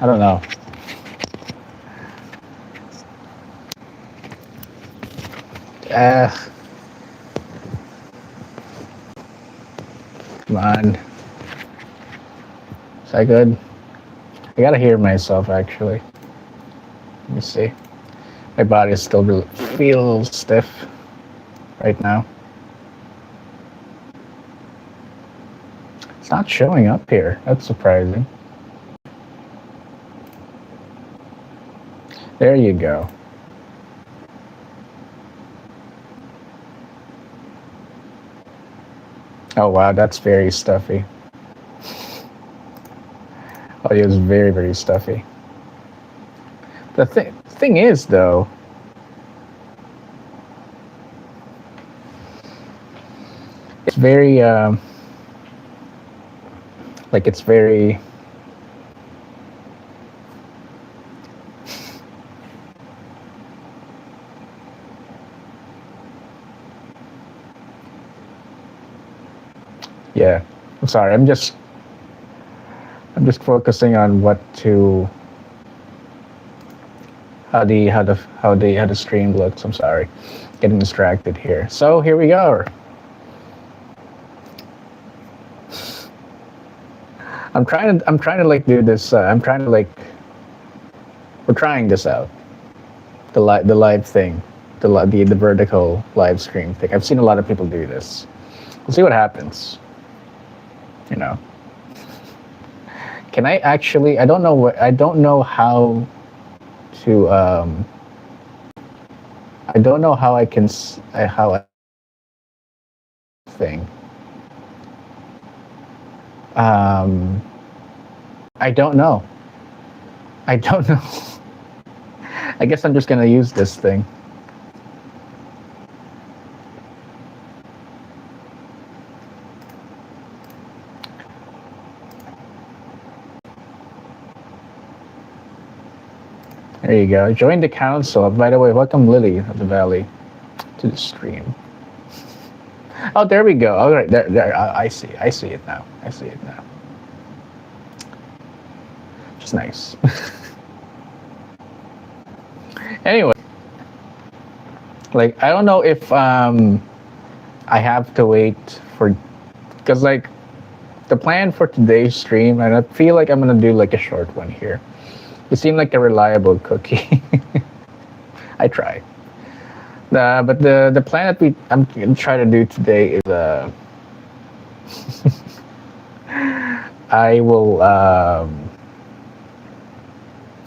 I don't know. Uh, Come on. Is that good? I gotta hear myself actually. Let me see. My body is still feels stiff right now. It's not showing up here. That's surprising. There you go. Oh wow, that's very stuffy. Audio is very, very stuffy. The thing is, though, it's very, like, it's very, yeah. I'm sorry. I'm just focusing on what to, how the stream looks. I'm sorry, getting distracted here. So here we go. I'm trying to like do this. I'm trying to like, we're trying this out. The live thing, the vertical live stream thing. I've seen a lot of people do this. We'll see what happens. You know. Can I actually? I don't know what. I don't know how to. I don't know how I can. How I thing. I don't know. I don't know. I guess I'm just gonna use this thing. There you go. Join the council. By the way, welcome Lily of the Valley to the stream. Oh, there we go. All right, there. I see. I see it now. I see it now. Just nice. Anyway, like I don't know if I have to wait for, because like the plan for today's stream, and I feel like I'm gonna do like a short one here. You seem like a reliable cookie. I try. But the plan that I'm gonna try to do today is I will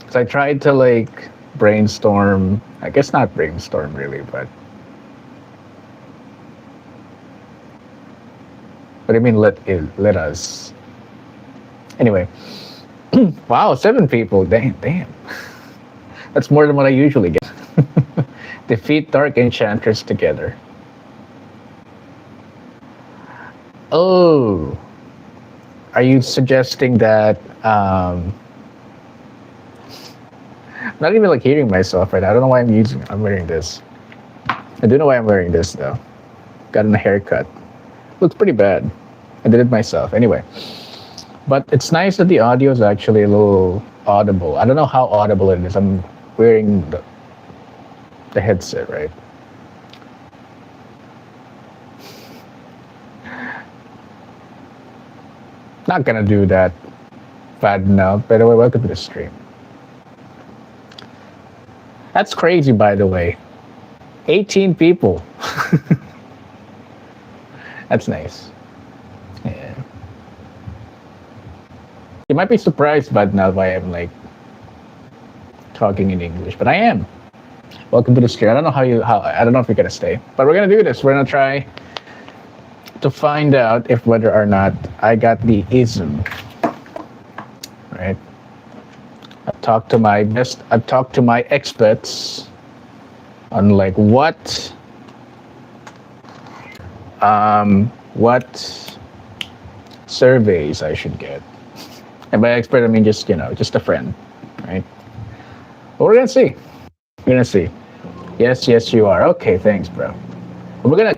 so I tried to like brainstorm. I guess not brainstorm really, but what do you mean let us? Anyway, wow, 7 people. Damn. That's more than what I usually get. Defeat Dark Enchanters together. Oh, are you suggesting that? I'm not even like hearing myself right now. I don't know why I'm wearing this. I do know why I'm wearing this though. Got a haircut. Looks pretty bad. I did it myself. Anyway, but it's nice that the audio is actually a little audible. I don't know how audible it is. I'm wearing the headset, right? Not gonna do that bad enough. By the way, welcome to the stream. That's crazy, by the way. 18 people. That's nice. Yeah. You might be surprised by now why I'm like talking in English, but I am. Welcome to the stream. I don't know I don't know if you're gonna stay, but we're gonna do this. We're gonna try to find out if whether or not I got the ism. Right? I've talked to my experts on like what surveys I should get. And by expert I mean just a friend, right? But we're gonna see. We're gonna see. Yes, you are. Okay, thanks, bro. We're gonna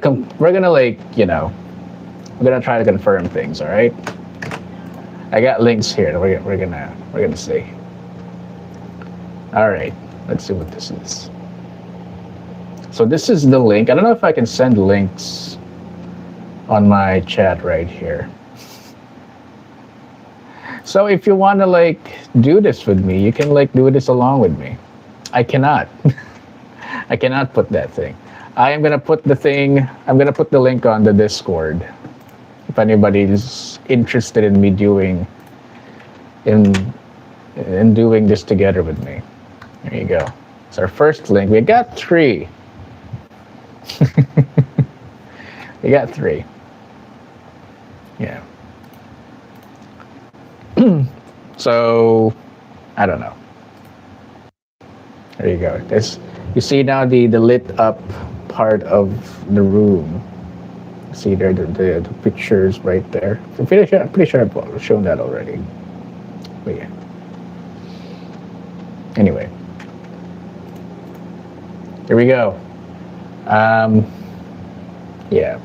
like, we're gonna try to confirm things, all right? I got links here. We're gonna see. All right, let's see what this is. So this is the link. I don't know if I can send links on my chat right here. So if you want to like do this with me, you can like do this along with me. I cannot. I cannot put that thing. I am gonna put the thing. I'm gonna put the link on the Discord. If anybody's interested in me doing in doing this together with me. There you go. It's our first link. We got 3. We got 3. Yeah. So I don't know. There you go. This you see now the lit up part of the room. See there the pictures right there. I'm pretty sure I've shown that already. But yeah. Anyway. Here we go. Yeah.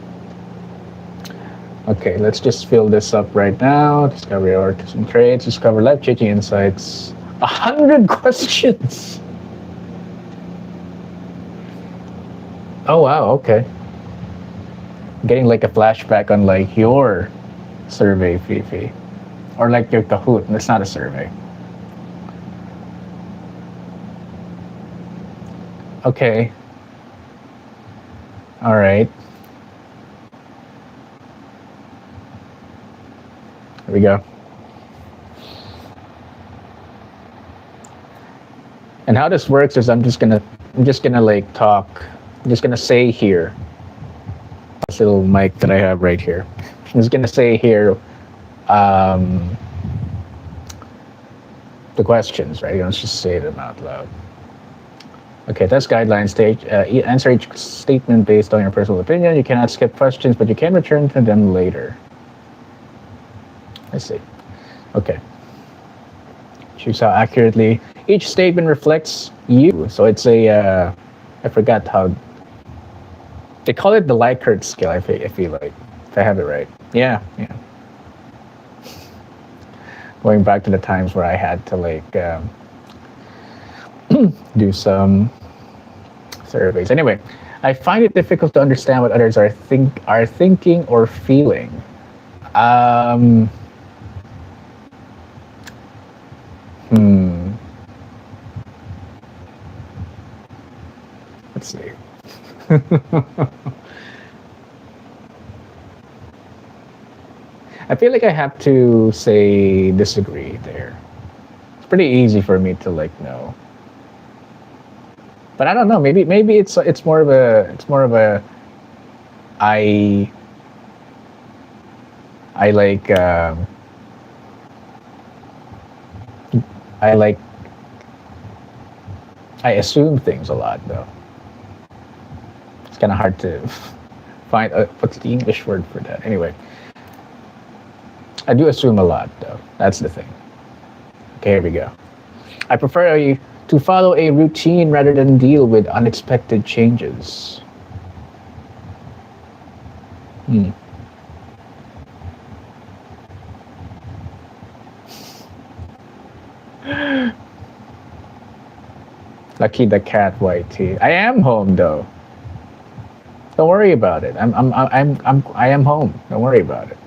Okay, let's just fill this up right now. Discover your autism traits, discover life-changing insights. 100 questions. Oh wow, okay. Getting like a flashback on like your survey, Fifi. Or like your Kahoot. That's not a survey. Okay. All right. Here we go. And how this works is I'm just gonna like talk. I'm just gonna say here. This little mic that I have right here. I'm just gonna say here the questions, right? Let's just say them out loud. Okay, test guidelines stage. Answer each statement based on your personal opinion. You cannot skip questions, but you can return to them later. Let's see. Okay. Choose how accurately each statement reflects you. So it's a, I forgot how, they call it the Likert scale, I feel like, if I have it right. Yeah. Going back to the times where I had to like do some surveys. Anyway, I find it difficult to understand what others are thinking or feeling. Let's see. I feel like I have to say disagree there. It's pretty easy for me to like know. But I don't know. Maybe it's more of a I like I assume things a lot though. It's kind of hard to find what's the English word for that. Anyway, I do assume a lot though. That's the thing. Okay, here we go. I prefer to follow a routine rather than deal with unexpected changes. Lucky the cat, YT. I am home though. Don't worry about it. I am home. Don't worry about it.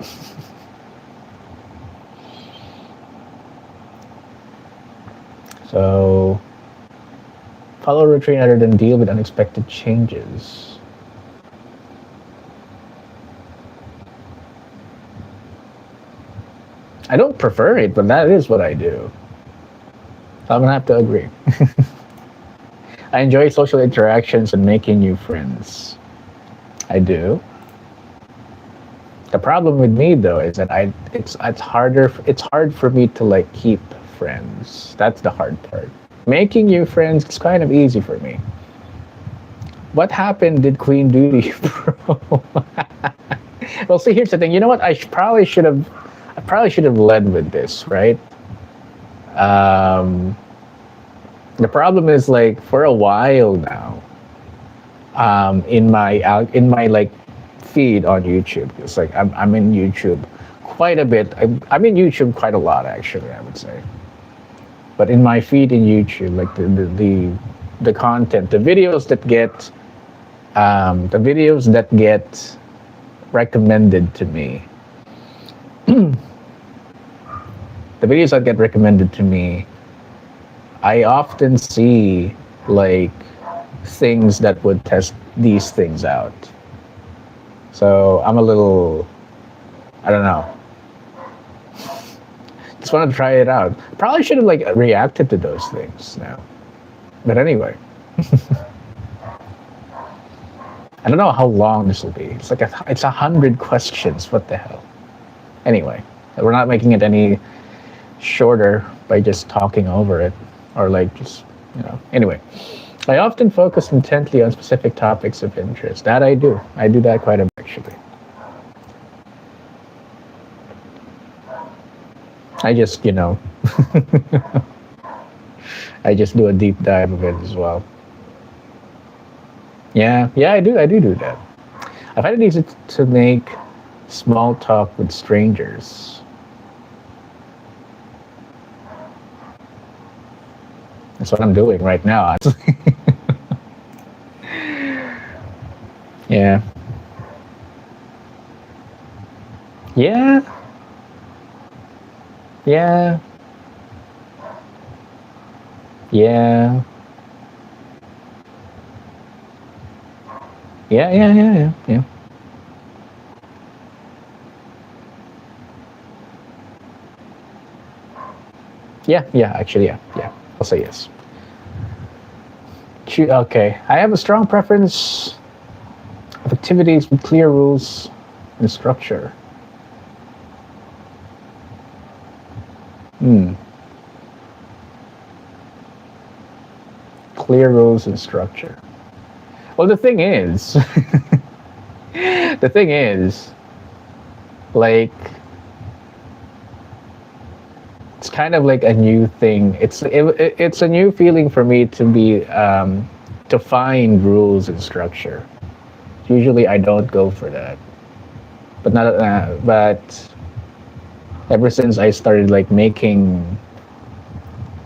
So, follow a routine rather than deal with unexpected changes. I don't prefer it, but that is what I do. So I'm gonna have to agree. I enjoy social interactions and making new friends. I do. The problem with me though is that it's hard for me to like keep friends. That's the hard part. Making new friends is kind of easy for me. What happened did Queen do to you, bro? Well, see, here's the thing. You know what? I probably should have led with this, right? The problem is like for a while now, in my like feed on YouTube, it's like I'm in YouTube quite a bit. I'm in YouTube quite a lot, actually, I would say. But in my feed in YouTube, like the content, the videos that get recommended to me, the videos that get recommended to me, I often see like things that would test these things out. So I'm a little, I don't know. Just want to try it out. Probably should have like reacted to those things now. But anyway, I don't know how long this will be. It's like it's 100 questions. What the hell? Anyway, we're not making it any shorter by just talking over it, or like just Anyway, I often focus intently on specific topics of interest. That I do. I do that quite a bit actually. I just I just do a deep dive of it as well. Yeah, I do that. I find it easy to make small talk with strangers. That's what I'm doing right now. Yeah. Yeah. Yeah. Yeah. Yeah. Yeah, actually, yeah. I'll say yes. Okay. I have a strong preference of activities with clear rules and structure. Hmm. Clear rules and structure. Well, the thing is, like, it's kind of like a new thing. It's a new feeling for me to be to find rules and structure. Usually, I don't go for that, but not. But ever since I started like making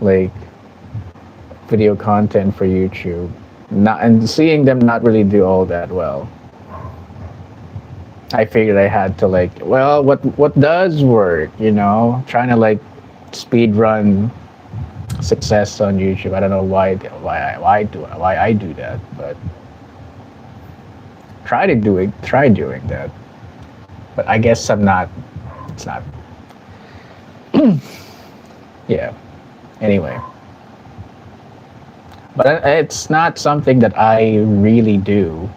like video content for YouTube, not and seeing them not really do all that well, I figured I had to like, well, what does work? Trying to like speed run success on YouTube. I don't know why I do that, but try doing that. But I guess I'm not. It's not. Yeah. Anyway, but it's not something that I really do.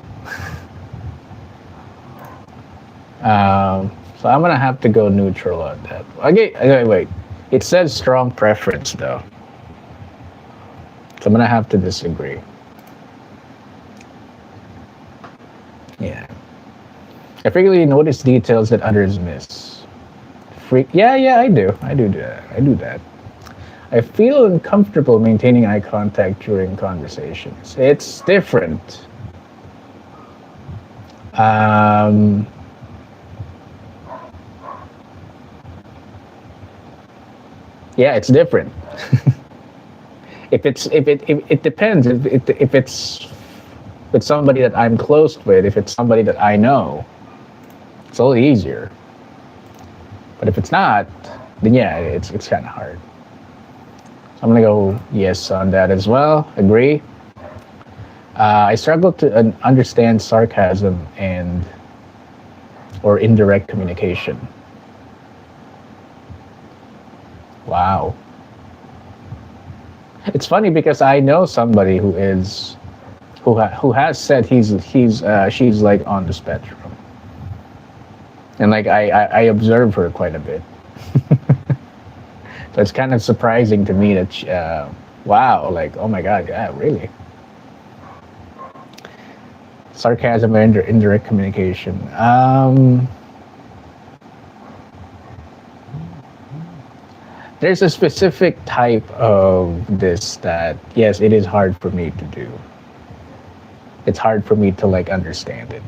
So I'm gonna have to go neutral on that. Okay, wait. It says strong preference though, so I'm gonna have to disagree. Yeah. I frequently notice details that others miss. Yeah, I do. I do that. I feel uncomfortable maintaining eye contact during conversations. It's different. Yeah, it's different. If it depends. If it's with somebody that I'm close with, if it's somebody that I know, it's a little easier. But if it's not, then yeah, it's kind of hard. So I'm gonna go yes on that as well. Agree. I struggle to understand sarcasm and or indirect communication. Wow. It's funny because I know somebody who has said she's like on the spectrum, and like I observe her quite a bit. So it's kind of surprising to me that wow, like oh my god, yeah, really. Sarcasm and indirect communication. There's a specific type of this that yes, it is hard for me to do. It's hard for me to like understand it.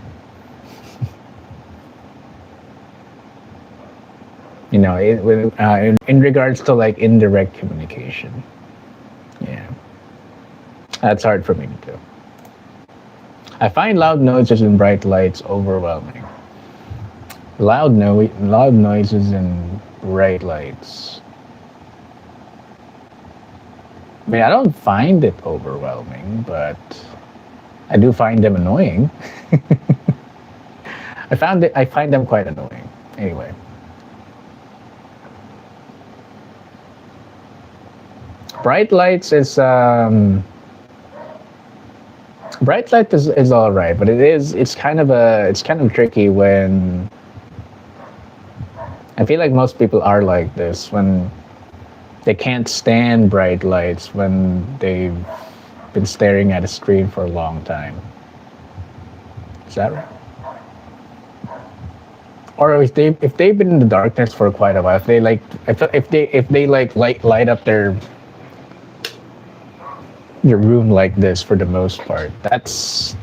In regards to like indirect communication. That's hard for me to do. I find loud noises and bright lights overwhelming. Loud noises and bright lights. I mean, I don't find it overwhelming, but I do find them annoying. I find them quite annoying. Anyway, bright lights is all right, but it's kind of tricky when I feel like most people are like this when they can't stand bright lights when they've been staring at a screen for a long time. Is that right? Or if they've been in the darkness for quite a while, if they like light up your room like this for the most part,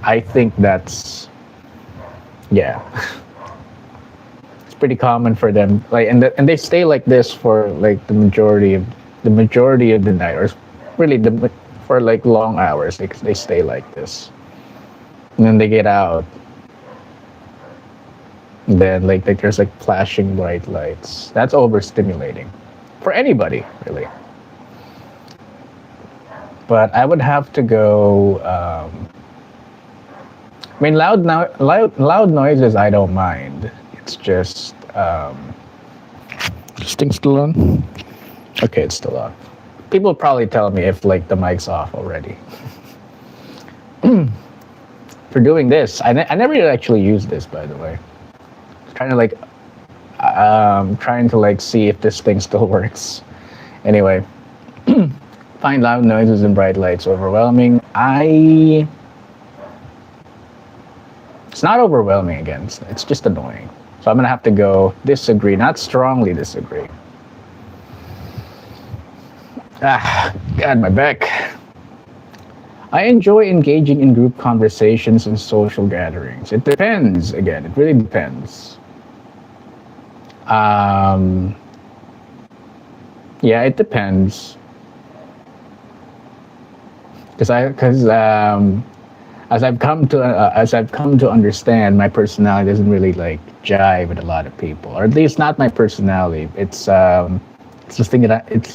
I think that's yeah. It's pretty common for them, like, and they stay like this for like the majority of the night, or really for like long hours. They stay like this, and then they get out. And then like there's like flashing bright lights. That's overstimulating for anybody, really. But I would have to go. I mean, loud noises I don't mind. It's just this thing still on? Okay, it's still on. People probably tell me if like the mic's off already. For doing this, I never actually used this, by the way. Trying to like trying to like see if this thing still works. Anyway, find loud noises and bright lights overwhelming. It's not overwhelming again. It's just annoying. So I'm gonna have to go disagree, not strongly disagree. God, my back. I enjoy engaging in group conversations and social gatherings. It depends. Again, it really depends. Yeah, it depends. Because as I've come to understand, my personality doesn't really like jive with a lot of people, or at least not my personality. It's the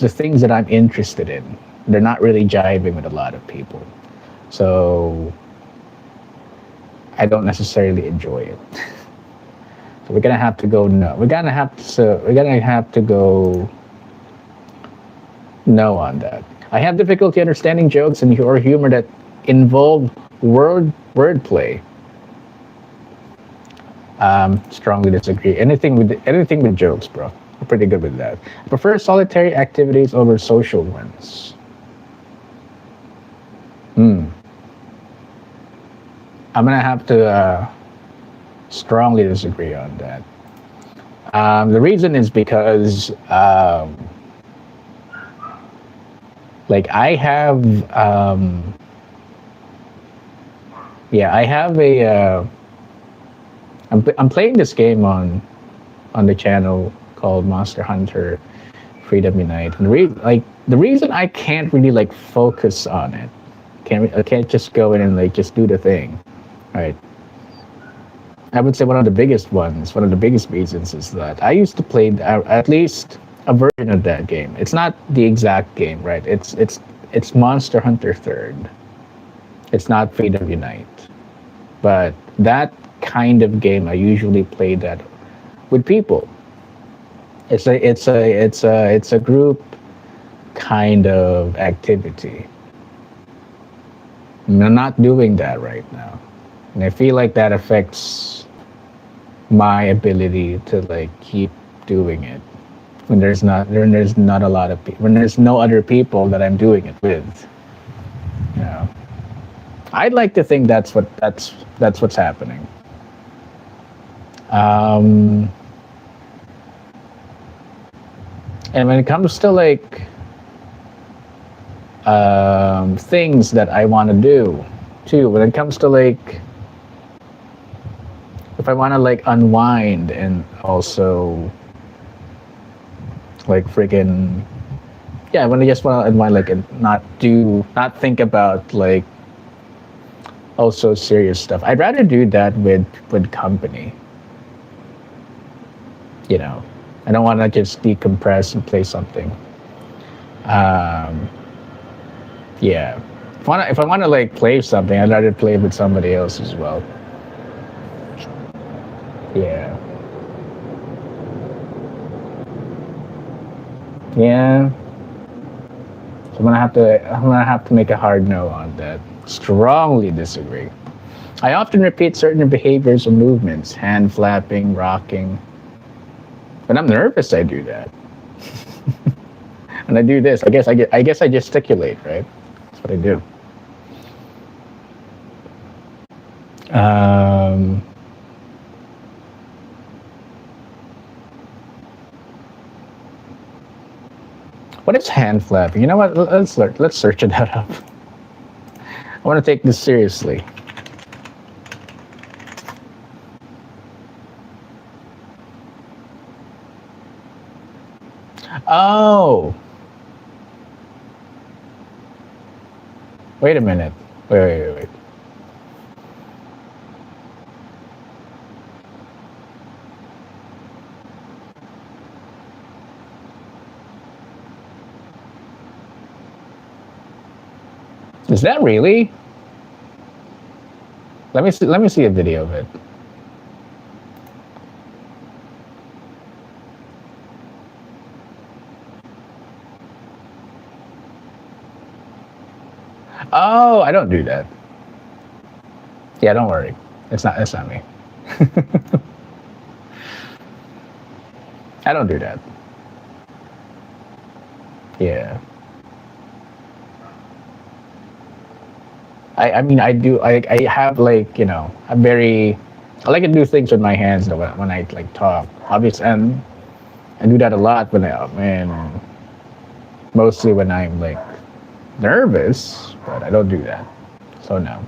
things that I'm interested in. They're not really jiving with a lot of people, so I don't necessarily enjoy it. So we're gonna have to go no. We're gonna have to go no on that. I have difficulty understanding jokes and or humor that involve wordplay. Strongly disagree. Anything with jokes, bro. I'm pretty good with that. I prefer solitary activities over social ones. I'm gonna have to strongly disagree on that. The reason is because like I have I have a I'm playing this game on the channel called Monster Hunter Freedom Unite, and the reason I can't really like focus on it, I can't just go in and like just do the thing, right? I would say one of the biggest reasons is that I used to play at least a version of that game. It's not the exact game, right? It's Monster Hunter Third. It's not Freedom Unite, but that kind of game I usually play that with people. It's a group kind of activity. And I'm not doing that right now, and I feel like that affects my ability to like keep doing it when there's not a lot of people, when there's no other people that I'm doing it with. You know, I'd like to think that's what's happening. And when it comes to like things that I want to do too, when it comes to like if I want to like unwind and also like freaking yeah, when I just want to unwind, like, and not think about like also serious stuff. I'd rather do that with company. You know, I don't want to just decompress and play something. Um, yeah, if I want to like play something, I'd rather play with somebody else as well. Yeah, yeah. So I'm gonna have to make a hard no on that. Strongly disagree. I often repeat certain behaviors or movements, hand flapping, rocking. When I'm nervous, I do that. And I do this. I guess I gesticulate, right? That's what I do. Um, what is hand flapping? You know what? Let's search it up. I want to take this seriously. Oh, wait a minute. Wait. Is that really? Let me see a video of it. Oh, I don't do that. Yeah, don't worry. It's not me. I don't do that. Yeah. I mean I do I have like, I'm very I like to do things with my hands though when I like talk. Obviously, and I do that a lot when mostly when I'm like nervous, but I don't do that. So no.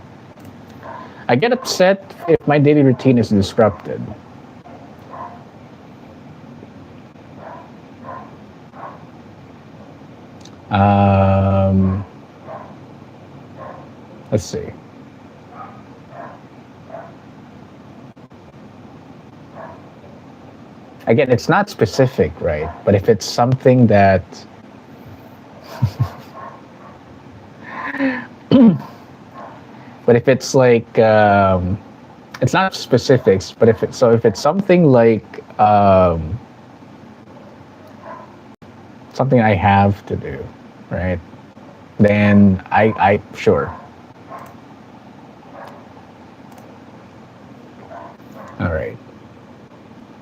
I get upset if my daily routine is disrupted. Um, let's see. Again, it's not specific, right? But if it's something that but if it's like it's not specifics, but if it's something like something I have to do, right? Then I sure. All right.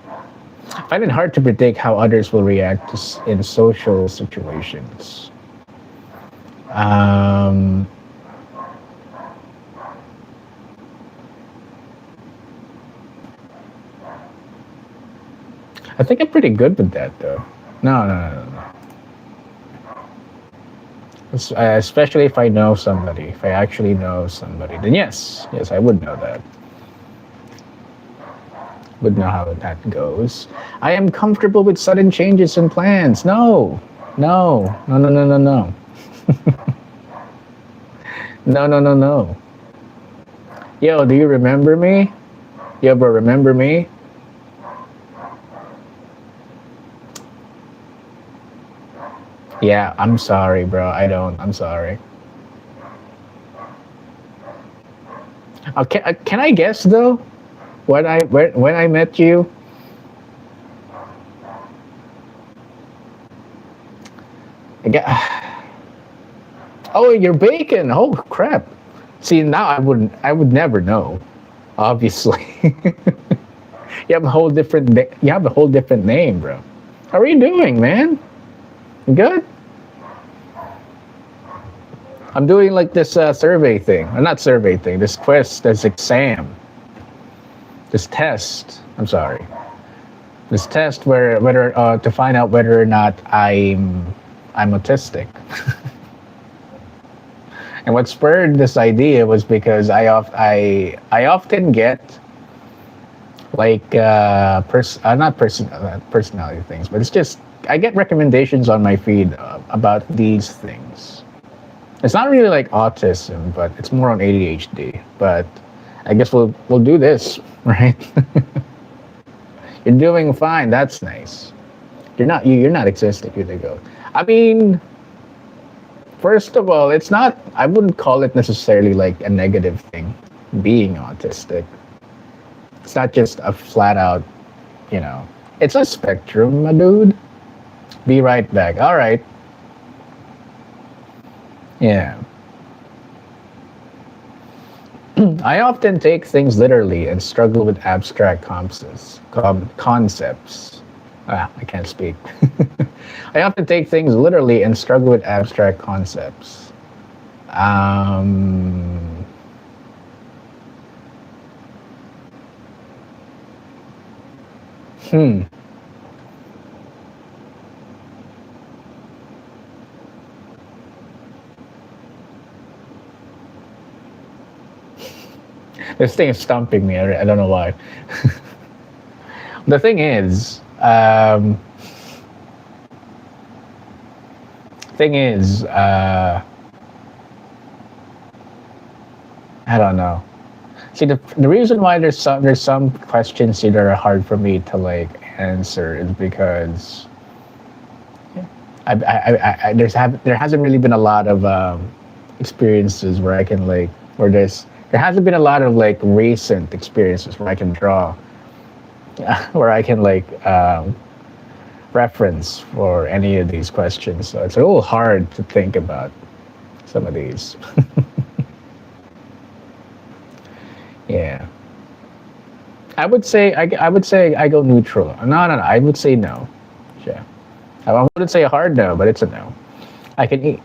I find it hard to predict how others will react in social situations. Um, I think I'm pretty good with that, though. No. Especially if I know somebody, if I actually know somebody, then yes, I would know that. Would know how that goes. I am comfortable with sudden changes in plans. No. No. Yo, do you remember me? Yo, bro, remember me? Yeah, I'm sorry, bro. I don't. I'm sorry. Can I guess though? When I met you, I get, oh, you're bacon. Oh crap. See, now I would never know. Obviously, you have a whole different name, bro. How are you doing, man? You good? I'm doing like this survey thing, or not survey thing. This quest, this exam, this test. I'm sorry. This test where whether to find out whether or not I'm autistic. And what spurred this idea was because I often get like not personality things, but it's just I get recommendations on my feed about these things. It's not really like autism, but it's more on ADHD. But I guess we'll do this, right? You're doing fine. That's nice. You're not autistic. You're the goat. I mean, first of all, it's not. I wouldn't call it necessarily like a negative thing, being autistic. It's not just a flat out, you know. It's a spectrum, my dude. Be right back. All right. Yeah. I often take things literally and struggle with abstract concepts. Ah, I can't speak. I often take things literally and struggle with abstract concepts. Um, hmm. This thing is stumping me. I don't know why. The thing is, I don't know. See, the reason why there's some questions that are hard for me to like answer is because there hasn't really been a lot of experiences where I can like where there hasn't been a lot of like recent experiences where I can draw where I can like reference for any of these questions. So it's a little hard to think about some of these. Yeah. I would say I go neutral. No. I would say no. Yeah. I wouldn't say a hard no, but it's a no. I can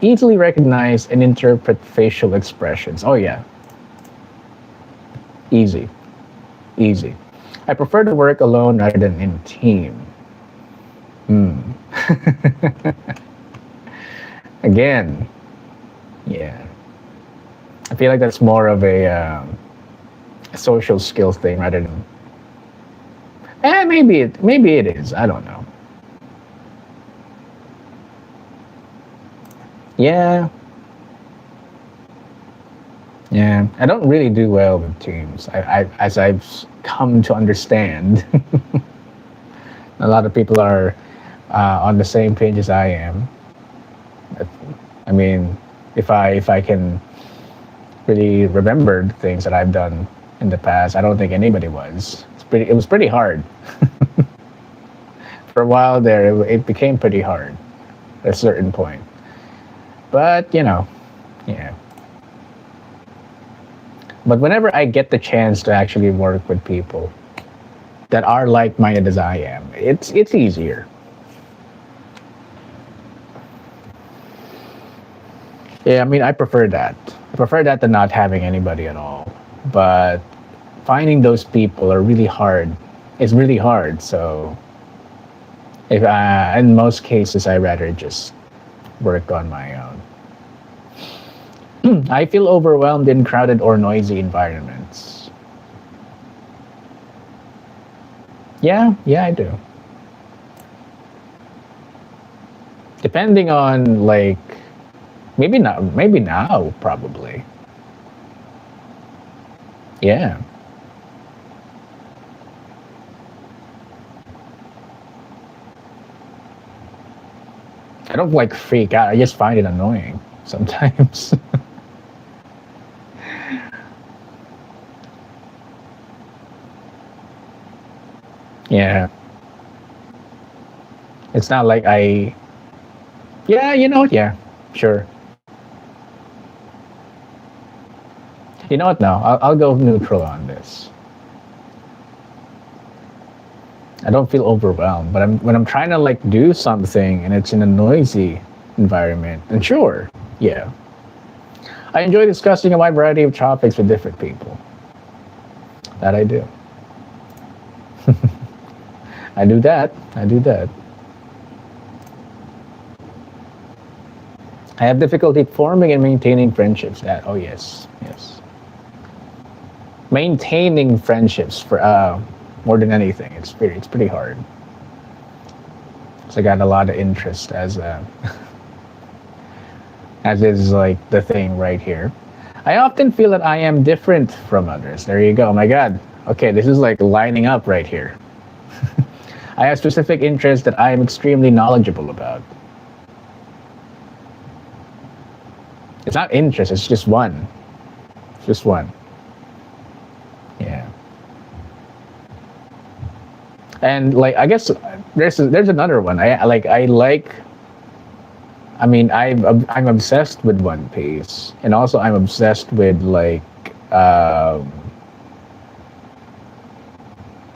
easily recognize and interpret facial expressions. Oh yeah, easy, easy. I prefer to work alone rather than in team. Hmm. Again, yeah. I feel like that's more of a social skills thing rather than. Maybe it is. I don't know. Yeah, yeah. I don't really do well with teams. As I've come to understand, a lot of people are on the same page as I am. I mean, if I can really remember the things that I've done in the past, I don't think anybody was. It was pretty hard for a while there. It became pretty hard at a certain point. But you know, yeah. But whenever I get the chance to actually work with people that are like-minded as I am, it's easier. Yeah, I mean, I prefer that. I prefer that to not having anybody at all. But finding those people are really hard. It's really hard. So, if in most cases, I rather just work on my own. I feel overwhelmed in crowded or noisy environments. Yeah, I do. Depending on like maybe now probably. Yeah. I don't like freak out. I just find it annoying sometimes. Yeah. It's not like I yeah, you know what? Yeah. Sure. You know what now? I'll go neutral on this. I don't feel overwhelmed, but when I'm trying to like do something and it's in a noisy environment, and sure, yeah. I enjoy discussing a wide variety of topics with different people. That I do. I do that. I do that. I have difficulty forming and maintaining friendships. That oh yes, yes. Maintaining friendships for more than anything. It's pretty hard. So I got a lot of interest as is like the thing right here. I often feel that I am different from others. There you go. Oh my God. Okay, this is like lining up right here. I have specific interests that I am extremely knowledgeable about. It's not interest, it's just one. It's just one. Yeah. And like I guess there's another one. I mean I'm obsessed with One Piece, and also I'm obsessed with like um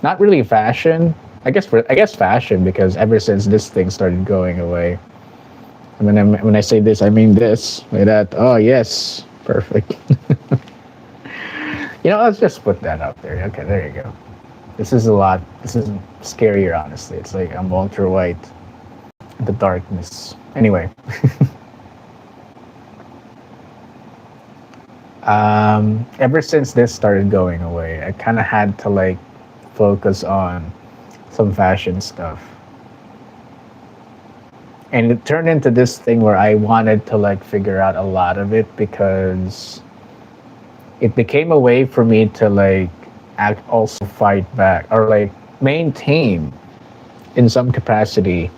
not really fashion. I guess fashion, because ever since this thing started going away. I mean, when I say this, I mean this. Like that. Oh yes, perfect. Let's just put that up there. Okay, there you go. This is a lot. This is scarier, honestly. It's like I'm Walter White in the darkness. Anyway. Ever since this started going away, I kind of had to like focus on some fashion stuff. And it turned into this thing where I wanted to like figure out a lot of it, because it became a way for me to like also fight back, or like maintain in some capacity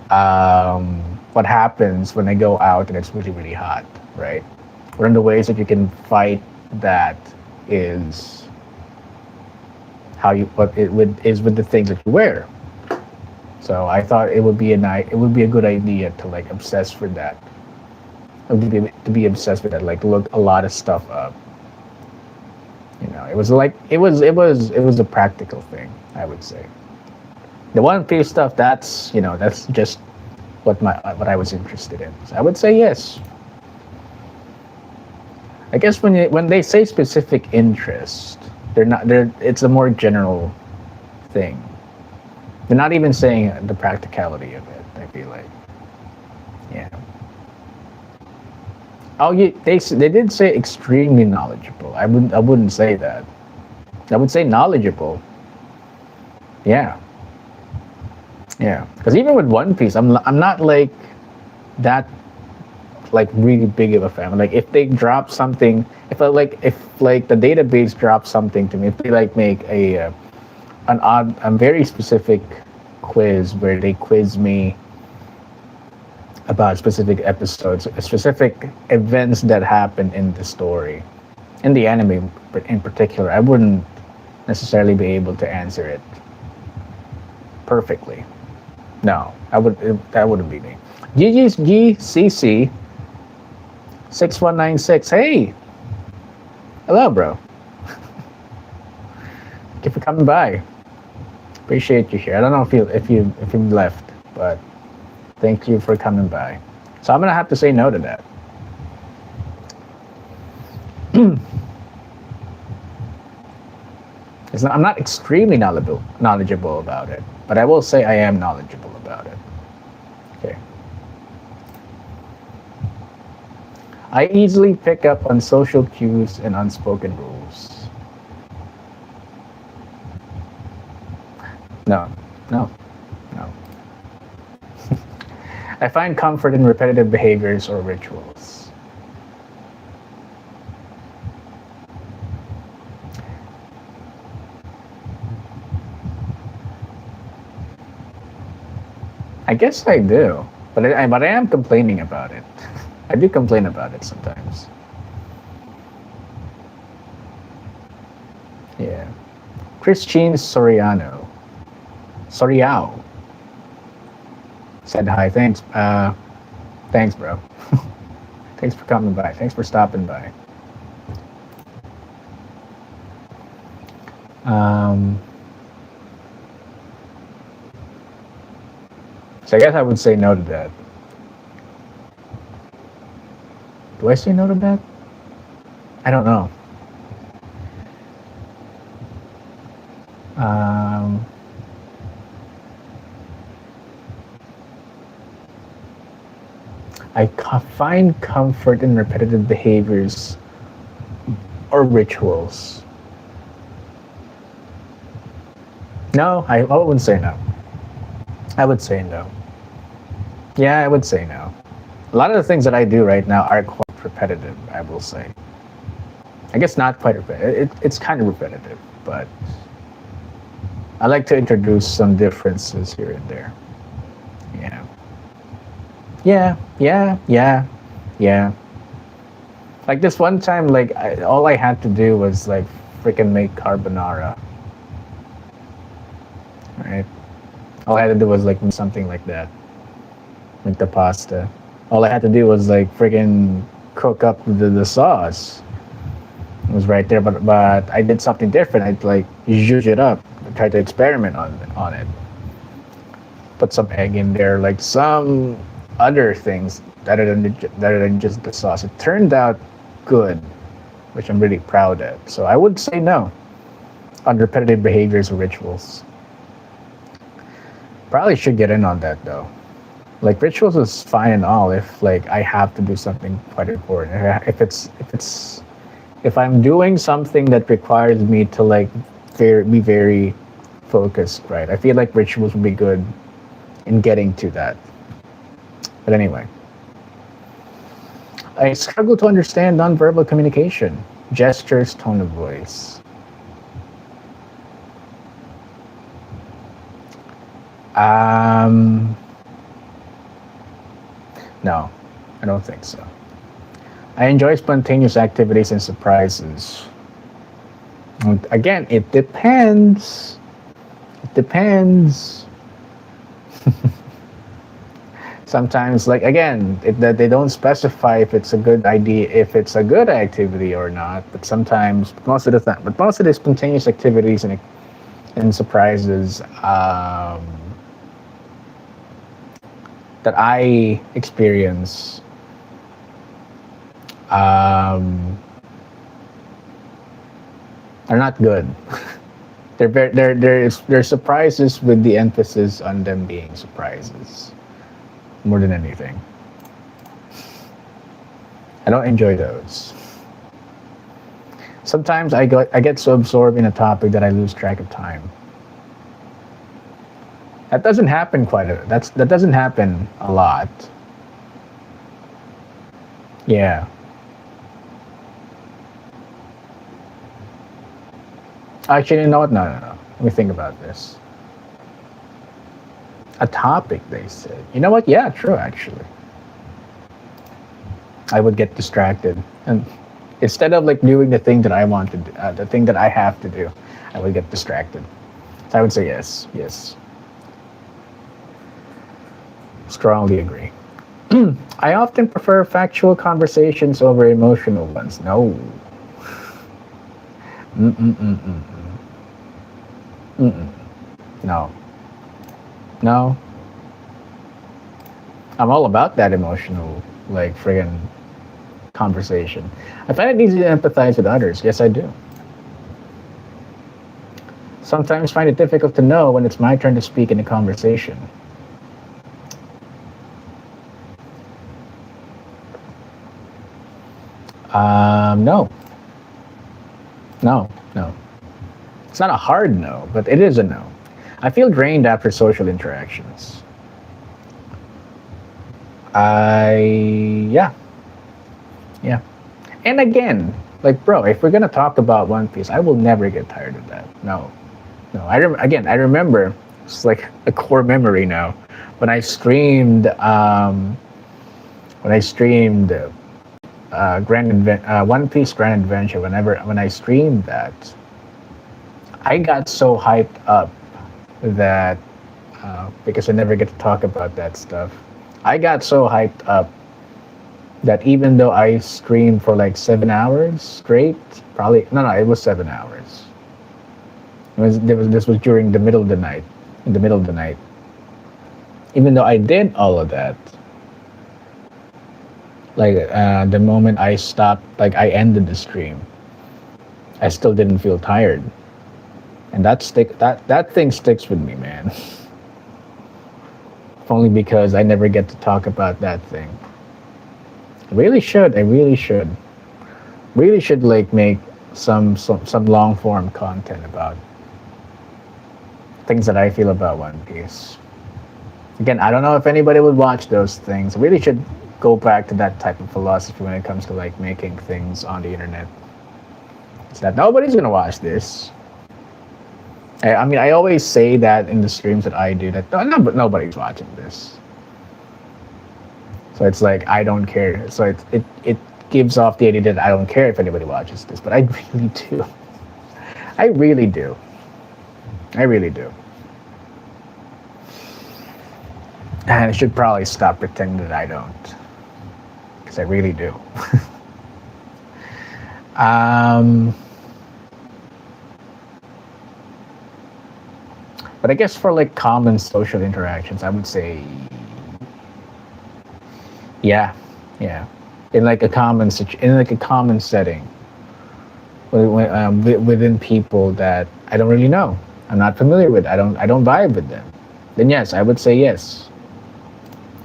what happens when I go out and it's really really hot, right? One of the ways that you can fight that is with the things that you wear. So I thought it would be a good idea to like obsess for that. To be obsessed with that, like look a lot of stuff up. It was like it was a practical thing, I would say. The One Piece stuff, that's just what I was interested in. So I would say yes. I guess when they say specific interest, it's a more general thing. They're not even saying the practicality of it, I feel like. Yeah. Oh, they did say extremely knowledgeable. I wouldn't say that. I would say knowledgeable. Yeah. Yeah. Because even with One Piece, I'm not like that like really big of a fan. Like if they drop something, if the database drops something to me, if they like make a very specific quiz where they quiz me about specific episodes, specific events that happen in the story, in the anime in particular, I wouldn't necessarily be able to answer it perfectly. No, that wouldn't be me. GCC 6196. Hey, hello, bro. Thank you for coming by. Appreciate you here. I don't know if you left, but thank you for coming by. So I'm gonna have to say no to that. I'm not extremely knowledgeable about it, but I will say I am knowledgeable about it. Okay. I easily pick up on social cues and unspoken rules. No. I find comfort in repetitive behaviors or rituals. I guess I do, but I am complaining about it. I do complain about it sometimes. Yeah. Christine Soriano said hi. Thanks. Thanks, bro. Thanks for coming by. Thanks for stopping by. So I guess I would say no to that. Do I say no to that? I don't know. I find comfort in repetitive behaviors or rituals. No, I wouldn't say no. I would say no. Yeah, I would say no. A lot of the things that I do right now are quite repetitive, I will say. I guess not quite repetitive. It's kind of repetitive, but I like to introduce some differences here and there. Yeah. Yeah, yeah, yeah, yeah. Like this one time, like all I had to do was like freaking make carbonara, right? All I had to do was like something like that, like the pasta. All I had to do was like freaking cook up the sauce. It was right there, but I did something different. I like zhuzh it up, try to experiment on it. Put some egg in there, like some other things other than just the sauce. It turned out good, which I'm really proud of. So I would say no on repetitive behaviors or rituals. Probably should get in on that though. Like rituals is fine and all if like I have to do something quite important. If I'm doing something that requires me to like be very focused, right? I feel like rituals would be good in getting to that. But anyway, I struggle to understand nonverbal communication, gestures, tone of voice. Um, no, I don't think so. I enjoy spontaneous activities and surprises. And again, it depends. It depends. Sometimes, like again, that they don't specify if it's a good idea, if it's a good activity or not. But sometimes, most of the time, but most of the spontaneous activities and surprises that I experience um, are not good. They're surprises with the emphasis on them being surprises more than anything. I don't enjoy those. Sometimes I get so absorbed in a topic that I lose track of time. That doesn't happen that doesn't happen a lot. Yeah. Actually, you know what? No, no, no. Let me think about this. A topic, they said. You know what? Yeah, true, actually. I would get distracted. And instead of like doing the thing that I want to do, the thing that I have to do, I would get distracted. So I would say yes, yes. Strongly agree. I often prefer factual conversations over emotional ones. No. Mm-mm-mm-mm. Mm-mm. No. No. I'm all about that emotional, like, friggin' conversation. I find it easy to empathize with others. Yes, I do. Sometimes find it difficult to know when it's my turn to speak in a conversation. No. No, no. It's not a hard no, but it is a no. I feel drained after social interactions. Yeah, yeah. And again, like, bro, if we're gonna talk about One Piece, I will never get tired of that. No, no. Again, I remember. It's like a core memory now. When I streamed, when I streamed One Piece Grand Adventure. When I streamed that, I got so hyped up that because I never get to talk about that stuff. I got so hyped up that even though I streamed for like 7 hours straight, probably no, it was 7 hours. This was during the middle of the night. In the middle of the night, even though I did all of that, like the moment I stopped, like I ended the stream, I still didn't feel tired, and that thing sticks with me, man. Only because I never get to talk about that thing. I really should. I really should. Really should like make some long form content about things that I feel about One Piece. Again, I don't know if anybody would watch those things. I really should go back to that type of philosophy when it comes to like making things on the internet. It's that nobody's gonna watch this. I mean, I always say that in the streams that I do that but nobody's watching this. So it's like I don't care. So it gives off the idea that I don't care if anybody watches this, but I really do. I really do. I really do. And I should probably stop pretending that I don't, because I really do. um, but I guess for like common social interactions, I would say, yeah, yeah, in like a in like a common setting, within people that I don't really know, I'm not familiar with, I don't vibe with them, then yes, I would say yes.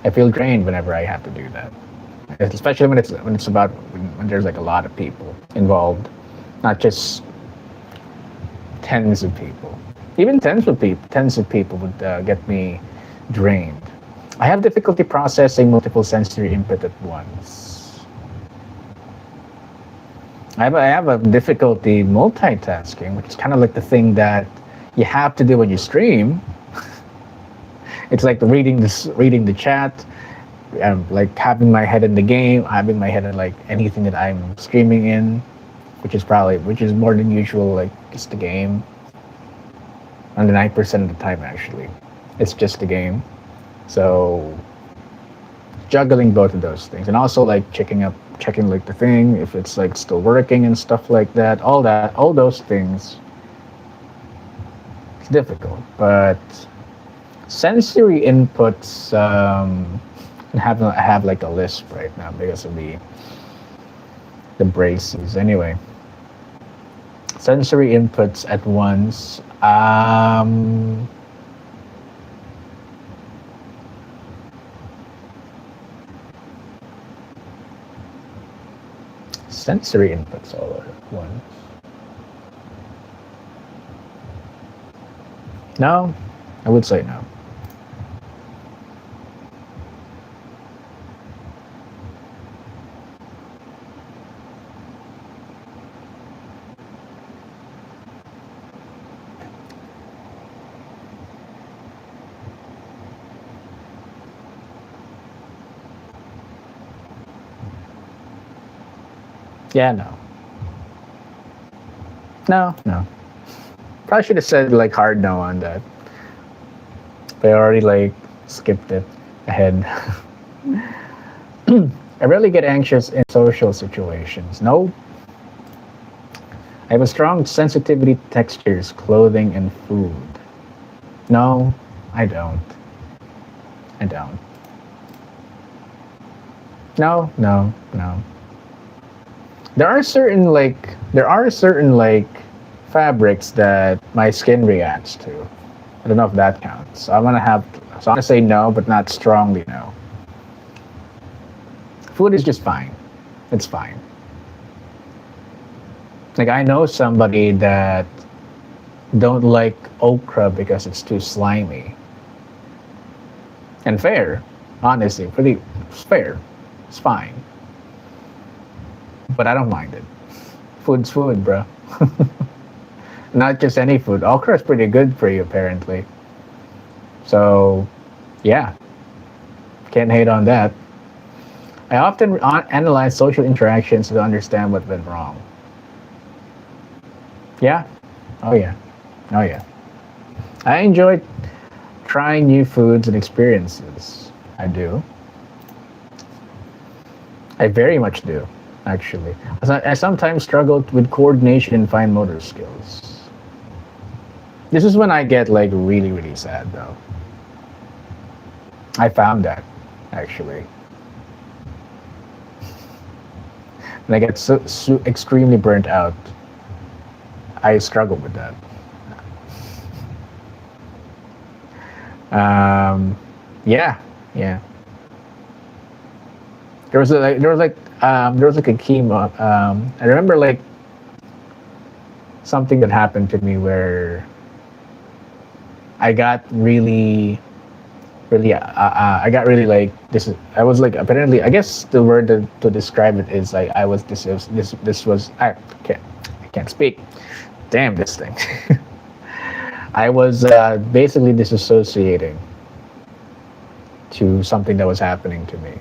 I feel drained whenever I have to do that, especially when it's about when there's like a lot of people involved, not just tens of people. Even tens of people would get me drained. I have difficulty processing multiple sensory input at once. I have a difficulty multitasking, which is kind of like the thing that you have to do when you stream. It's like reading the chat, like having my head in the game, having my head in like anything that I'm streaming in, which is more than usual, like just the game. 99% of the time, actually, it's just the game. So juggling both of those things, and also like checking like the thing if it's like still working and stuff like that. All those things. It's difficult, but sensory inputs. I have like a list right now because of the braces. Anyway, sensory inputs at once. Sensory inputs all at once. No, I would say no. Yeah, no. No, no. Probably should have said like hard no on that. But I already like skipped it ahead. I rarely get anxious in social situations. No. I have a strong sensitivity to textures, clothing, and food. No, I don't. I don't. No, no, no. There are certain like fabrics that my skin reacts to. I don't know if that counts. So I'm gonna say no, but not strongly no. Food is just fine. It's fine. Like I know somebody that don't like okra because it's too slimy. And fair, honestly, pretty it's fair. It's fine. But I don't mind it. Food's food, bro. Not just any food. Okra is pretty good for you, apparently. So, yeah, can't hate on that. I often analyze social interactions to understand what went wrong. Yeah. Oh, yeah. Oh, yeah. I enjoy trying new foods and experiences. I do. I very much do, actually. I sometimes struggle with coordination and fine motor skills. This is when I get like really, really sad, though. I found that, actually. When I get so extremely burnt out, I struggle with that. Yeah, yeah. There was like a chemo. I remember like something that happened to me where I got really really I got really like this. I was like apparently I guess the word to describe it is like I was this was I can't speak. Damn this thing. I was basically disassociating to something that was happening to me.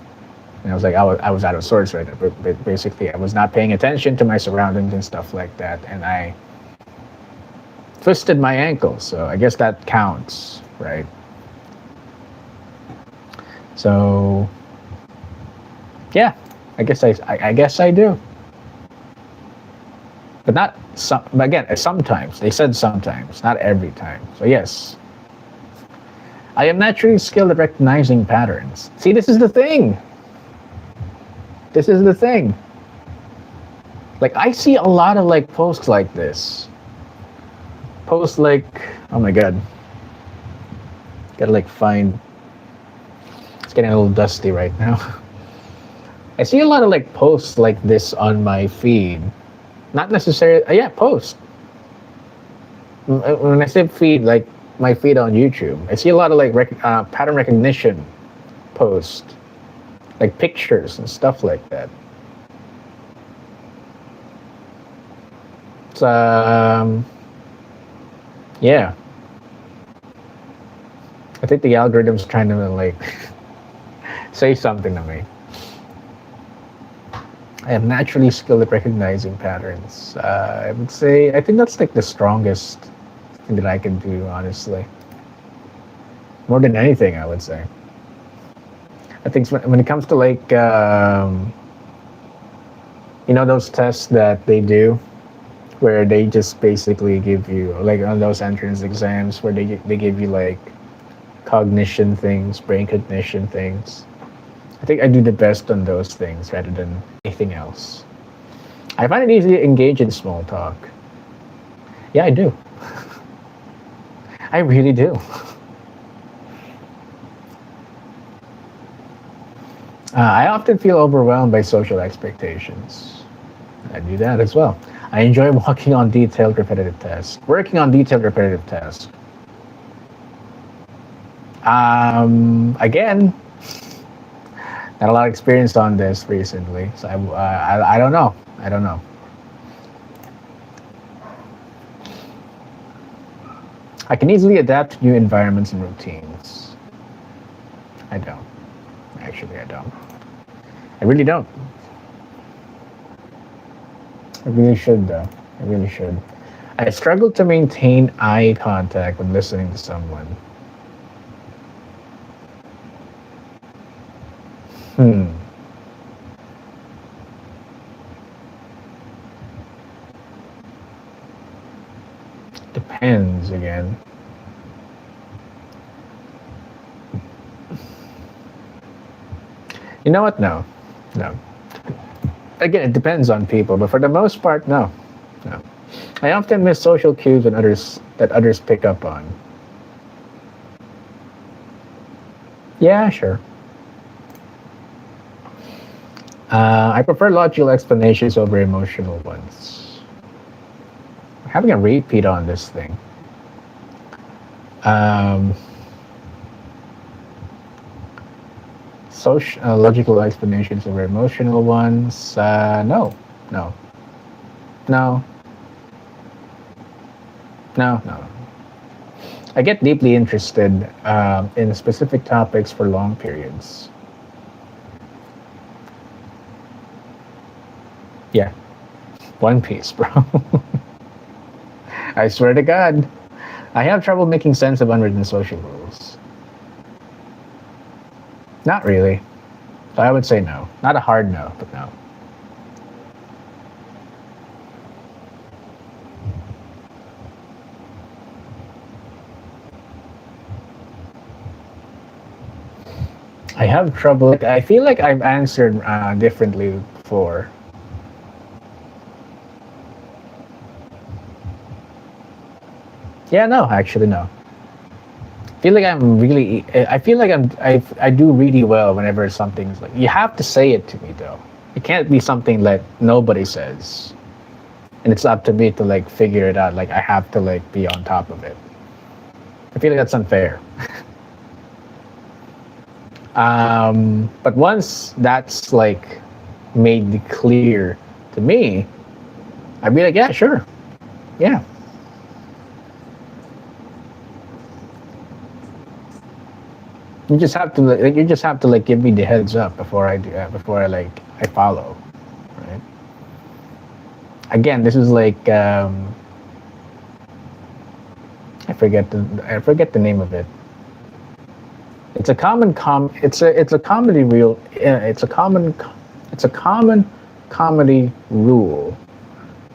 And I was like, I was out of sorts right now. But basically, I was not paying attention to my surroundings and stuff like that. And I twisted my ankle. So I guess that counts, right? So, yeah, I guess I do. But not some, but again, sometimes. They said sometimes, not every time. So, yes, I am naturally skilled at recognizing patterns. See, this is the thing. This is the thing. Like I see a lot of like posts like this. Posts like, oh my god. Gotta like find. It's getting a little dusty right now. I see a lot of like posts like this on my feed. Not necessarily, yeah, post. When I say feed, like my feed on YouTube, I see a lot of like pattern recognition posts, like pictures and stuff like that. It's, yeah. I think the algorithm's trying to like say something to me. I am naturally skilled at recognizing patterns. I would say I think that's like the strongest thing that I can do, honestly. More than anything, I would say. I think when it comes to like, those tests that they do, where they just basically give you like on those entrance exams where they give you like cognition things, brain cognition things. I think I do the best on those things rather than anything else. I find it easy to engage in small talk. Yeah, I do. I really do. I often feel overwhelmed by social expectations. I do that as well. I enjoy working on detailed repetitive tasks. Again, not a lot of experience on this recently, so I don't know. I don't know. I can easily adapt to new environments and routines. I don't. Actually, I don't. I really don't. I really should, though. I really should. I struggle to maintain eye contact when listening to someone. Hmm. Depends again. You know what? No. No. Again, it depends on people, but for the most part, no. No. I often miss social cues and others pick up on. Yeah, sure. I prefer logical explanations over emotional ones. We're having a repeat on this thing. Um, logical explanations over emotional ones. No, no, no, no, no. I get deeply interested in specific topics for long periods. Yeah, One Piece, bro. I swear to God, I have trouble making sense of unwritten social rules. Not really. So I would say no. Not a hard no, but no. I have trouble. Like, I feel like I've answered differently before. Yeah, no, actually, no. I feel like I'm really. I feel like I do really well whenever something's like. You have to say it to me though. It can't be something that nobody says, and it's up to me to like figure it out. Like I have to like be on top of it. I feel like that's unfair. But once that's like made clear to me, I'd be like, yeah, sure, yeah. You just have to like, you just have to like give me the heads up before I do before I like I follow, right? Again, this is like I forget the name of it. It's a common it's a comedy rule. It's a common comedy rule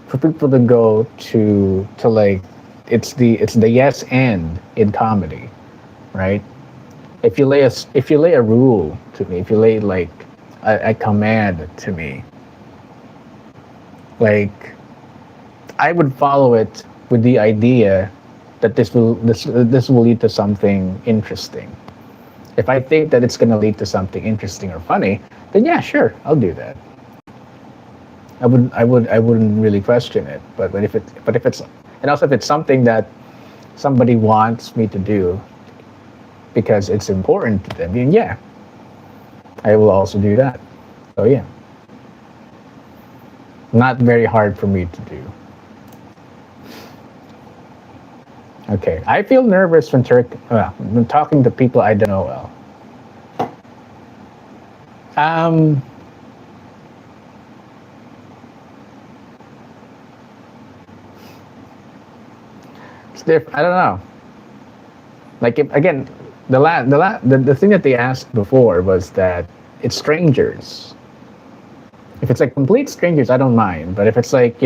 for people to go to like it's the yes and in comedy, right? If you lay a rule to me, if you lay like a command to me, like I would follow it with the idea that this will lead to something interesting. If I think that it's going to lead to something interesting or funny, then yeah, sure, I'll do that. I wouldn't really question it. But if it's and also if it's something that somebody wants me to do because it's important to them, then yeah, I will also do that. So yeah, not very hard for me to do. Okay, I feel nervous when talking to people I don't know well. Um, I don't know. Like if, again, the thing that they asked before was that it's strangers. If it's like complete strangers, I don't mind. But if it's like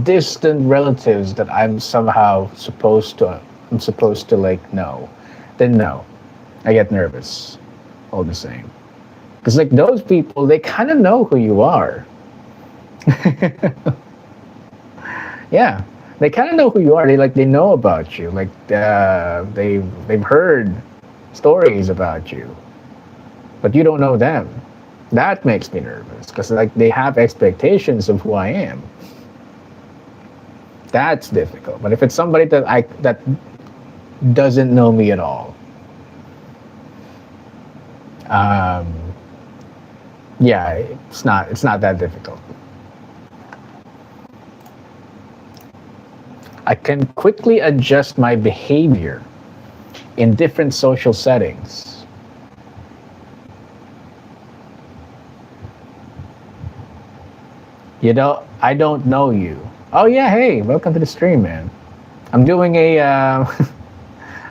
distant relatives that I'm supposed to like know, then no, I get nervous all the same. Because like those people, they kind of know who you are. Yeah, they kind of know who you are. They know about you. Like they've heard stories about you, but you don't know them. That makes me nervous because like they have expectations of who I am. That's difficult. But if it's somebody that doesn't know me at all, um, yeah, it's not that difficult. I can quickly adjust my behavior in different social settings. I don't know you. Oh yeah, hey, welcome to the stream, man. I'm doing a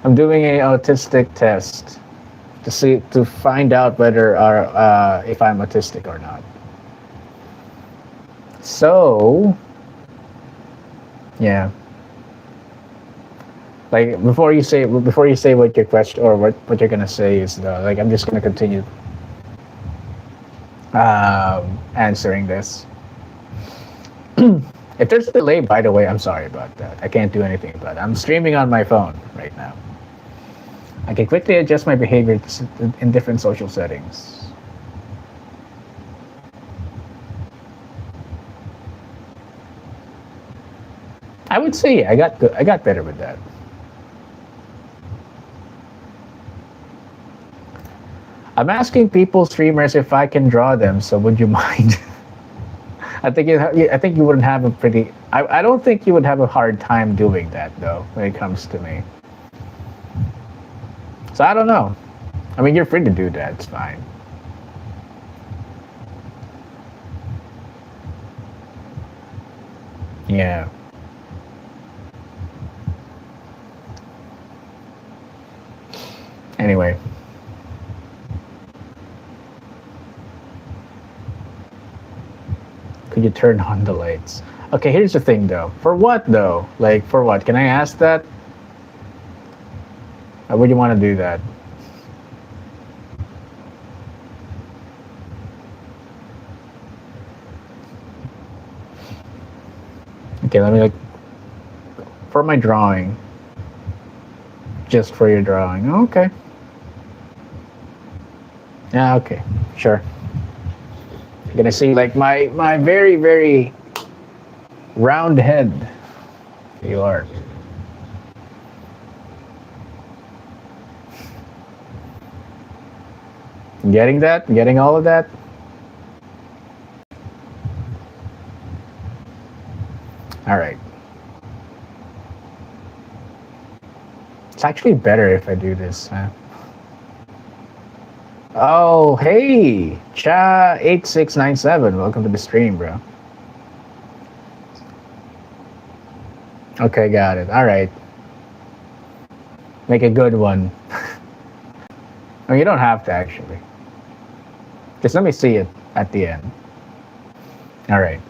I'm doing a autistic test to find out whether if I'm autistic or not. So yeah, like before you say what your question or what you're gonna say is like I'm just gonna continue answering this. If there's a delay, by the way, I'm sorry about that. I can't do anything about it. I'm streaming on my phone right now. I can quickly adjust my behavior in different social settings. I would say yeah, I got good. I got better with that. I'm asking people streamers if I can draw them. So would you mind? I think you wouldn't have a pretty. I don't think you would have a hard time doing that though when it comes to me. So I don't know. I mean, you're free to do that. It's fine. Yeah. Anyway. Could you turn on the lights? Okay, here's the thing though. For what though? Like, for what? Can I ask that? Or would you want to do that? Okay, let me like. For my drawing. Just for your drawing. Okay. Yeah, okay. Sure. You're gonna see like my very, very round head. You are. Getting that? Getting all of that? All right. It's actually better if I do this. Huh? Oh, hey, Cha8697. Welcome to the stream, bro. Okay, got it. All right. Make a good one. Oh, you don't have to actually. Just let me see it at the end. All right.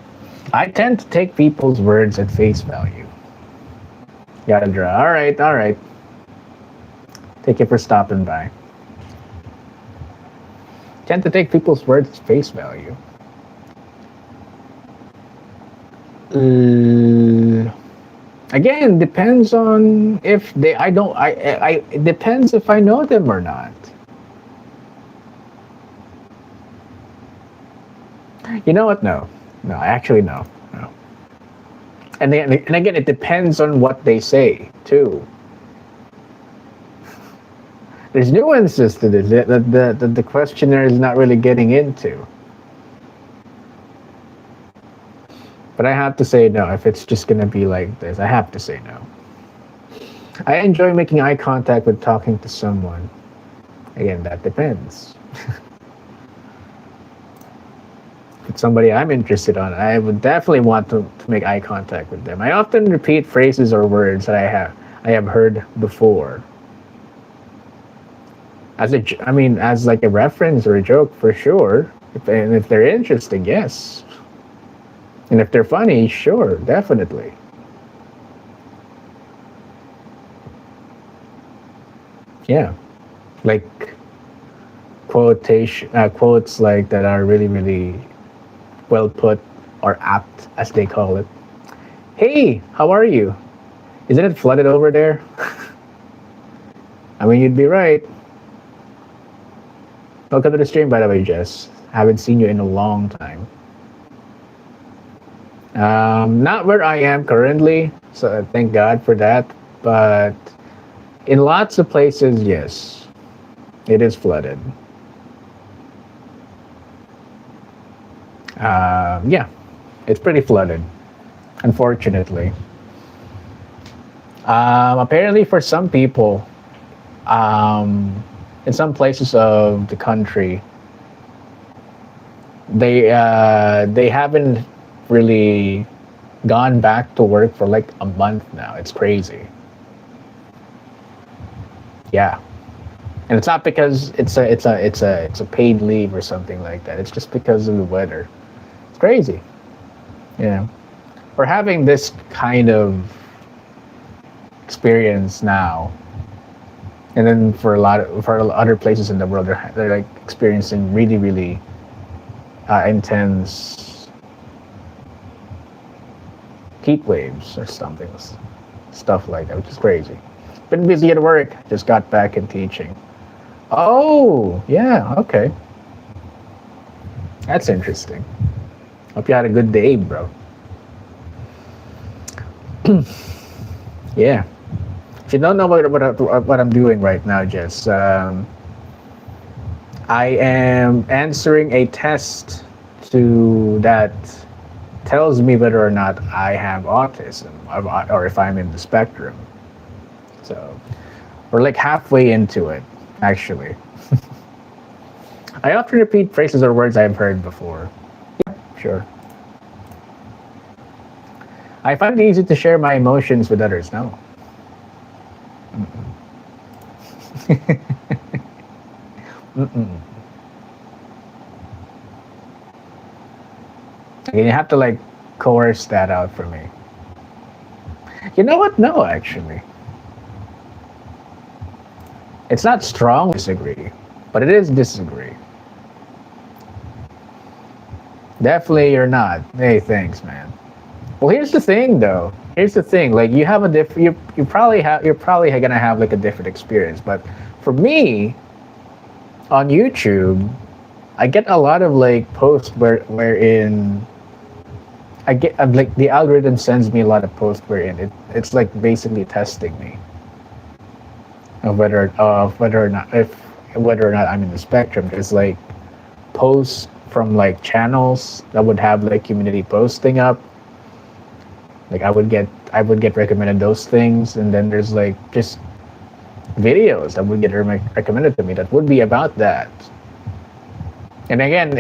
I tend to take people's words at face value. Gotta draw. All right, all right. Thank you for stopping by. Tend to take people's words at face value. Again, depends on if they. I don't. I. It depends if I know them or not. You know what? No. No. Actually, no. No. And again, it depends on what they say too. There's nuances to this that the questioner is not really getting into. But I have to say no. If it's just gonna be like this, I have to say no. I enjoy making eye contact with talking to someone. Again, that depends. If it's somebody I'm interested on, I would definitely want to make eye contact with them. I often repeat phrases or words that I have heard before. I mean, as like a reference or a joke for sure. And if they're interesting, yes. And if they're funny, sure, definitely. Yeah, like quotes like that are really really well put or apt, as they call it. Hey, how are you? Isn't it flooded over there? I mean, you'd be right. Welcome to the stream, by the way, Jess. Haven't seen you in a long time. Not where I am currently, so thank God for that. But in lots of places, yes, it is flooded. Yeah, it's pretty flooded, unfortunately. Apparently, for some people, in some places of the country, they haven't really gone back to work for like a month now. It's crazy. Yeah, and it's not because it's a paid leave or something like that. It's just because of the weather. It's crazy. Yeah, we're having this kind of experience now, and then for other places in the world, they're like experiencing really really intense heat waves or something, stuff like that, which is crazy. Been busy at work. Just got back in teaching. Oh, yeah. Okay, that's interesting. Hope you had a good day, bro. Yeah. If you don't know what I'm doing right now, Jess, I am answering a test that tells me whether or not I have autism or if I'm in the spectrum. So we're like halfway into it, actually. I often repeat phrases or words I've heard before. Yeah, sure. I find it easy to share my emotions with others. No. Mm-mm. Again, you have to like coerce that out for me. You know what? No, actually. It's not strong disagree, but it is disagree. Definitely you're not. Hey, thanks, man. Well, here's the thing, though. Here's the thing. Like, you have a you probably have you're probably gonna have like a different experience. But for me, on YouTube, I get a lot of like posts wherein I get like the algorithm sends me a lot of posts wherein it's like basically testing me of whether or not whether or not I'm in the spectrum. There's like posts from like channels that would have like community posting up. Like I would get recommended those things, and then there's like just videos that would get recommended to me that would be about that. And again,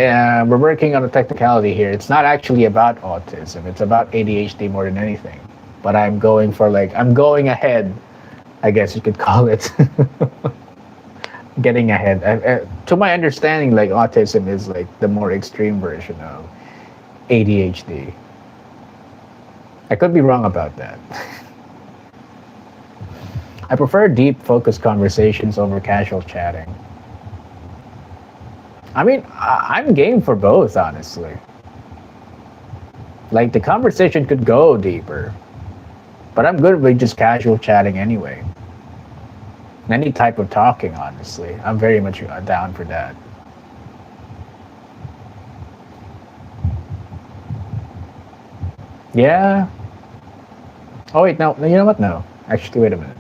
we're working on a technicality here. It's not actually about autism. It's about ADHD more than anything. But I'm going ahead, I guess you could call it. Getting ahead. To my understanding, like autism is like the more extreme version of ADHD. I could be wrong about that. I prefer deep, focused conversations over casual chatting. I mean, I'm game for both, honestly. Like the conversation could go deeper, but I'm good with just casual chatting anyway. Any type of talking, honestly. I'm very much down for that. Yeah. Oh wait, no. You know what? No. Actually, wait a minute.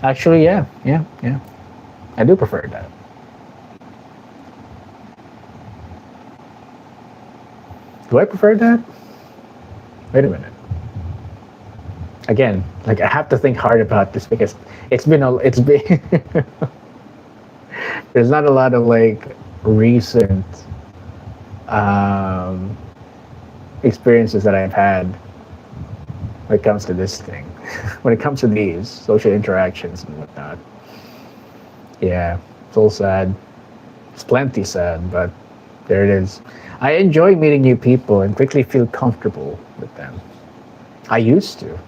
Actually, yeah, yeah, yeah. I do prefer that. Do I prefer that? Wait a minute. Again, like I have to think hard about this because it's been there's not a lot of like recent um experiences that I've had when it comes to this thing. When it comes to these social interactions and whatnot. Yeah, it's all sad. It's plenty sad, but there it is. I enjoy meeting new people and quickly feel comfortable with them. I used to.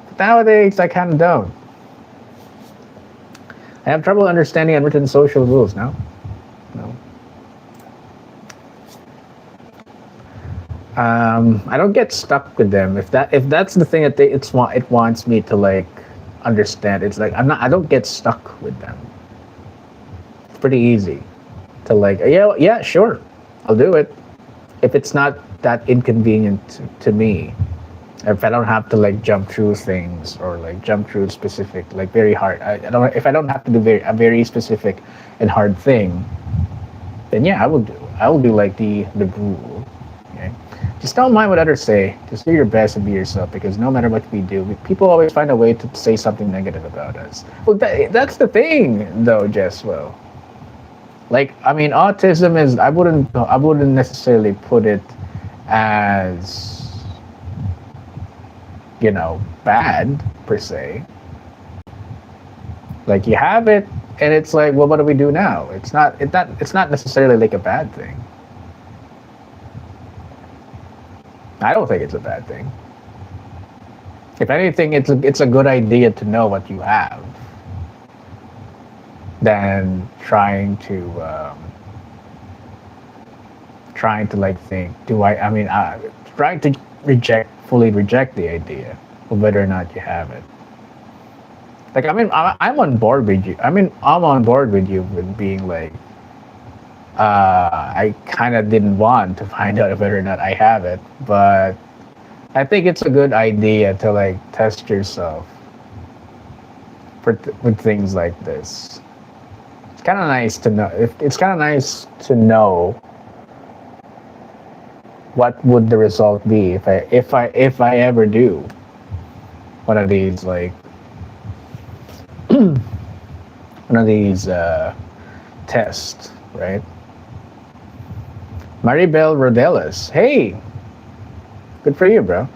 But nowadays, I kind of don't. I have trouble understanding unwritten social rules now. No. I don't get stuck with them. If that's the thing that it wants me to like understand. It's like I don't get stuck with them. It's pretty easy to like yeah sure, I'll do it if it's not that inconvenient to me. If I don't have to like jump through things or like jump through specific like very hard. I don't if I don't have to do a very specific and hard thing, then yeah, I will do like the rule. Okay? Just don't mind what others say. Just do your best and be yourself because no matter what we do, people always find a way to say something negative about us. Well, that's the thing, though, Jesswell. Like, I mean, autism is. I wouldn't necessarily put it as bad per se. Like you have it, and it's like, well, what do we do now? It's not necessarily like a bad thing. I don't think it's a bad thing. If anything, it's a good idea to know what you have than trying to like think. Do I? I mean, trying to fully reject the idea of whether or not you have it. Like, I mean, I'm on board with you. I mean, I'm on board with you with being like, I kind of didn't want to find out whether or not I have it, but I think it's a good idea to like test yourself with things like this. It's kind of nice to know. It's kind of nice to know what would the result be if I ever do one of these like one of these tests, right? Maribel Rodelas. Hey, good for you, bro.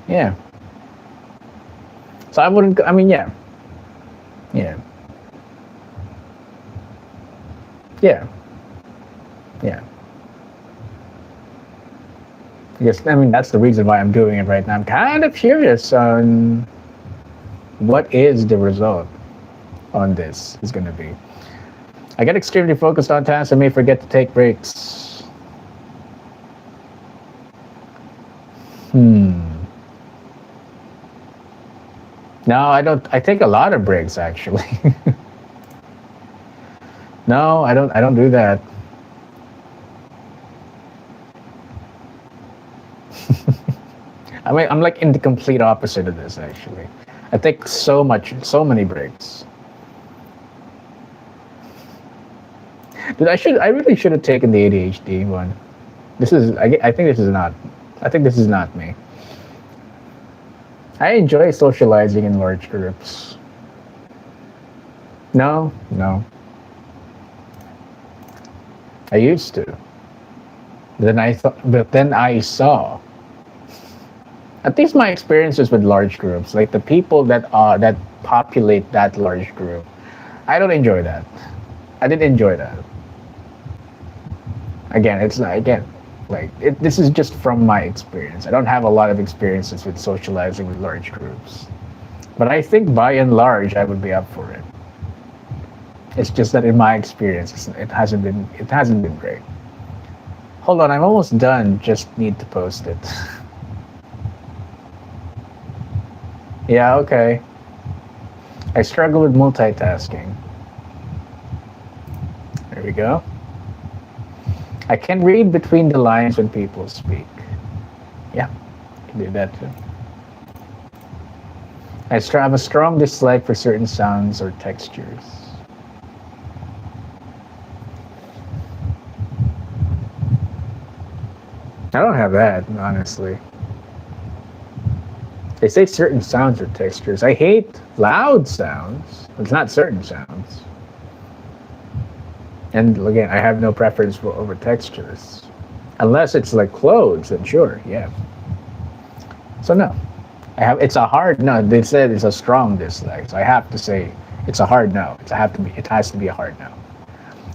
Yeah. So I wouldn't. I mean, yeah, yeah, yeah, yeah. I guess I mean that's the reason why I'm doing it right now. I'm kind of curious on what is the result on this is going to be. I get extremely focused on tasks and may forget to take breaks. Hmm. No, I don't. I take a lot of breaks actually. No, I don't. I don't do that. I'm like in the complete opposite of this actually. I take so many breaks. Dude, I really should have taken the ADHD one. I think this is not, I think this is not me. I enjoy socializing in large groups. No, no, I used to. But then I saw. At least my experiences with large groups, like the people that populate that large group, I don't enjoy that. I didn't enjoy that. Again, it's not again, like this is just from my experience. I don't have a lot of experiences with socializing with large groups, but I think by and large I would be up for it. It's just that in my experience, it hasn't been great. Hold on, I'm almost done. Just need to post it. Yeah, okay. I struggle with multitasking. There we go. I can read between the lines when people speak. Yeah, I can do that too. Have a strong dislike for certain sounds or textures. I don't have that, honestly. They say certain sounds or textures. I hate loud sounds. It's not certain sounds. And again, I have no preference for over textures. Unless it's like clothes, then sure, yeah. So no. It's a hard no. They said it's a strong dislike. So I have to say it's a hard no. It has to be a hard no.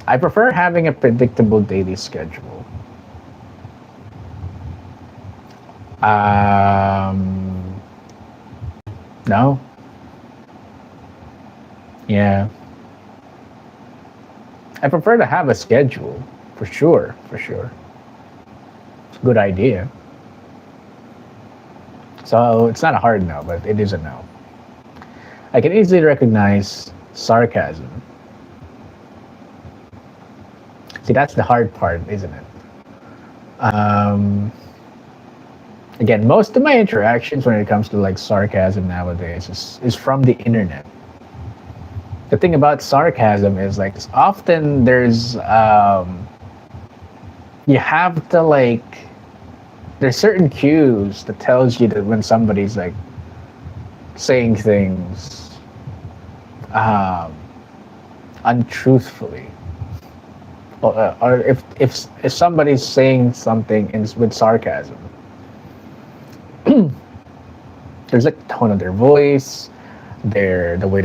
I prefer having a predictable daily schedule. No. Yeah. I prefer to have a schedule, for sure, for sure. It's a good idea. So it's not a hard no, but it is a no. I can easily recognize sarcasm. See, that's the hard part, isn't it? Um, Again, most of my interactions when it comes to like sarcasm nowadays is from the internet. The thing about sarcasm is like often you have to like there's certain cues that tells you that when somebody's like saying things untruthfully, or if somebody's saying something with sarcasm, there's like the tone of their voice, the way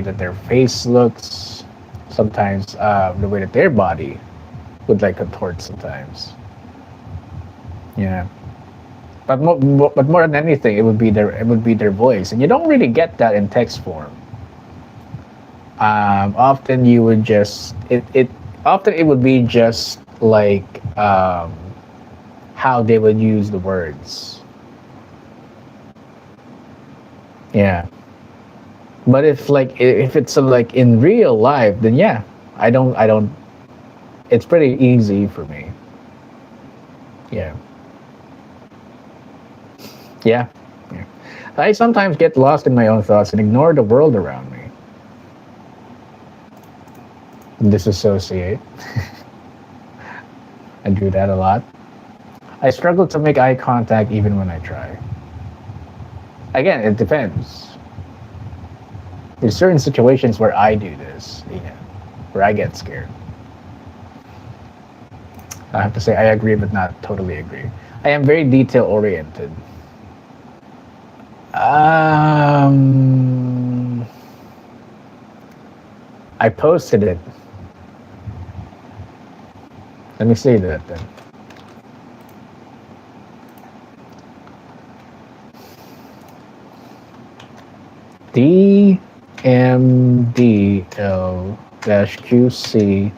that their face looks, sometimes the way that their body would like contort sometimes. Yeah, but more than anything, it would be their voice, and you don't really get that in text form. Often you would just it often it would be just like how they would use the words. Yeah. But if it's like in real life, then yeah, I don't. It's pretty easy for me. Yeah, yeah, yeah. I sometimes get lost in my own thoughts and ignore the world around me. Disassociate. I do that a lot. I struggle to make eye contact even when I try. Again, it depends. There's certain situations where I do this, where I get scared. I have to say I agree, but not totally agree. I am very detail oriented. I posted it. Let me see that then. DMDL-QC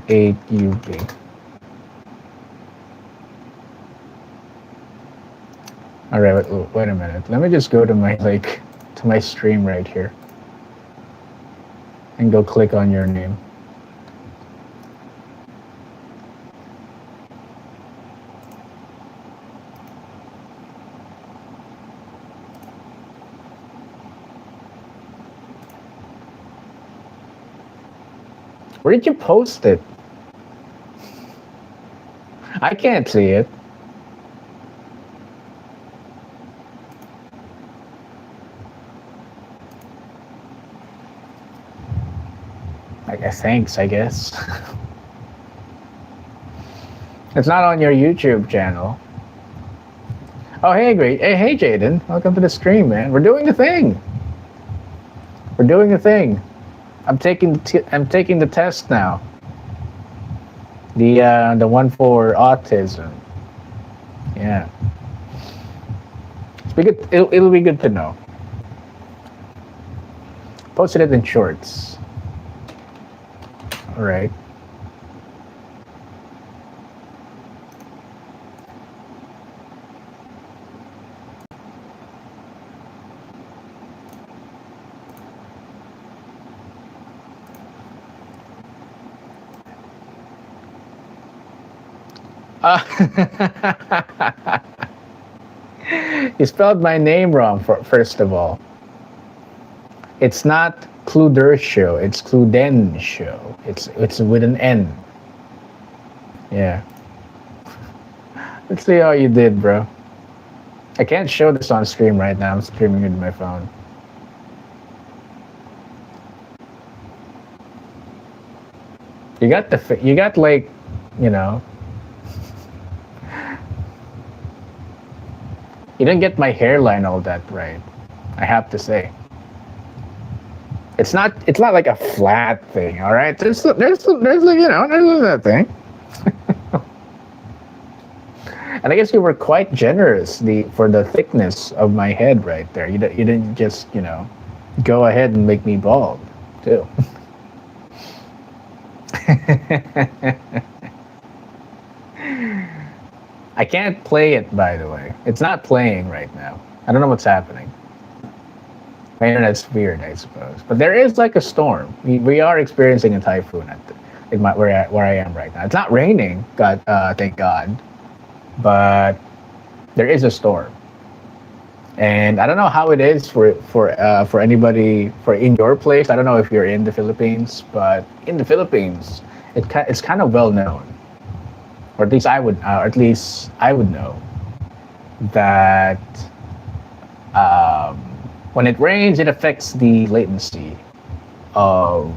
8UB. All right, wait a minute. Let me just go to my stream right here and go click on your name. Where did you post it? I can't see it. I guess thanks, I guess. It's not on your YouTube channel. Oh, hey, great. Hey, Jaden. Welcome to the stream, man. We're doing the thing. We're doing the thing. I'm taking the test now. The one for autism. Yeah. It'll be good to know. Posted it in shorts. All right. You spelled my name wrong. First of all, it's not Cluder show. It's Cluden show. It's with an N. Yeah. Let's see how you did, bro. I can't show this on stream right now. I'm streaming with my phone. You got like, you know. You didn't get my hairline all that right. I have to say. It's not like a flat thing, all right? There's like, there's that thing. And I guess you were quite generous for the thickness of my head right there. You didn't just, go ahead and make me bald, too. I can't play it, by the way. It's not playing right now. I don't know what's happening. My internet's weird, I suppose. But there is like a storm. We are experiencing a typhoon where I am right now. It's not raining, thank God. But there is a storm. And I don't know how it is for anybody in your place. I don't know if you're in the Philippines, but in the Philippines, it's kind of well known. Or at least I would know that when it rains, it affects the latency of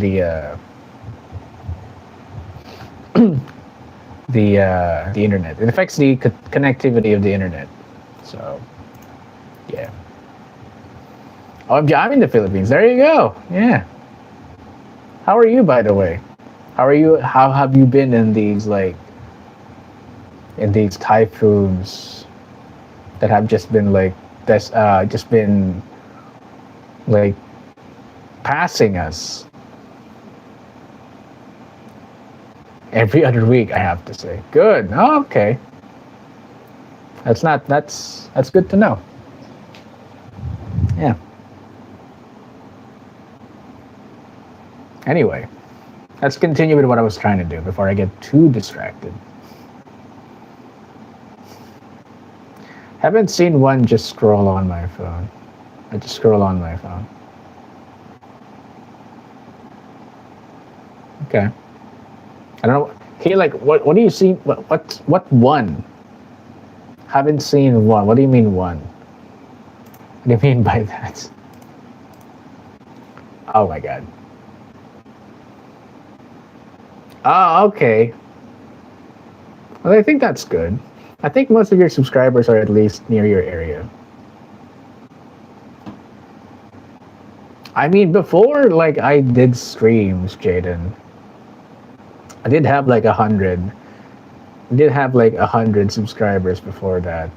the internet. It affects the connectivity of the internet. So, yeah. Oh, I'm in the Philippines. There you go. Yeah. How are you, by the way? How are you? How have you been in these typhoons that have just been passing us every other week? I have to say, good. Oh, okay. That's good to know. Yeah. Anyway. Let's continue with what I was trying to do before I get too distracted. Haven't seen one just scroll on my phone. I just scroll on my phone. Okay. I don't know. Okay, like what do you see? What one? Haven't seen one. What do you mean one? What do you mean by that? Oh my God. Oh, okay. Well, I think that's good. I think most of your subscribers are at least near your area. I mean, before, like, I did streams, Jaden, I did have like 100. I did have like 100 subscribers before that.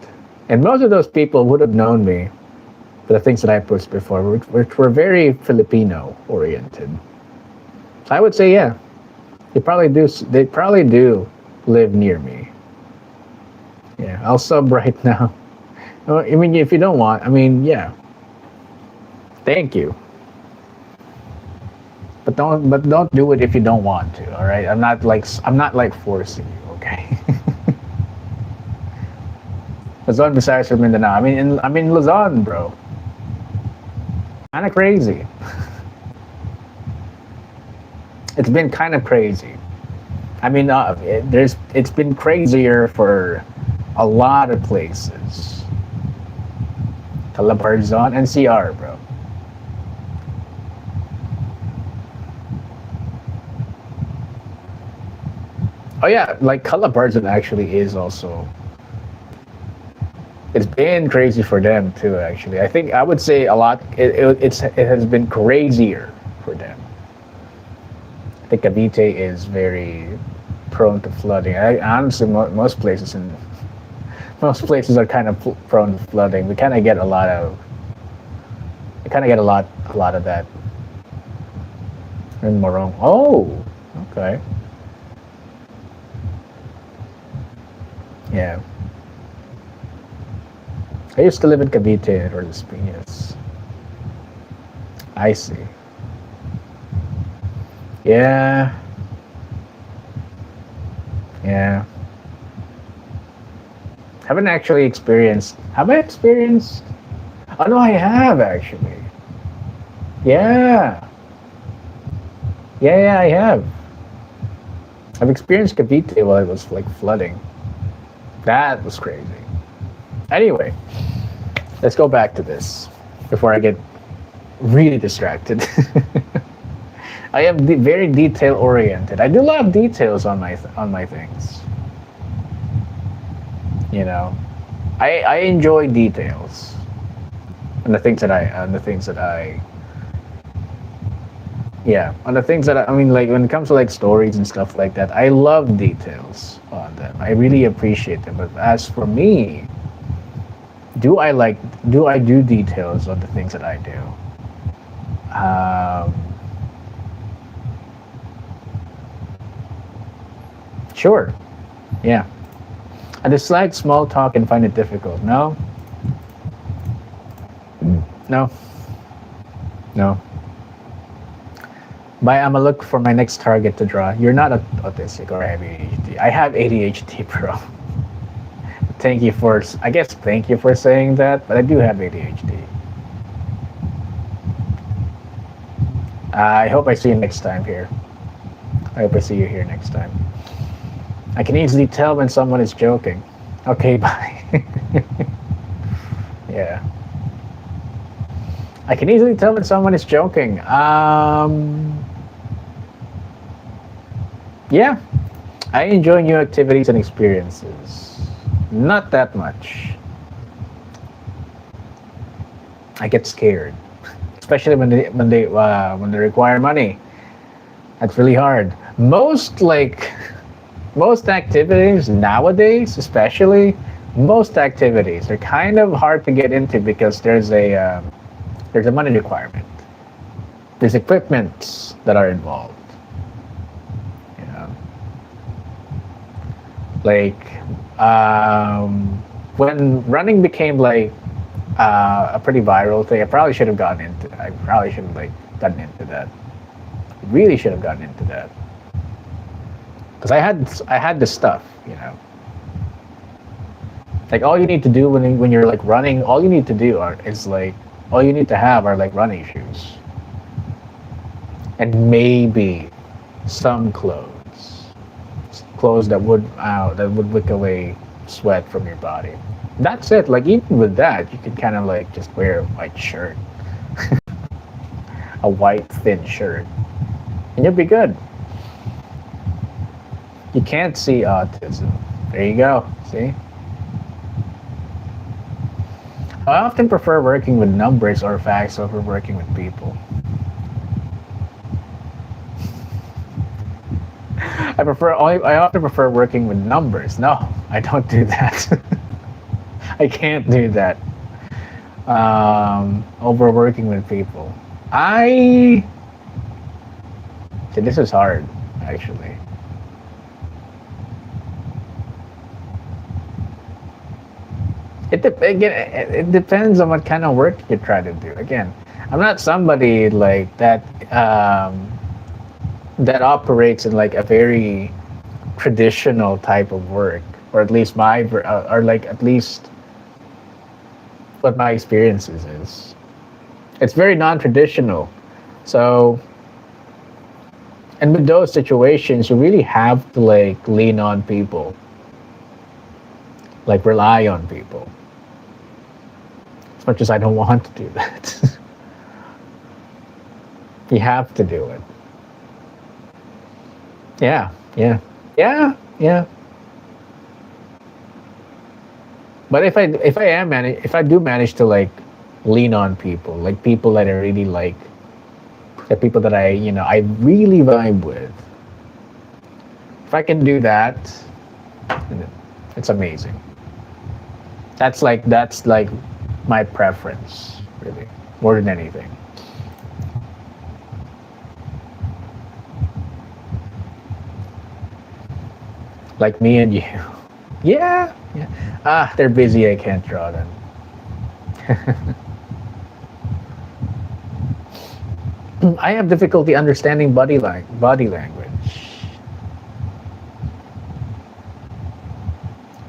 And most of those people would have known me for the things that I posted before, which were very Filipino oriented. So I would say, yeah. They probably do live near me. Yeah, I'll sub right now. I mean, if you don't want, I mean, yeah. Thank you. But don't do it if you don't want to, all right? I'm not like forcing you, okay? Luzon, Visayas, or Mindanao. I'm in Luzon, bro. Kinda crazy. It's been kind of crazy. I mean, it's been crazier for a lot of places. Calabarzon NCR, bro. Oh yeah, like Calabarzon actually is also. It's been crazy for them too. Actually, I think I would say a lot. It has been crazier for them. I think Cavite is very prone to flooding. Honestly, most places in most places are kind of prone to flooding. We kind of get a lot of. We kind of get a lot of that in Morong. Oh, okay, yeah. I used to live in Cavite or Las Piñas. I see. Yeah, yeah. Haven't actually experienced. Have I experienced? Oh no, I have actually. Yeah, yeah, I have. I've experienced Cavite while it was like flooding. That was crazy. Anyway, let's go back to this before I get really distracted. I am very detail oriented. I do love details on my things. You know, I enjoy details and the things that I yeah on the things that I mean like when it comes to like stories and stuff like that. I love details on them. I really appreciate them. But as for me, do I like do I do details on the things that I do? Um, sure. Yeah. I dislike small talk and find it difficult. No, no, no. But I'm gonna look for my next target to draw. You're not autistic or have ADHD. I have ADHD, bro. Thank you for, I guess, thank you for saying that. But I do have ADHD. I hope I see you next time here. I hope I see you here next time. I can easily tell when someone is joking. Okay, bye. Yeah. I can easily tell when someone is joking. Yeah, I enjoy new activities and experiences. Not that much. I get scared, especially when they require money. That's really hard. Most activities nowadays, especially most activities, are kind of hard to get into because there's a money requirement. There's equipment that are involved. You know, like when running became like a pretty viral thing, I probably should have gotten into. I probably should have like gotten into that. Really should have gotten into that because I had the stuff. You know, like all you need to do when you're like running, all you need to do is like all you need to have are like running shoes and maybe some clothes that would wick away sweat from your body. That's it. Like even with that, you could kind of like just wear a white shirt, a white thin shirt, and you'll be good. You can't see autism. There you go. See? I often prefer working with numbers or facts over working with people. I often prefer working with numbers. No, I don't do that. I can't do that. Over working with people. I see this is hard actually. It depends on what kind of work you try to do. Again, I'm not somebody like that that operates in like a very traditional type of work, or at least or like at least what my experiences is. It's very non-traditional. So And with those situations, you really have to like lean on people, like rely on people. As much as I don't want to do that, you have to do it. Yeah, yeah, yeah, yeah. But if I do manage to like lean on people, like people that I really like, the people that I really vibe with. If I can do that, it's amazing. That's like my preference, really, more than anything. Like me and you. Yeah, yeah. Ah, they're busy. I can't draw them. I have difficulty understanding body language.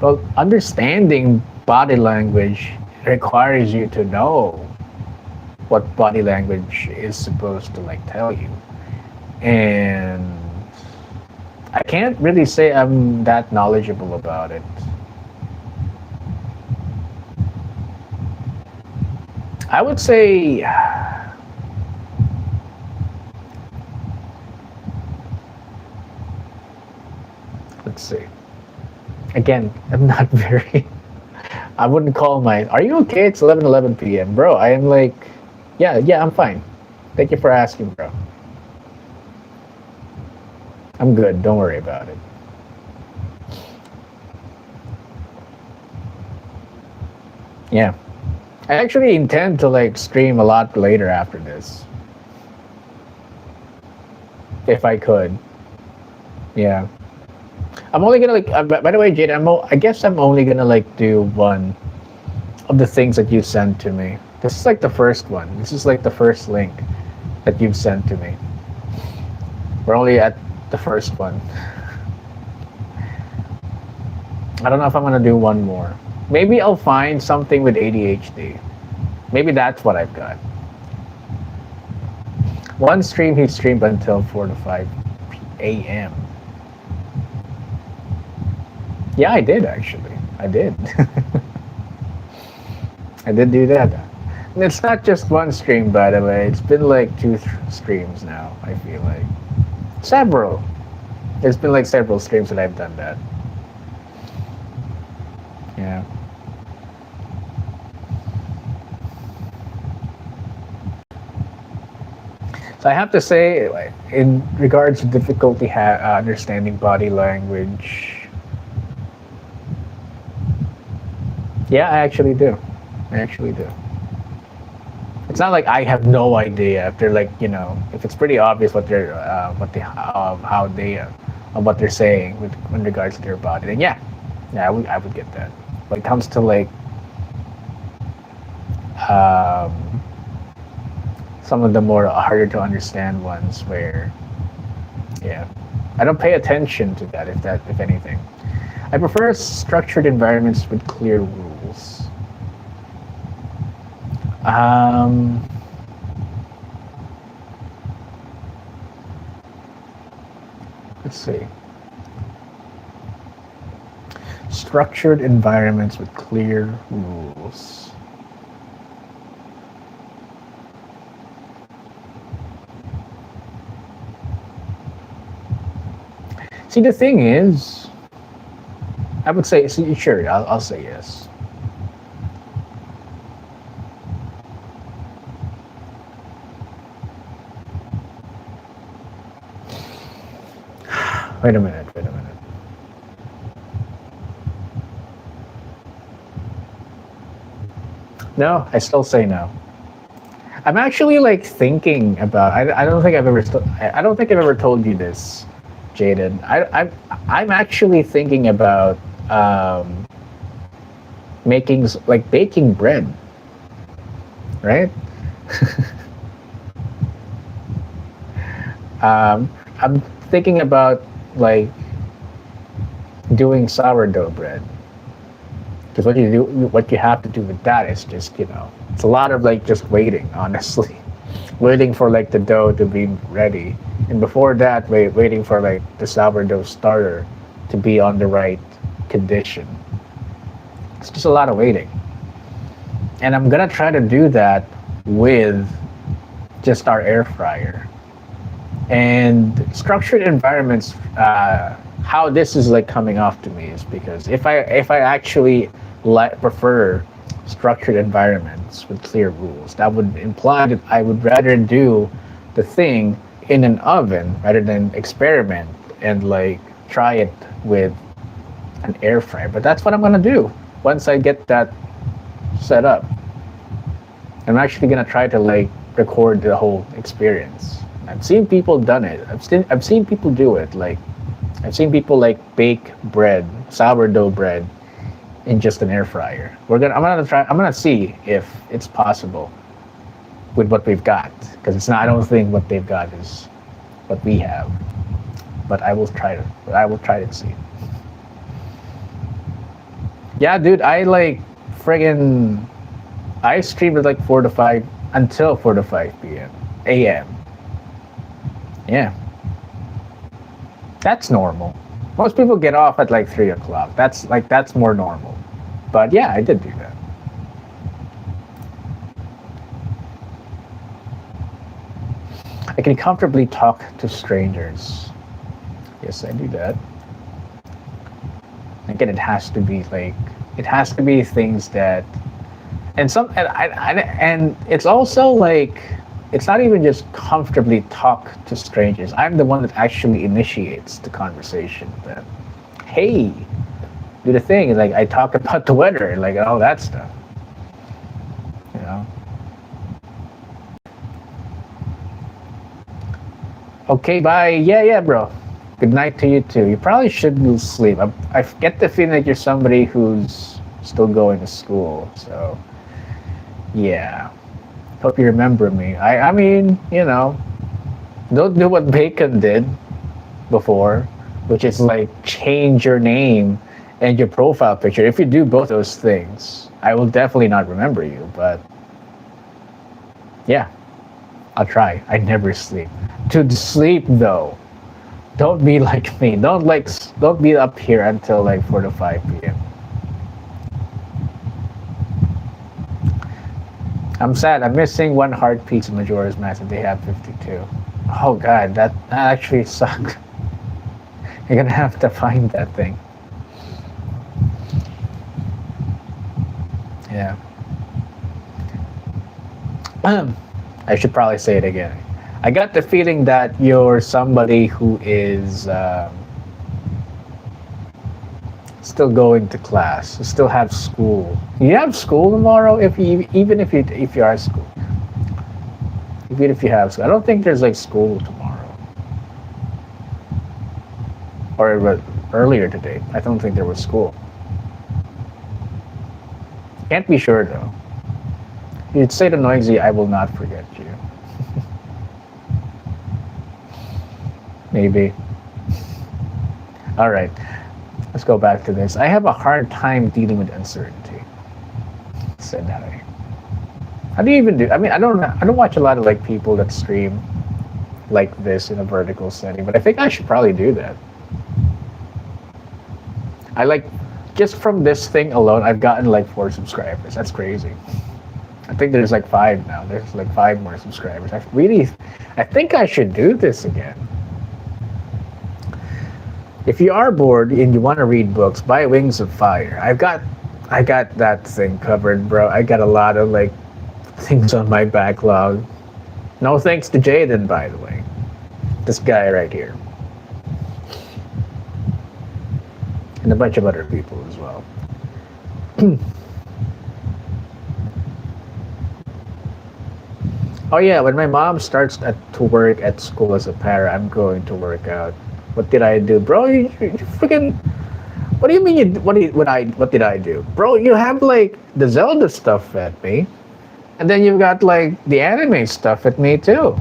Well, understanding body language requires you to know what body language is supposed to like tell you. And I can't really say I'm that knowledgeable about it. I would say, let's see. Again, I'm not very. I wouldn't call my. Are you okay? It's 11:11 p.m., bro. I am like, yeah, yeah, I'm fine. Thank you for asking, bro. I'm good. Don't worry about it. Yeah, I actually intend to like stream a lot later after this, if I could. Yeah, I'm only gonna like. By the way, Jade, I guess I'm only gonna like do one of the things that you sent to me. This is like the first one. This is like the first link that you've sent to me. We're only at the first one. I don't know if I'm gonna do one more. Maybe I'll find something with ADHD. Maybe that's what I've got. One stream he streamed until 4 to 5 a.m. Yeah, I did actually. I did. I did do that. And it's not just one stream, by the way. It's been like two streams now, I feel like. Several. There's been like several streams that I've done that. Yeah. So I have to say, like, in regards to difficulty understanding body language, yeah, I actually do. I actually do. It's not like I have no idea if they're like, if it's pretty obvious what they're saying with in regards to their body. Then yeah, I would get that. When it comes to like um, some of the more harder to understand ones, where yeah, I don't pay attention to that. If anything, I prefer structured environments with clear rules. Um, let's see. Structured environments with clear rules. See, the thing is, I would say, see, sure, I'll say yes. Wait a minute, wait a minute. No, I still say no. I'm actually like thinking about. I don't think I've ever. I don't think I've ever told you this, Jaden. I'm actually thinking about making like baking bread, right? I'm thinking about like doing sourdough bread. Because what you have to do with that is just, it's a lot of like just waiting, honestly, waiting for like the dough to be ready, And before that, waiting for like the sourdough starter to be on the right condition. It's just a lot of waiting. And I'm gonna try to do that with just our air fryer. And structured environments, how this is like coming off to me is because if I actually prefer structured environments with clear rules, that would imply that I would rather do the thing in an oven rather than experiment and like try it with an air fryer. But that's what I'm gonna do once I get that set up. I'm actually gonna try to like record the whole experience. I've seen people done it. I've seen people do it. Like I've seen people like bake bread, sourdough bread, in just an air fryer. I'm gonna see if it's possible with what we've got because it's not. I don't think what they've got is what we have. But I will try to. I will try to see. Yeah, dude. I like friggin' I streamed at like 4 to 5 until 4 to 5 p.m. a.m. Yeah, that's normal. Most people get off at like 3 o'clock. That's more normal. But yeah, I did do that. I can comfortably talk to strangers. Yes, I do that. Again, it has to be things that and it's also like it's not even just comfortably talk to strangers. I'm the one that actually initiates the conversation with them. Hey, do the thing. Like I talk about the weather, like all that stuff. You know. Okay, bye. Yeah, yeah, bro. Good night to you too. You probably should sleep. I get the feeling that you're somebody who's still going to school. So, yeah. Hope you remember me. I mean, don't do what Bacon did before, which is like change your name and your profile picture. If you do both those things, I will definitely not remember you. But yeah, I'll try. I never sleep. To sleep though, don't be like me. Don't be up here until like 4 to 5 p.m. I'm sad. I'm missing one heart piece of Majora's Mask and they have 52. Oh god, that actually sucks. You're gonna have to find that thing. Yeah. I should probably say it again. I got the feeling that you're somebody who is still going to class, still have school. You have school tomorrow, if you are at school. Even if you have school, I don't think there's like school tomorrow. Or earlier today, I don't think there was school. Can't be sure though. You'd say to Noisy, I will not forget you. Maybe. All right, let's go back to this. I have a hard time dealing with uncertainty. Said that way. How do you even do? I mean, I don't watch a lot of like people that stream like this in a vertical setting, but I think I should probably do that. I like just from this thing alone, I've gotten like 4 subscribers. That's crazy. I think there's like 5 now. There's like 5 more subscribers. I think I should do this again. If you are bored and you want to read books, buy Wings of Fire. I got that thing covered, bro. I got a lot of like things on my backlog. No thanks to Jaden, by the way. This guy right here. And a bunch of other people as well. Oh yeah, when my mom starts to work at school as a para, I'm going to work out. What did I do, bro? You freaking. What do you mean? What did I do, bro? You have like the Zelda stuff at me, and then you've got like the anime stuff at me too.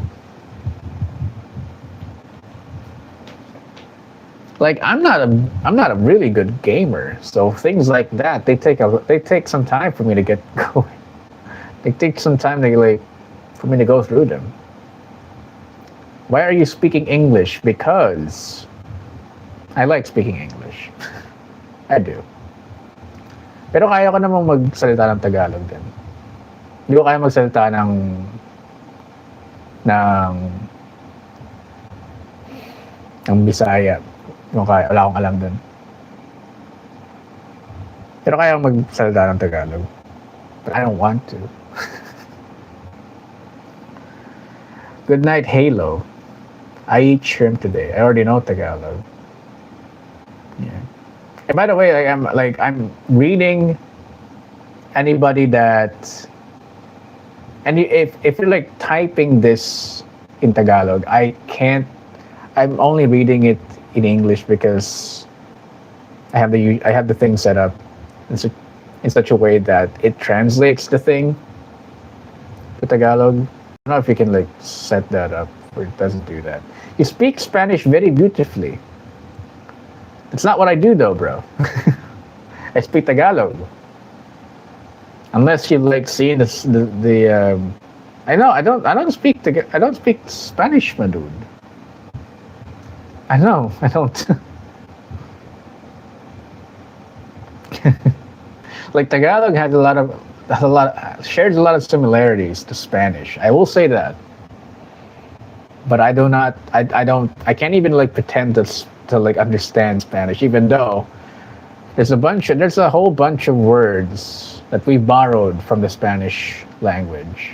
Like I'm not a really good gamer, so things like that they take some time for me to get going. They take some time to like for me to go through them. Why are you speaking English? Because I like speaking English. I do. Pero kaya ko namang magsalita ng Tagalog din. Hindi ko kaya magsalita ng ng Bisaya. Hindi ko kaya, wala akong alam dun. Pero kaya ko magsalita ng Tagalog. But I don't want to. Good night, Halo. I eat shrimp today. I already know Tagalog. Yeah. And by the way, I'm reading anybody that and if you're like typing this in Tagalog, I can't. I'm only reading it in English because I have the thing set up in such a way that it translates the thing to Tagalog. I don't know if you can like set that up or it doesn't do that. You speak Spanish very beautifully. That's not what I do though, bro. I speak Tagalog. Unless you've like seen I know I don't speak Spanish, my dude. I know I don't. Like Tagalog shares a lot of similarities to Spanish. I will say that. But I do not. I can't even like pretend to like understand Spanish, even though there's a whole bunch of words that we borrowed from the Spanish language.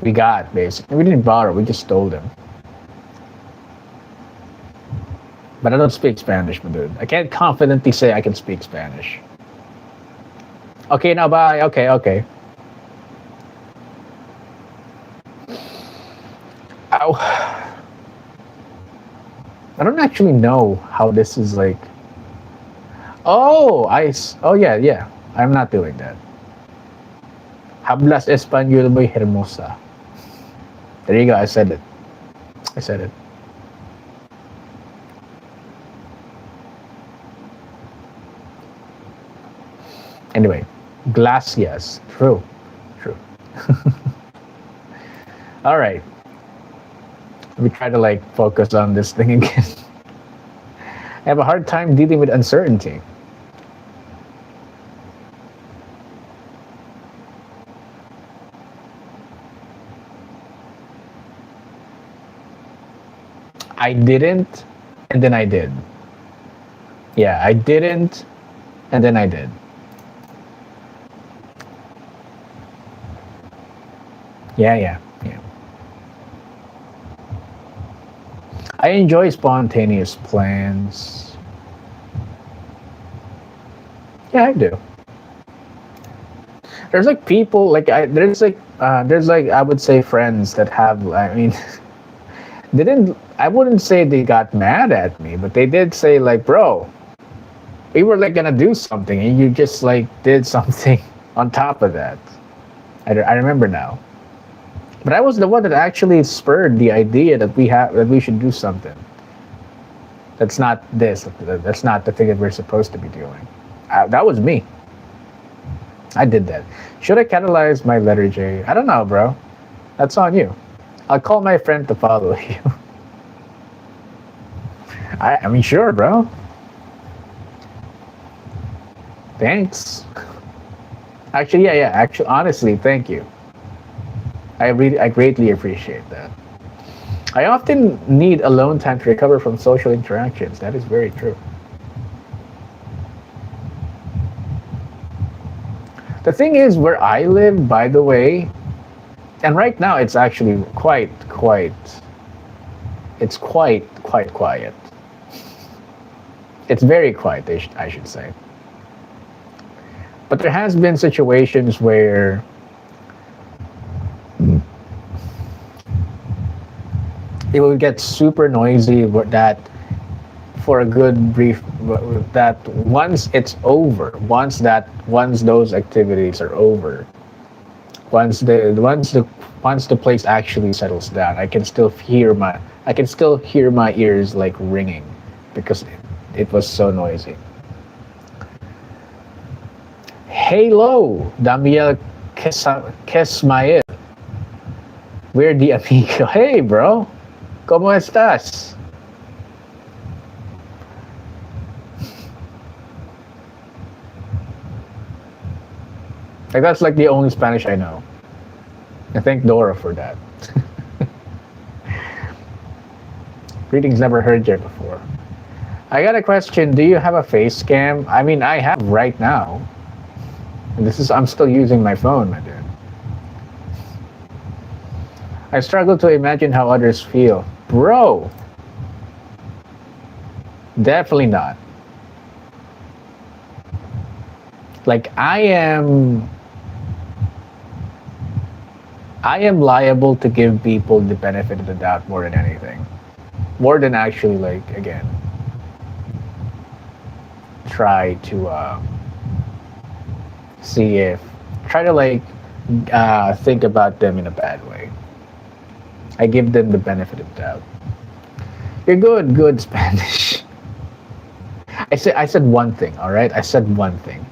We got basically. We didn't borrow. We just stole them. But I don't speak Spanish, my dude. I can't confidently say I can speak Spanish. Okay, now bye. Okay. Ow. I don't actually know how this is like. Oh, yeah. I'm not doing that. Hablas español muy hermosa. There you go. I said it. Anyway, gracias. True. All right. Let me try to like focus on this thing again. I have a hard time dealing with uncertainty. I didn't, and then I did. Yeah, I didn't, and then I did. Yeah. I enjoy spontaneous plans. Yeah, I do. There's like people there's like I would say friends that have I mean I wouldn't say they got mad at me, but they did say like, bro, we were like gonna do something and you just like did something on top of that. I remember now. But I was the one that actually spurred the idea that we should do something. That's not this. That's not the thing that we're supposed to be doing. That was me. I did that. Should I catalyze my letter J? I don't know, bro. That's on you. I'll call my friend to follow you. I mean, sure, bro. Thanks. Actually, yeah. Actually, honestly, thank you. I greatly appreciate that. I often need alone time to recover from social interactions. That is very true. The thing is, where I live, by the way, and right now it's actually it's quite quiet. It's very quiet, I should say. But there has been situations where it will get super noisy that for a good brief that once it's over once those activities are over, once the place actually settles down, I can still hear my ears like ringing because it was so noisy. Hello, Damiel Kesmail. Weirdly amigo. Hey, bro. ¿Cómo estás? Like, that's like the only Spanish I know. I thank Dora for that. Greetings, never heard you before. I got a question. Do you have a face cam? I mean, I have right now. And I'm still using my phone, my dude. I struggle to imagine how others feel. Bro, definitely not. Like, I am liable to give people the benefit of the doubt more than anything. More than actually, like, again, try to see if, try to, like, think about them in a bad way. I give them the benefit of the doubt. You're good Spanish. I said one thing, all right? I said one thing.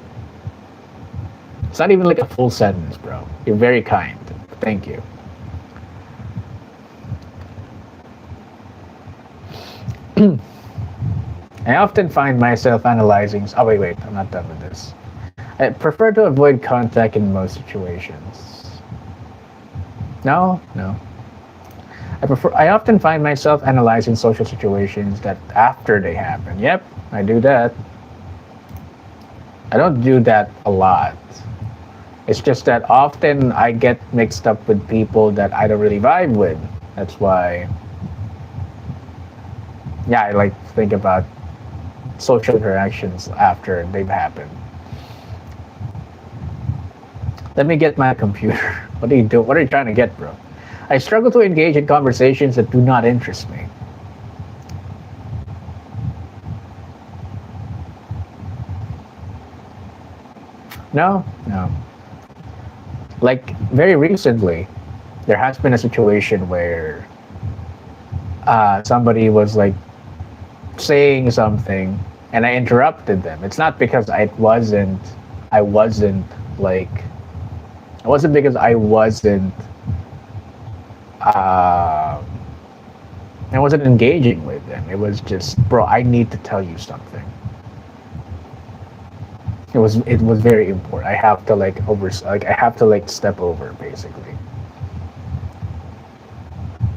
It's not even like a full sentence, bro. You're very kind. Thank you. I often find myself analyzing. Oh, wait, I'm not done with this. I prefer to avoid contact in most situations. No. I often find myself analyzing social situations that after they happen. Yep, I do that. I don't do that a lot. It's just that often I get mixed up with people that I don't really vibe with. That's why, yeah, I like to think about social interactions after they've happened. Let me get my computer. What are you doing? What are you trying to get, bro? I struggle to engage in conversations that do not interest me. No. Like, very recently, there has been a situation where somebody was like saying something and I interrupted them. It's not because I wasn't like, it wasn't because uh, I wasn't engaging with them. It was just, bro, I need to tell you something. It was very important. I have to I have to like step over basically.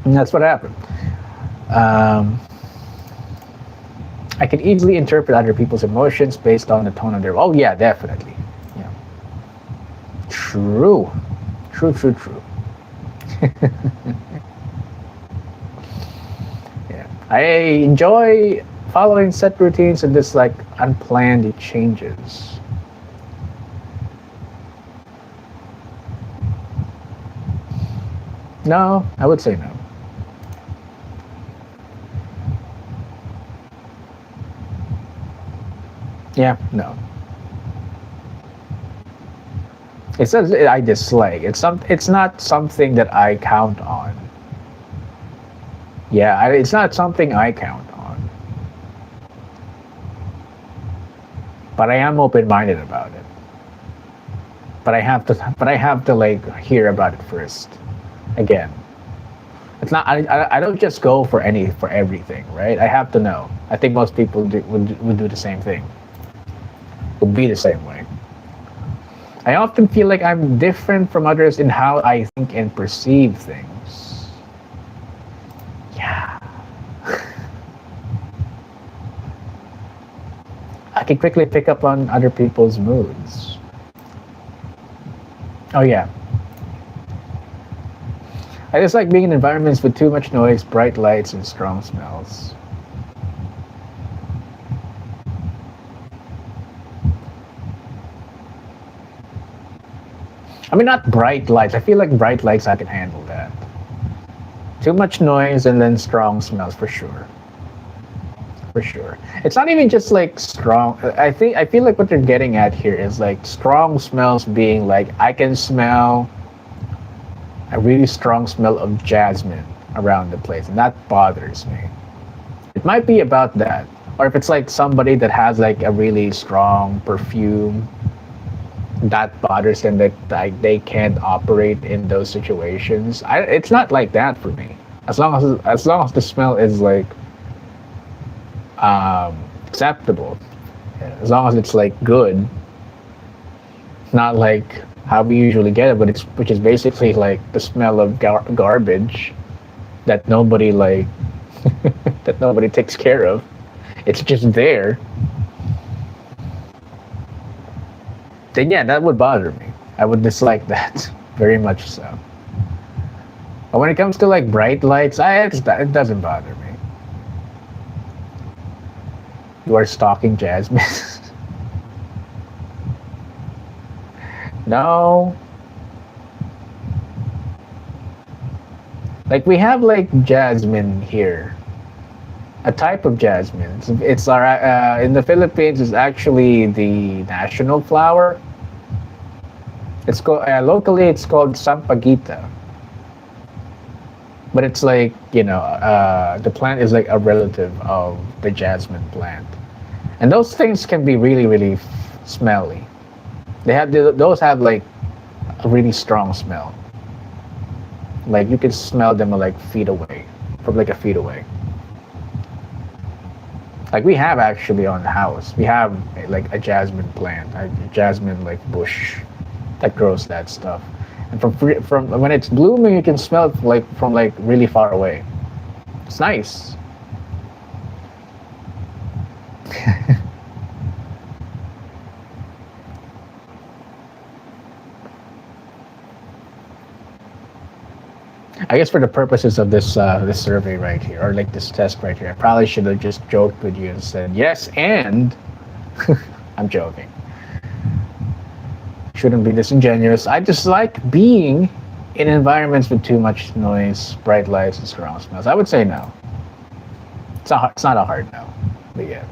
And that's what happened. Um, I can easily interpret other people's emotions based on the tone of their. Oh yeah, definitely. Yeah. True. True. Yeah. I enjoy following set routines and dislike unplanned changes. No, I would say no. Yeah, no. It says I dislike. It's not something that I count on. Yeah, it's not something I count on. But I am open-minded about it. But I have to like hear about it first. Again, it's not. I don't just go for everything, right? I have to know. I think most people would do the same thing. Would be the same way. I often feel like I'm different from others in how I think and perceive things. Yeah. I can quickly pick up on other people's moods. Oh yeah. I dislike being in environments with too much noise, bright lights, and strong smells. I mean, not bright lights. I feel like bright lights, I can handle that. Too much noise and then strong smells for sure. For sure. It's not even just like strong. I feel like what they're getting at here is like strong smells being like I can smell a really strong smell of jasmine around the place, and that bothers me. It might be about that, or if it's like somebody that has like a really strong perfume that bothers them that like they can't operate in those situations. It's not like that for me. As long as the smell is like acceptable, as long as it's like good, not like how we usually get it, but it's which is basically like the smell of garbage that nobody like that nobody takes care of. It's just there. Then yeah, that would bother me. I would dislike that very much so. But when it comes to like bright lights, it doesn't bother me. You are stalking Jasmine. No. Like we have like jasmine here, a type of jasmine. It's our in the Philippines. It's actually the national flower. It's called locally. It's called sampaguita, but it's like the plant is like a relative of the jasmine plant, and those things can be really really smelly. Those have like a really strong smell. Like you can smell them like feet away, from like a feet away. Like we have actually on the house, we have like a jasmine plant, a jasmine like bush that grows that stuff. And from when it's blooming, you can smell it like from like really far away. It's nice. I guess for the purposes of this survey right here, or like this test right here, I probably should have just joked with you and said yes, and I'm joking. Shouldn't be disingenuous. I just like being in environments with too much noise, bright lights, and surround smells. I would say no. It's not a hard no. But yeah,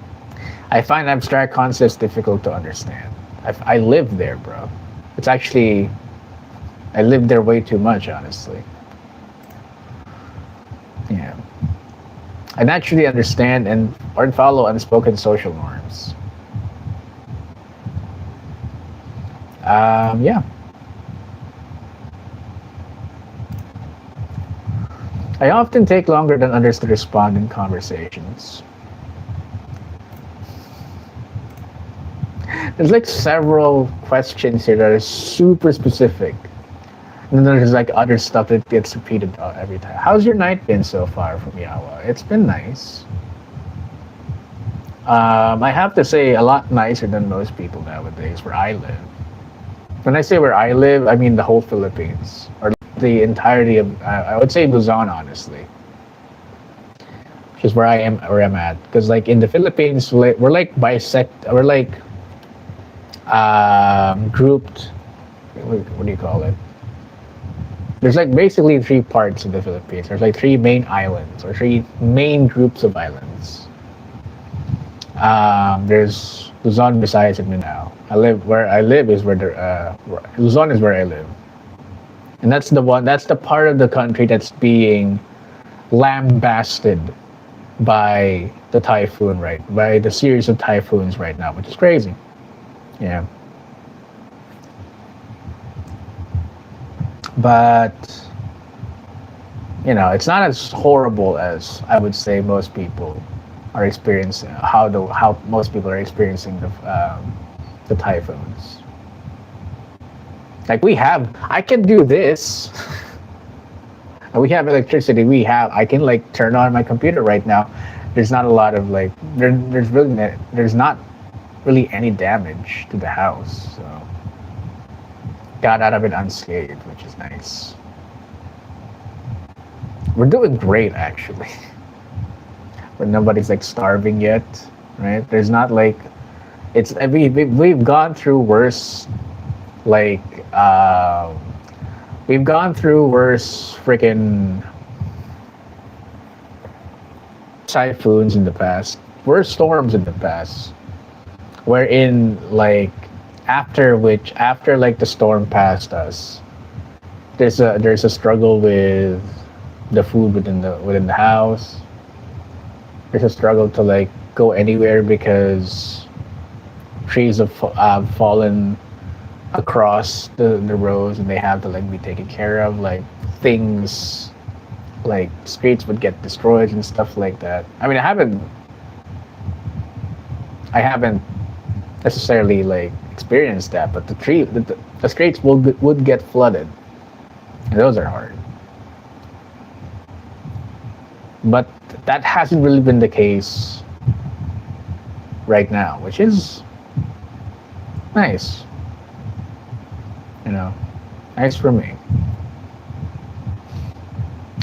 I find abstract concepts difficult to understand. I live there, bro. It's actually I live there way too much, honestly. Yeah. I naturally understand and or follow unspoken social norms. Yeah. I often take longer than others to respond in conversations. There's like several questions here that are super specific. And then there's like other stuff that gets repeated every time. How's your night been so far from Yawa? It's been nice. I have to say a lot nicer than most people nowadays where I live. When I say where I live, I mean the whole Philippines or the entirety of I would say Luzon, honestly, which is where I'm at. Because like in the Philippines, we're like we're like grouped. What do you call it? There's like basically three parts of the Philippines. There's like three main islands or three main groups of islands. There's Luzon, Visayas, and Mindanao. Where I live is Luzon is where I live, and that's the one. That's the part of the country that's being lambasted by the typhoon, right? By the series of typhoons right now, which is crazy. Yeah. But it's not as horrible as I would say most people are experiencing. How most people are experiencing the typhoons. Like I can do this. We have electricity. I can like turn on my computer right now. There's not a lot of like there's not really any damage to the house. So got out of it unscathed, which is nice. We're doing great actually. But nobody's like starving yet, right? There's not like we've gone through worse like we've gone through worse freaking typhoons in the past, worse storms in the past, wherein like after like the storm passed us, there's a struggle with the food within the house. There's a struggle to like go anywhere because trees have fallen across the roads, and they have to like be taken care of, like things like streets would get destroyed and stuff like that. I mean, I haven't necessarily like experienced that, but the streets would get flooded, and those are hard. But that hasn't really been the case right now, which is nice, you know, nice for me.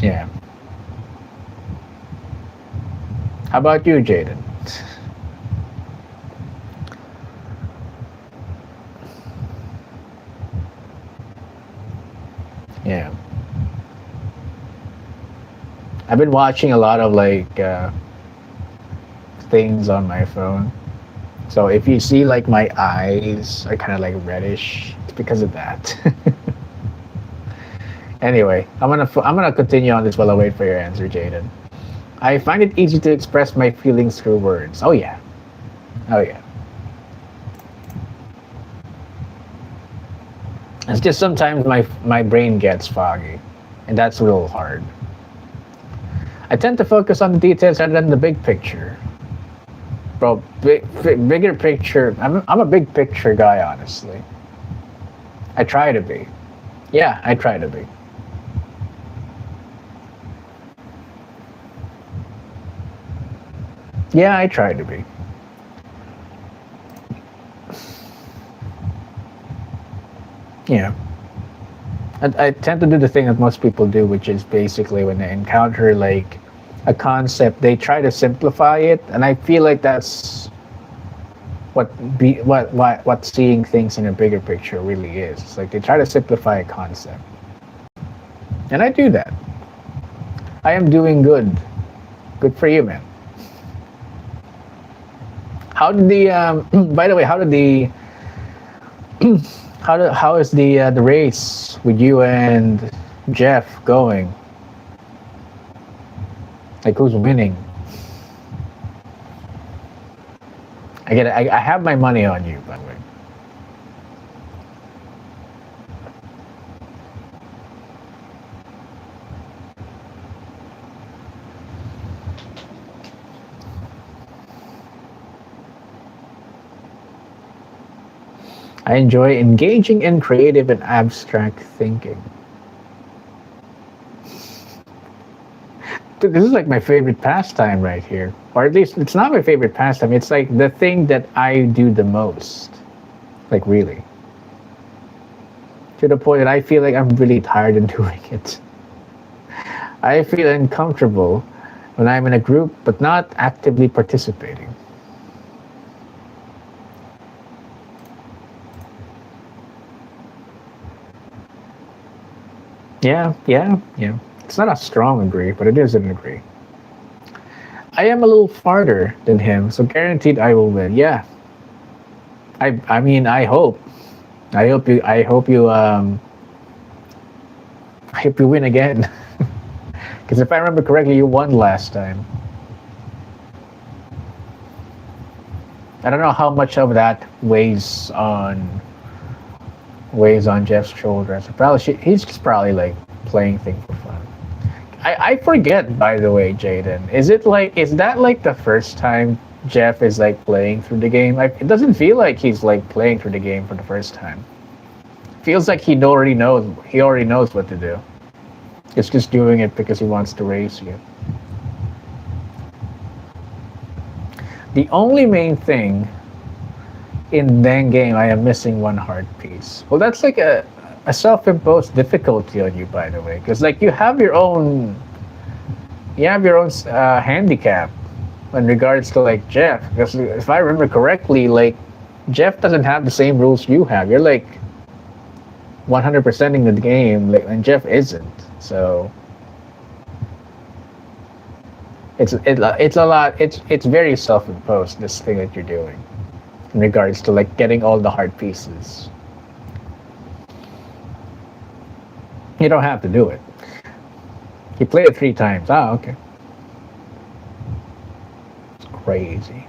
Yeah. How about you, Jaden? Yeah. I've been watching a lot of like things on my phone. So if you see like my eyes are kind of like reddish, it's because of that. Anyway, I'm gonna continue on this while I wait for your answer, Jaden. I find it easy to express my feelings through words. Oh yeah, oh yeah. It's just sometimes my brain gets foggy, and that's a little hard. I tend to focus on the details rather than the big picture. Bro, bigger picture. I'm a big picture guy, honestly. I try to be. Yeah, I try to be. Yeah, I try to be. Yeah. I tend to do the thing that most people do, which is basically when they encounter like a concept, they try to simplify it, and I feel like that's what seeing things in a bigger picture really is. It's like they try to simplify a concept, and I do that. I am doing good. Good for you, man. How did the by the way, how did the how is the race with you and Jeff going? Like who's winning? I get it. I have my money on you, by the way. I enjoy engaging in creative and abstract thinking. Dude, this is like my favorite pastime right here. Or at least it's not my favorite pastime. It's like the thing that I do the most. Like really. To the point that I feel like I'm really tired in doing it. I feel uncomfortable when I'm in a group but not actively participating. Yeah, yeah, yeah. It's not a strong agree, but it is an agree. I am a little farther than him, so guaranteed I will win. Yeah. I mean I hope you win again. Because if I remember correctly, you won last time. I don't know how much of that weighs on Jeff's shoulders. He's just probably like playing things for fun. I forget, by the way, Jaden. Is that like the first time Jeff is like playing through the game? Like it doesn't feel like he's like playing through the game for the first time. Feels like he already knows what to do. He's just doing it because he wants to race you. The only main thing in that game, I am missing one heart piece. Well, that's like a self-imposed difficulty on you, by the way, because like you have your own handicap in regards to like Jeff. Because if I remember correctly, like Jeff doesn't have the same rules you have. You're like 100%ing the game, like, and Jeff isn't. So it's a lot. It's very self-imposed. This thing that you're doing in regards to like getting all the hard pieces. You don't have to do it. He played it 3 times. Ah, okay. It's crazy.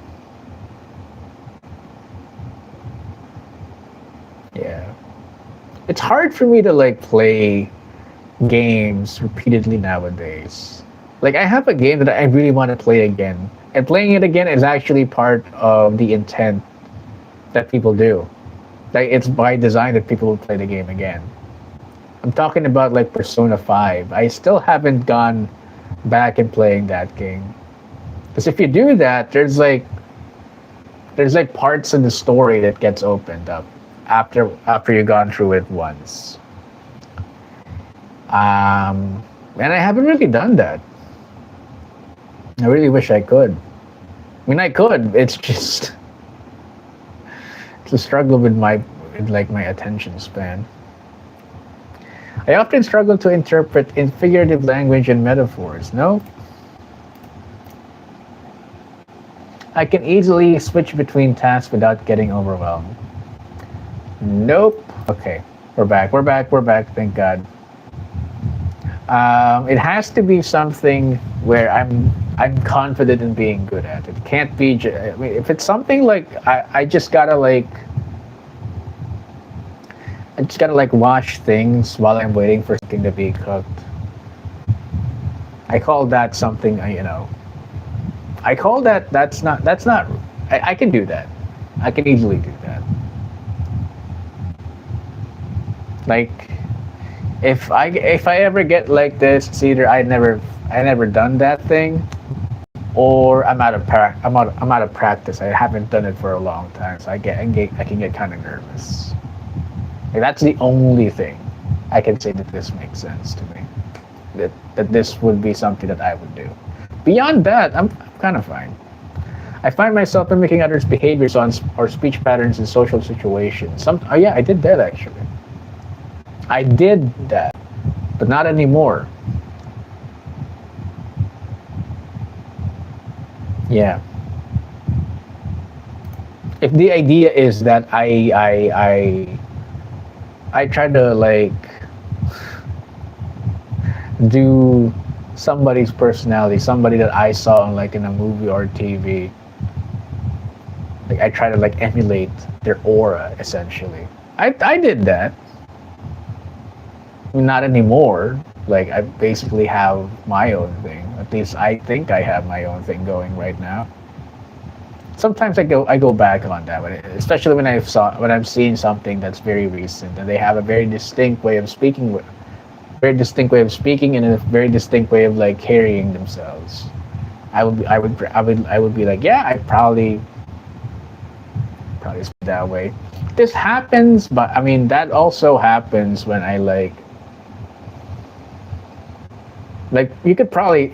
Yeah. it's hard for me to like play games repeatedly nowadays. Like I have a game that I really want to play again, and playing it again is actually part of the intent that people do. Like it's by design that people will play the game again. I'm talking about like Persona 5. I still haven't gone back and playing that game. Because if you do that, there's like parts in the story that gets opened up after you've gone through it once. And I haven't really done that. I really wish I could. I mean, I could. It's just it's a struggle with my attention span. I often struggle to interpret in figurative language and metaphors. No, I can easily switch between tasks without getting overwhelmed. Nope. Okay, we're back. We're back. We're back. Thank God. It has to be something where I'm confident in being good at. It can't be. I mean, if it's something like I just gotta like I just gotta like wash things while I'm waiting for something to be cooked. I call that something. I call that that's not. I can do that. I can easily do that. Like if I ever get like this, it's either I never done that thing, or I'm out of practice. I haven't done it for a long time, so I can get kind of nervous. Like that's the only thing I can say that this makes sense to me. That this would be something that I would do. Beyond that, I'm kind of fine. I find myself mimicking others' behaviors or speech patterns in social situations. Oh yeah, I did that actually. I did that, but not anymore. Yeah. If the idea is that I try to like do somebody's personality, somebody that I saw on like in a movie or TV. Like I try to like emulate their aura essentially. I did that. Not anymore. Like I basically have my own thing. At least I think I have my own thing going right now. Sometimes I go back on that, especially when I'm seeing something that's very recent and they have a very distinct way of speaking very distinct way of speaking and a very distinct way of like carrying themselves. I would be like, yeah, I probably speak that way. This happens, but I mean that also happens when I like you could probably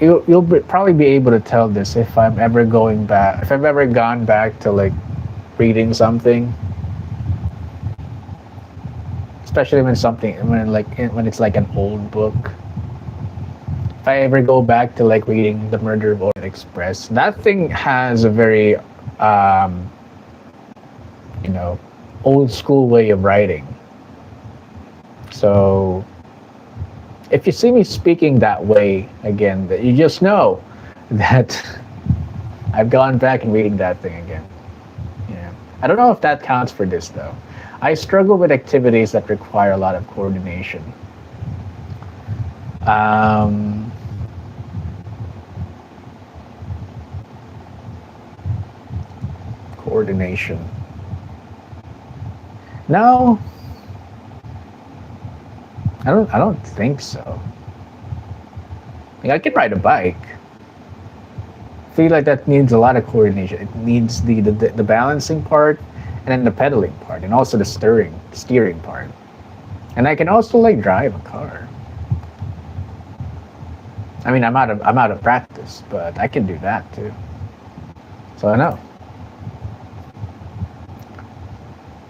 probably be able to tell this if I'm ever going back if I've ever gone back to like reading something, especially when it's like an old book. If I ever go back to like reading The Murder of Orient Express, that thing has a very you know old school way of writing. So if you see me speaking that way again, that you just know that I've gone back and reading that thing again. Yeah. I don't know if that counts for this though. I struggle with activities that require a lot of coordination. Coordination. No, I don't think so. Like I can ride a bike. I feel like that needs a lot of coordination. It needs the balancing part and then the pedaling part and also the steering part. And I can also like drive a car. I mean I'm out of practice, but I can do that too. So I know.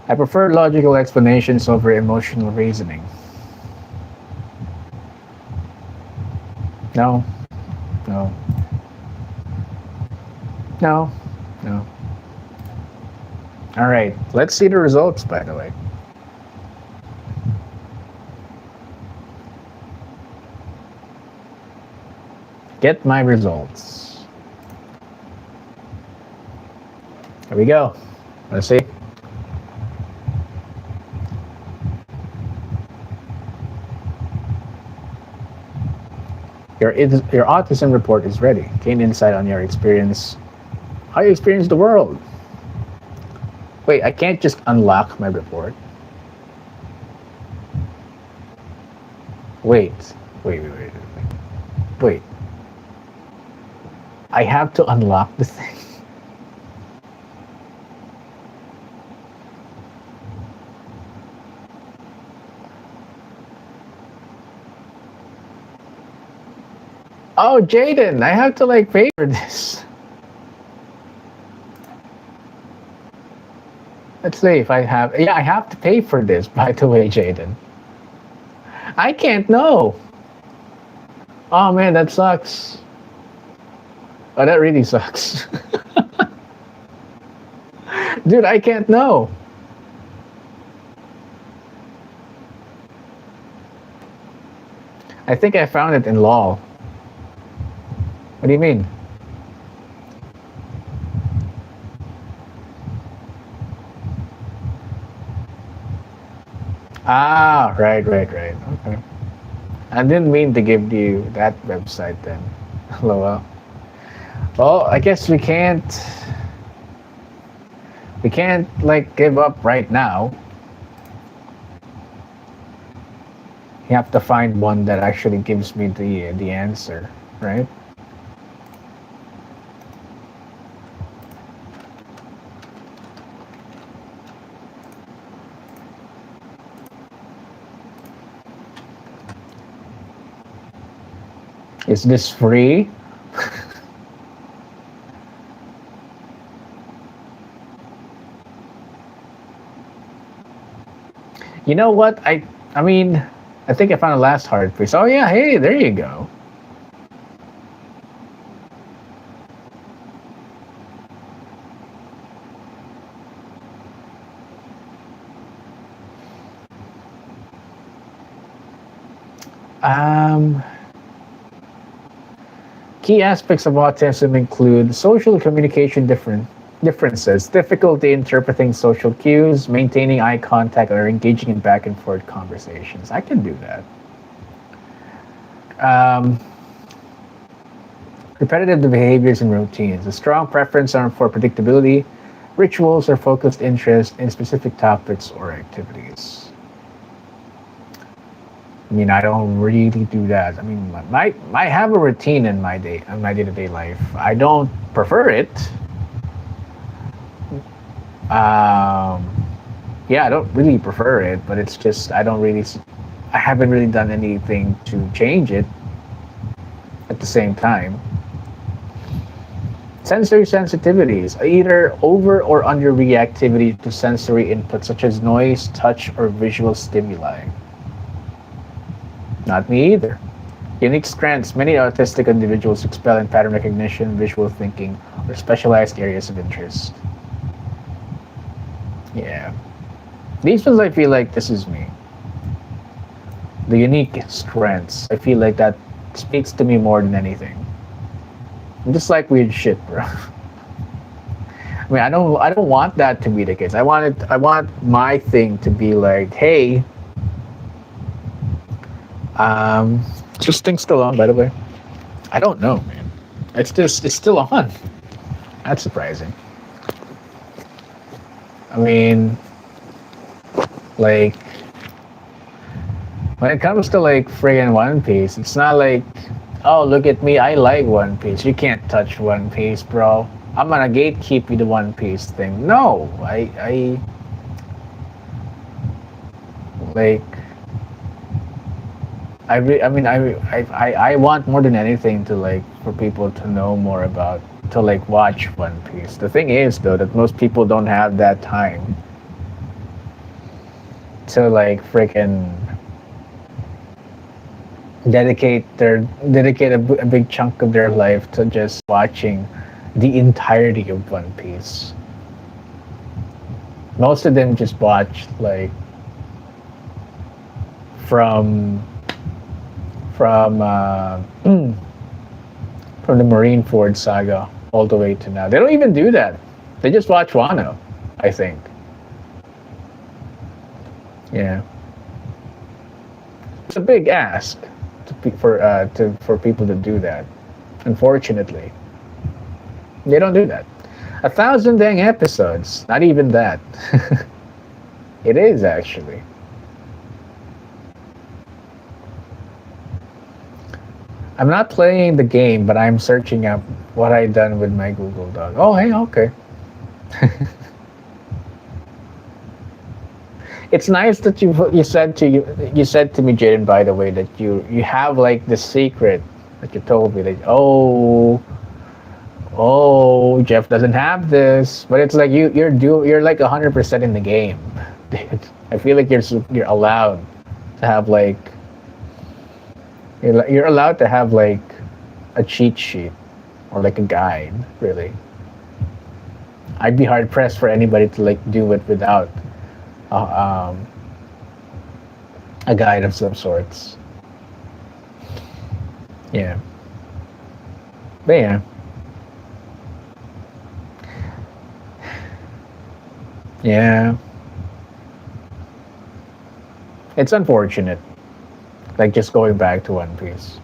I prefer logical explanations over emotional reasoning. No, no, no, no. All right, let's see the results, by the way. Get my results. Here we go. Let's see. Your autism report is ready. Gain insight on your experience, how you experience the world. Wait, I can't just unlock my report. Wait, wait. I have to unlock the thing. Oh, Jaden, I have to like pay for this. Let's see if I have. Yeah, I have to pay for this. By the way, Jaden, I can't know. Oh man, that sucks. Oh, that really sucks. Dude, I can't know. I think I found it in law. What do you mean? Ah, right. Okay. I didn't mean to give you that website then. LOL. Well, I guess we can't like give up right now. You have to find one that actually gives me the answer, right? Is this free? You know what? I mean, I think I found the last hard piece. Oh yeah, hey, there you go. Um, Key aspects of autism include social communication differences, difficulty interpreting social cues, maintaining eye contact, or engaging in back and forth conversations. I can do that. Um, Repetitive behaviors and routines, a strong preference for predictability, rituals, or focused interest in specific topics or activities. I mean, I don't really do that. I mean, I have a routine in my day-to-day life. I don't prefer it. Um, yeah, I don't really prefer it, but it's just I haven't really done anything to change it at the same time. Sensory sensitivities, either over or under reactivity to sensory input such as noise, touch, or visual stimuli. Not me either. Unique strengths. Many autistic individuals excel in pattern recognition, visual thinking, or specialized areas of interest. Yeah. These ones I feel like this is me. The unique strengths. I feel like that speaks to me more than anything. I'm just like weird shit, bro. I mean, I don't want that to be the case. I want my thing to be like, hey, is this thing still on, by the way? I don't know, man. It's still on. That's surprising. I mean, like, when it comes to like friggin' One Piece, it's not like, oh, look at me, I like One Piece. You can't touch One Piece, bro. I'm gonna gatekeep you the One Piece thing. No, I like, I mean, I want more than anything to like for people to know more about to like watch One Piece. The thing is though that most people don't have that time to like freaking dedicate a big chunk of their life to just watching the entirety of One Piece. Most of them just watch like from from uh, from the Marineford saga all the way to now. They don't even do that. They just watch Wano, I think. Yeah. It's a big ask. for people to do that. Unfortunately, they don't do that. 1,000 dang episodes. Not even that. It is actually. I'm not playing the game, but I'm searching up what I done with my Google Doc. Oh, hey, okay. It's nice that you said to me, Jaden. By the way, that you have like the secret that you told me that Jeff doesn't have this, but it's like you're like 100% in the game. I feel like you're allowed to have like you're allowed to have like a cheat sheet or like a guide. Really, I'd be hard pressed for anybody to like do it without uh, um, a guide of some sorts. Yeah, but yeah, yeah. It's unfortunate. Like just going back to One Piece.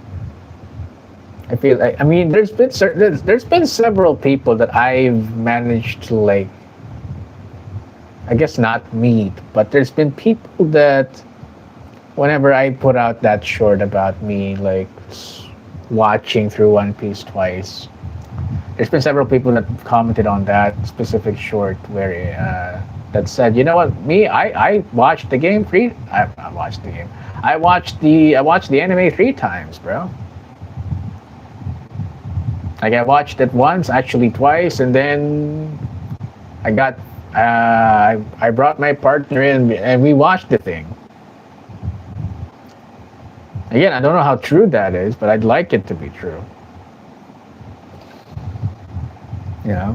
I feel like I mean there's been several people that I've managed to like I guess not meet, but there's been people that whenever I put out that short about me like watching through One Piece twice, there's been several people that commented on that specific short where that said, you know what, I watched the game three. I watched the game. I watched the anime 3 times, bro. Like I watched it once, actually twice, and then I got I brought my partner in and we watched the thing. Again, I don't know how true that is, but I'd like it to be true. You know,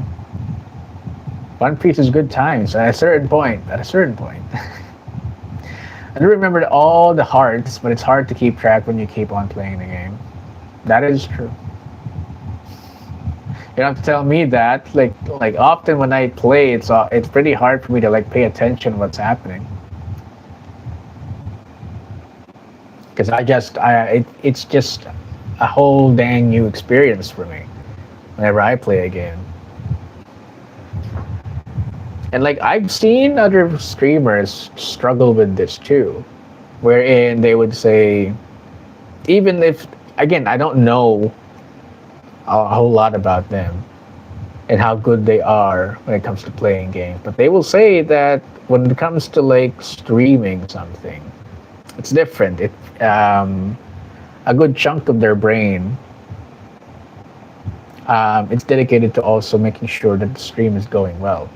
One Piece is good times at a certain point. At a certain point. I don't remember all the hearts, but it's hard to keep track when you keep on playing the game. That is true. You don't have to tell me that. Like often when I play, it's pretty hard for me to like pay attention what's happening. Because it's just a whole dang new experience for me whenever I play a game. And like I've seen other streamers struggle with this too, wherein they would say, even if again I don't know a whole lot about them and how good they are when it comes to playing games, but they will say that when it comes to like streaming something, it's different. A good chunk of their brain it's dedicated to also making sure that the stream is going well,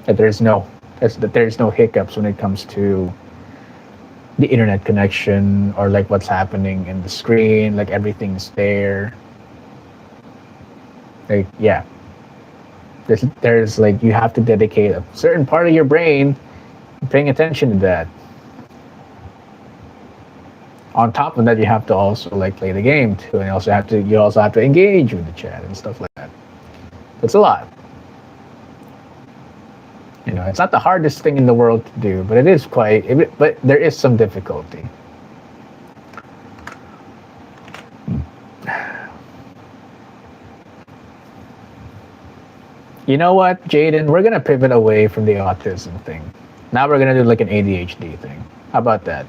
that there's no hiccups when it comes to the internet connection or like what's happening in the screen, like everything's there. Like yeah, there's like you have to dedicate a certain part of your brain paying attention to that. On top of that, you have to also like play the game too, and you also have to engage with the chat and stuff like that. It's a lot. You know, it's not the hardest thing in the world to do, but but there is some difficulty. You know what, Jaden? We're gonna pivot away from the autism thing. Now we're gonna do like an ADHD thing. How about that?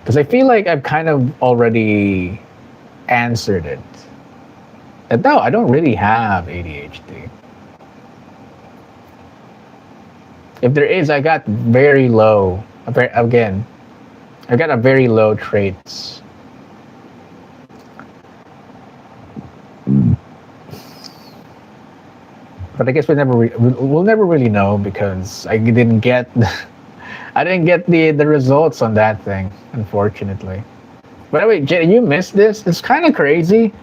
Because I feel like I've kind of already answered it. And no, I don't really have ADHD. If there is, I got very low. Again, I got a very low traits. But I guess we'll never really know because I didn't get I didn't get the results on that thing, unfortunately. By the way, Jay, you missed this. It's kind of crazy,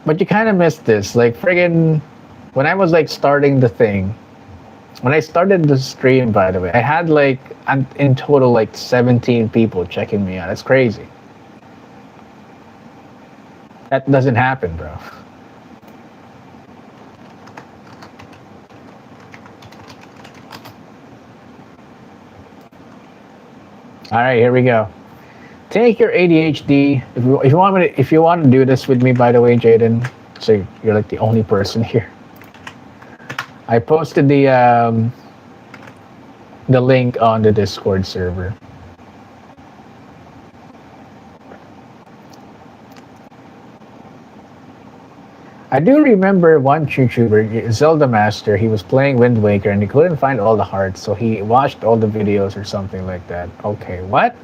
but you kind of missed this. Like friggin', when I was like starting the thing, when I started the stream, by the way, I had like in total like 17 people checking me out. That's crazy. That doesn't happen, bro. All right, here we go. Take your ADHD. If you want to do this with me, by the way, Jaden. So you're like the only person here. I posted the link on the Discord server. I do remember one YouTuber, Zelda Master, he was playing Wind Waker and he couldn't find all the hearts, so he watched all the videos or something like that. Okay, what?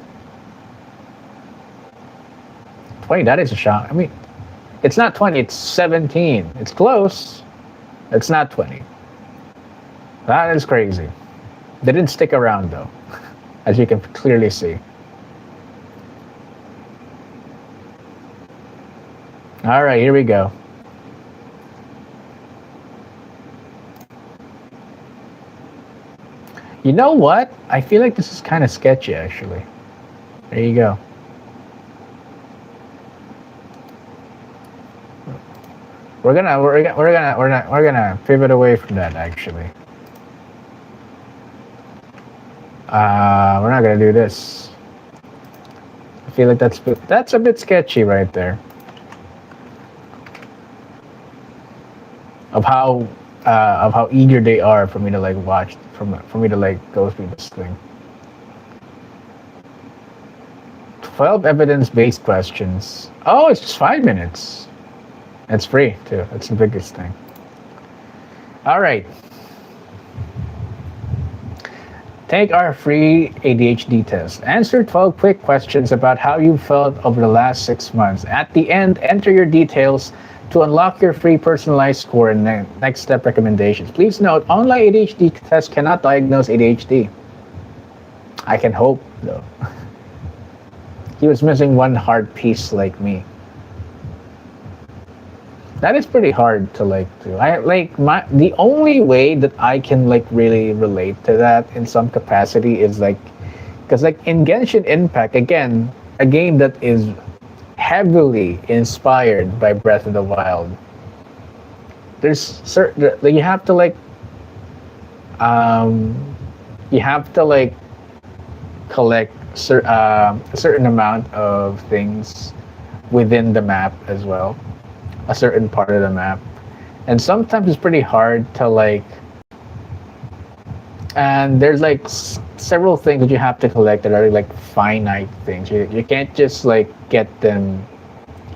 20, that is a shock. I mean, it's not 20, it's 17. It's close. It's not 20. That is crazy. They didn't stick around though, as you can clearly see. All right, here we go. You know what? I feel like this is kind of sketchy, actually. There you go. We're gonna pivot away from that, actually. We're not gonna do this. I feel like that's a bit sketchy right there. Of how eager they are for me to like watch, for me to like go through this thing. 12 evidence-based questions. Oh, it's just 5 minutes. It's free too. That's the biggest thing. All right. Take our free ADHD test. Answer 12 quick questions about how you felt over the last 6 months. At the end, enter your details to unlock your free personalized score and next step recommendations. Please note, online ADHD test cannot diagnose ADHD. I can hope, though. He was missing one hard piece like me. That is pretty hard to like do. The only way that I can like really relate to that in some capacity is like, because like in Genshin Impact, again, a game that is heavily inspired by Breath of the Wild. There's certain you have to collect a certain amount of things within the map as well, a certain part of the map, and sometimes it's pretty hard to like. And there's like several things that you have to collect that are like finite things. You can't just like get them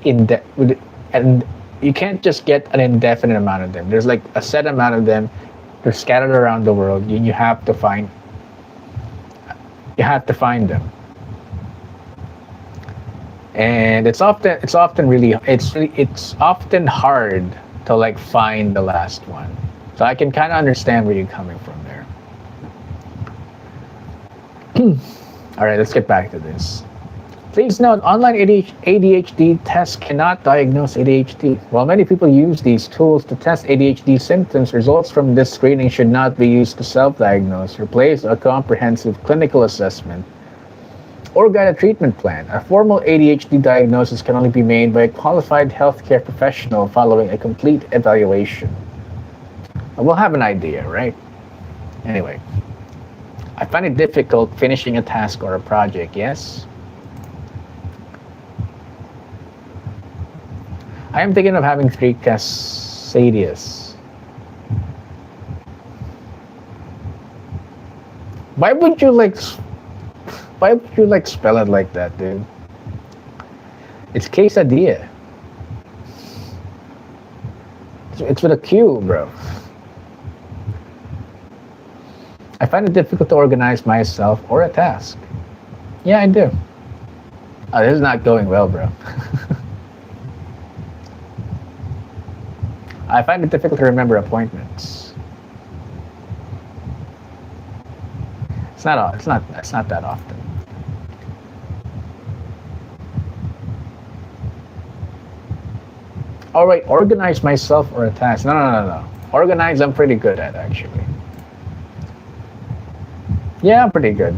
and you can't just get an indefinite amount of them. There's like a set amount of them. They're scattered around the world. You have to find. You have to find them. And it's often hard to like find the last one. So I can kind of understand where you're coming from there. All right, let's get back to this. Please note, online ADHD tests cannot diagnose ADHD. While many people use these tools to test ADHD symptoms, results from this screening should not be used to self-diagnose. Replace a comprehensive clinical assessment or guide a treatment plan. A formal ADHD diagnosis can only be made by a qualified healthcare professional following a complete evaluation. We'll have an idea, right? Anyway, I find it difficult finishing a task or a project, yes? I am thinking of having 3 Casadias. Why would you like spell it like that, dude? It's quesadilla. It's with a Q, bro. I find it difficult to organize myself or a task. Yeah, I do. Oh, this is not going well, bro. I find it difficult to remember appointments. It's not that often. All right, organize myself or a task. No. Organize, I'm pretty good at, actually. Yeah, I'm pretty good.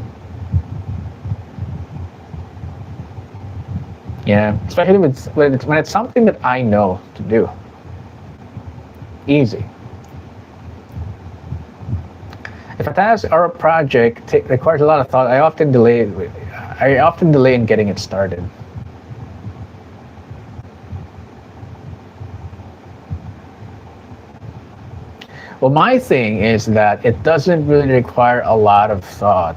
Yeah, especially when it's something that I know to do. Easy. If a task or a project requires a lot of thought, I often delay it. I often delay in getting it started. Well, my thing is that it doesn't really require a lot of thought.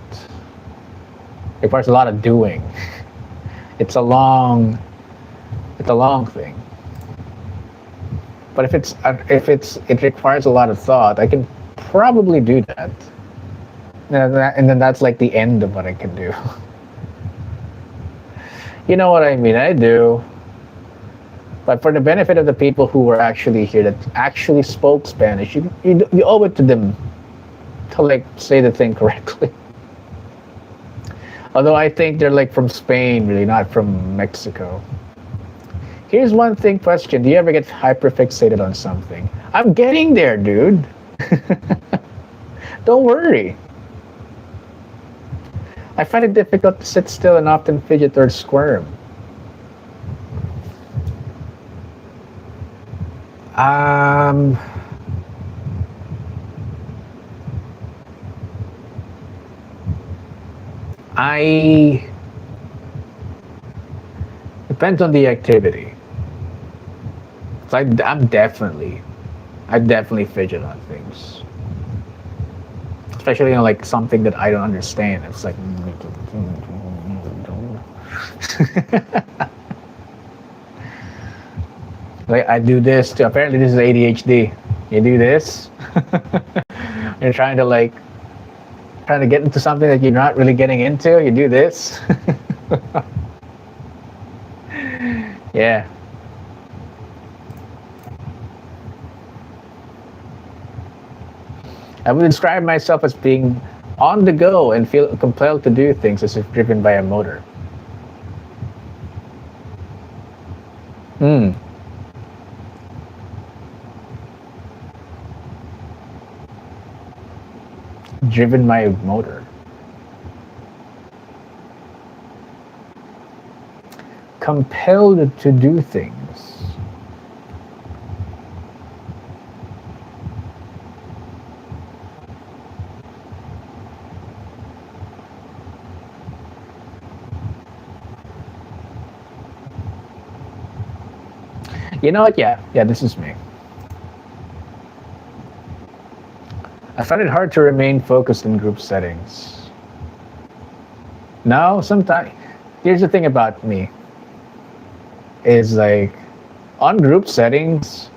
It requires a lot of doing. It's a long, it's a long thing. But it requires a lot of thought, I can probably do that. And then that's like the end of what I can do. You know what I mean? I do. But for the benefit of the people who were actually here that actually spoke Spanish, you owe it to them to like say the thing correctly. Although I think they're like from Spain, really, not from Mexico. Here's one thing question. Do you ever get hyperfixated on something? I'm getting there, dude. Don't worry. I find it difficult to sit still and often fidget or squirm. Um, I depends on the activity. So I definitely fidget on things, especially on like something that I don't understand. It's like, like I do this too. Apparently, this is ADHD. You do this. You're trying to get into something that you're not really getting into. You do this. Yeah. I would describe myself as being on the go and feel compelled to do things as if driven by a motor. Hmm. Driven by a motor. Compelled to do things. You know what? Yeah, this is me. I find it hard to remain focused in group settings. No, sometimes. Here's the thing about me is like on group settings,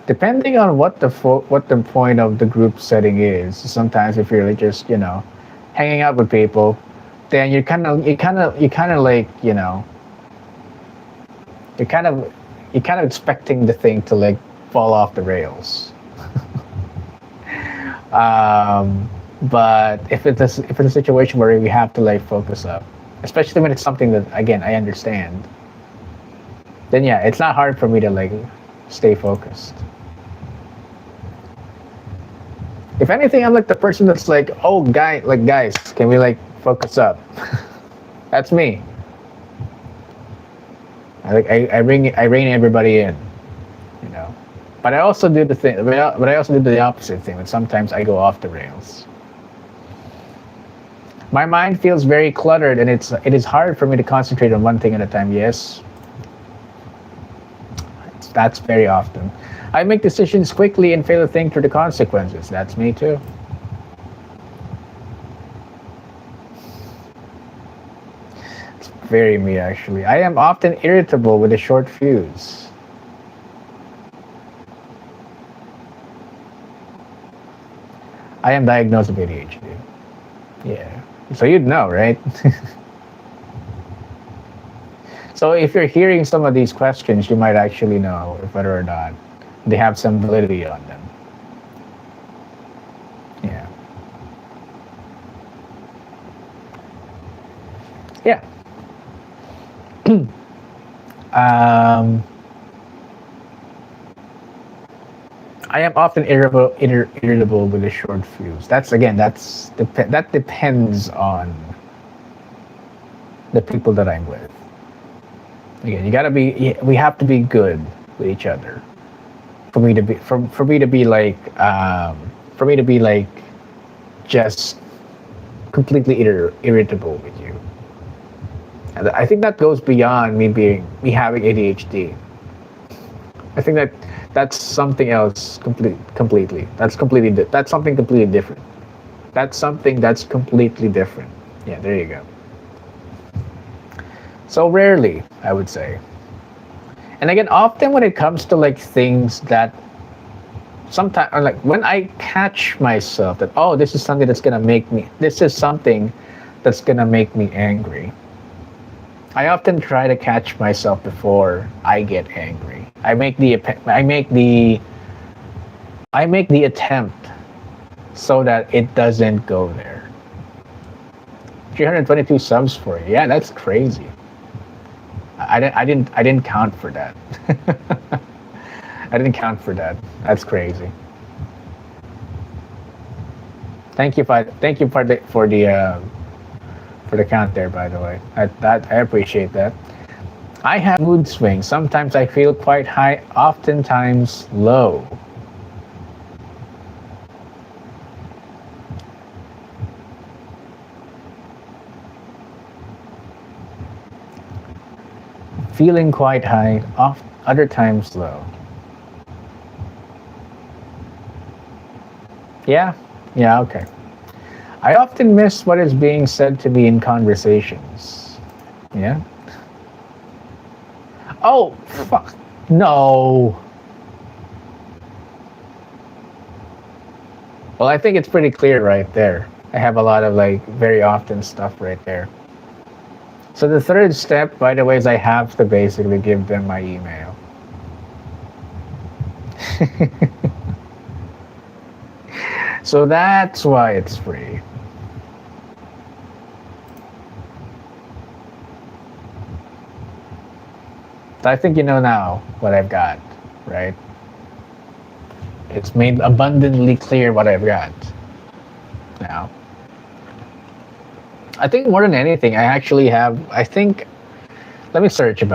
depending on what what the point of the group setting is. Sometimes if you're just hanging out with people, then you kind of like you're kind of expecting the thing to like fall off the rails. But if it's a situation where we have to like focus up, especially when it's something that again I understand, then yeah, it's not hard for me to like stay focused. If anything, I'm like the person that's like, oh guys, can we like focus up? That's me. I rein everybody in, you know. But I also do the thing. But I also do the opposite thing. And sometimes I go off the rails. My mind feels very cluttered, and it is hard for me to concentrate on one thing at a time. Yes, that's very often. I make decisions quickly and fail to think through the consequences. That's me too. It's very me actually. I am often irritable with a short fuse. I am diagnosed with ADHD. Yeah. So you'd know, right? So if you're hearing some of these questions, you might actually know if whether or not they have some validity on them. Yeah. Yeah. um, I am often irritable with a short fuse. That depends on the people that I'm with. Again, we have to be good with each other for me to be like just completely irritable with you. And I think that goes beyond me having ADHD. I think that's something else completely. That's something completely different. That's something that's completely different. Yeah, there you go. So rarely, I would say. And again, often when it comes to like things that sometimes, or like when I catch myself that, oh, this is something that's gonna make me angry. I often try to catch myself before I get angry. I make the attempt so that it doesn't go there. 322 subs for you. Yeah, that's crazy. I didn't count for that. I didn't count for that. That's crazy. Thank you for the count there. By the way, I appreciate that. I have mood swings. Sometimes I feel quite high, oftentimes low. Feeling quite high, other times low. Yeah, yeah, okay. I often miss what is being said to me in conversations. Yeah. Oh, fuck. No. Well, I think it's pretty clear right there. I have a lot of like very often stuff right there. So the third step, by the way, is I have to basically give them my email. So that's why it's free. So I think you know now what I've got, right? It's made abundantly clear what I've got now. I think more than anything, I actually have, I think, let me search it.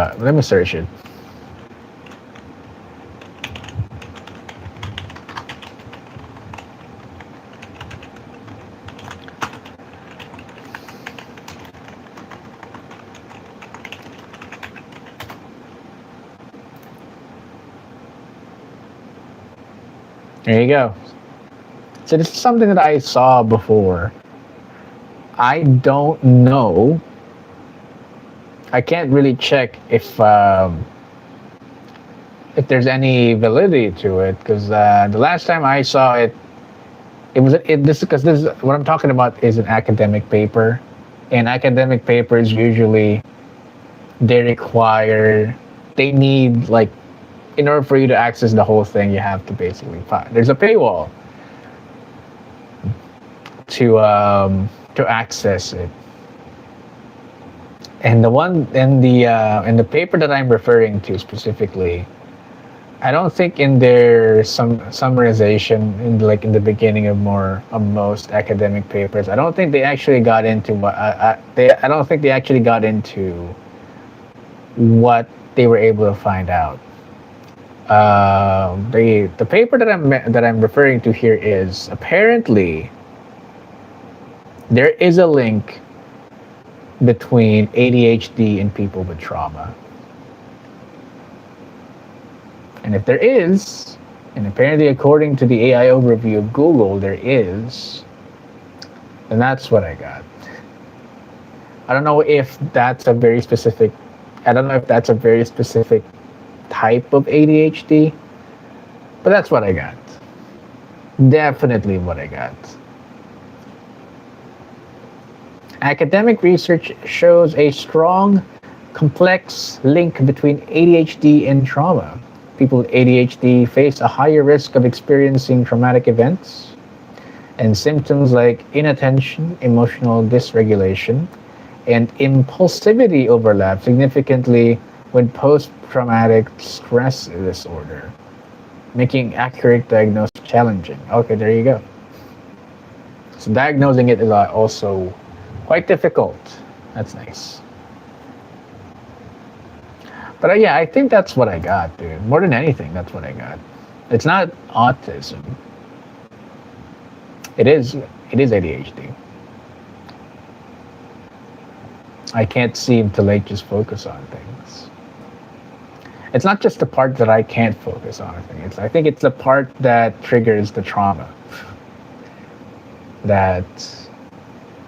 There you go. So this is something that I saw before. I don't know. I can't really check if there's any validity to it because the last time I saw it, it was it this because this is what I'm talking about is an academic paper, and academic papers usually they need like in order for you to access the whole thing, you have to basically find there's a paywall to access it. And the one in the paper that I'm referring to specifically, I don't think in their some summarization in the beginning of most academic papers, I don't think they actually got into I don't think they actually got into what they were able to find out. The paper that I'm referring to here is apparently there is a link between ADHD and people with trauma. And if there is, and apparently according to the AI overview of Google, there is, then that's what I got. I don't know if that's a very specific type of ADHD, but that's what I got. Definitely what I got. Academic research shows a strong, complex link between ADHD and trauma. People with ADHD face a higher risk of experiencing traumatic events, and symptoms like inattention, emotional dysregulation, and impulsivity overlap significantly with post-traumatic stress disorder, making accurate diagnosis challenging. Okay, there you go. So diagnosing it is also quite difficult. That's nice. But yeah, I think that's what I got, dude. More than anything, that's what I got. It's not autism. It is ADHD. I can't seem to like just focus on things. It's not just the part that I can't focus on things. I think it's the part that triggers the trauma that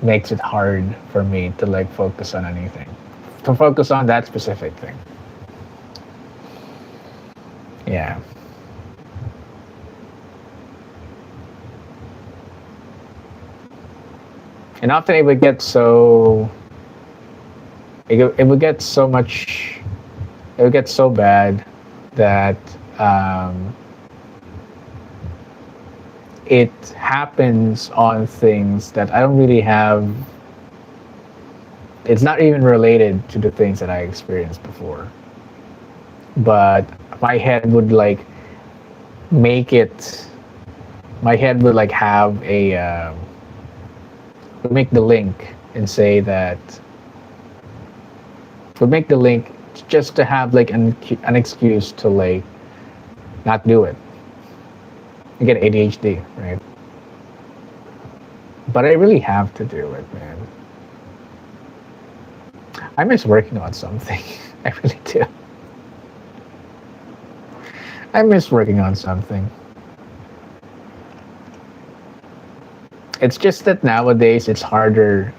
makes it hard for me to like focus on anything. To focus on that specific thing. Yeah. And often it would get so it would get so much it would get so bad that um, it happens on things that I don't really have. It's not even related to the things that I experienced before, but my head would like make it. My head would like have a would make the link and say that would make the link just to have like an excuse to like not do it. You get ADHD, right? But I really have to do it, man. I miss working on something. I really do. I miss working on something. It's just that nowadays it's harder.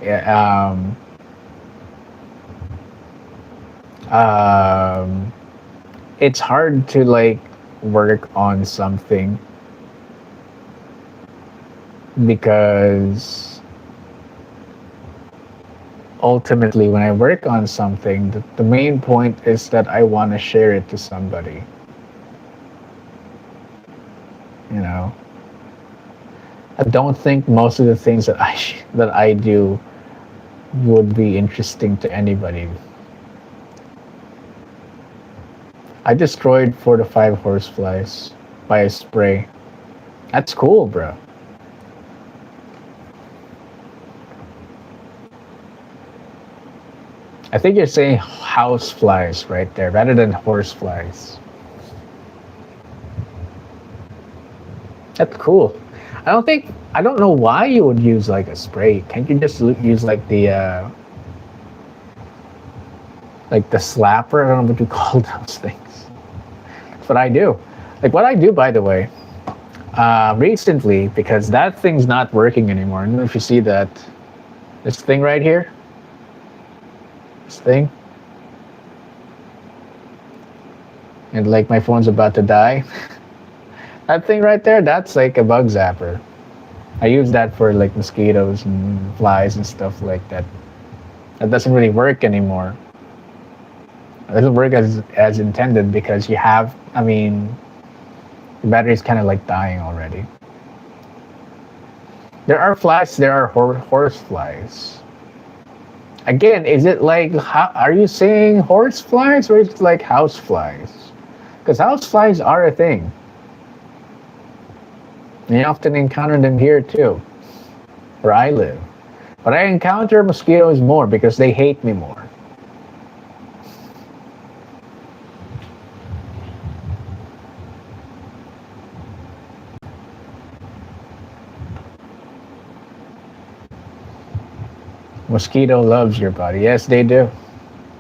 It's hard to like work on something because ultimately when I work on something, the main point is that I want to share it to somebody. You know, I don't think most of the things that that I do would be interesting to anybody. I destroyed 4 to 5 horseflies by a spray. That's cool, bro. I think you're saying house flies right there rather than horse flies. That's cool. I don't know why you would use like a spray. Can't you just use like the slapper? I don't know what you call those things. That's what I do. Like what I do, by the way, recently, because that thing's not working anymore. I don't know if you see that. This thing right here. This thing. And like my phone's about to die. That thing right there, that's like a bug zapper. I use that for like mosquitoes and flies and stuff like that. That doesn't really work anymore. It doesn't work as intended because you have, I mean, the battery's kind of like dying already. There are flies, there are horse flies. Again, is it like, are you saying horse flies or is it like house flies? Because house flies are a thing. And you often encounter them here too, where I live. But I encounter mosquitoes more because they hate me more. Mosquito loves your body. Yes, they do.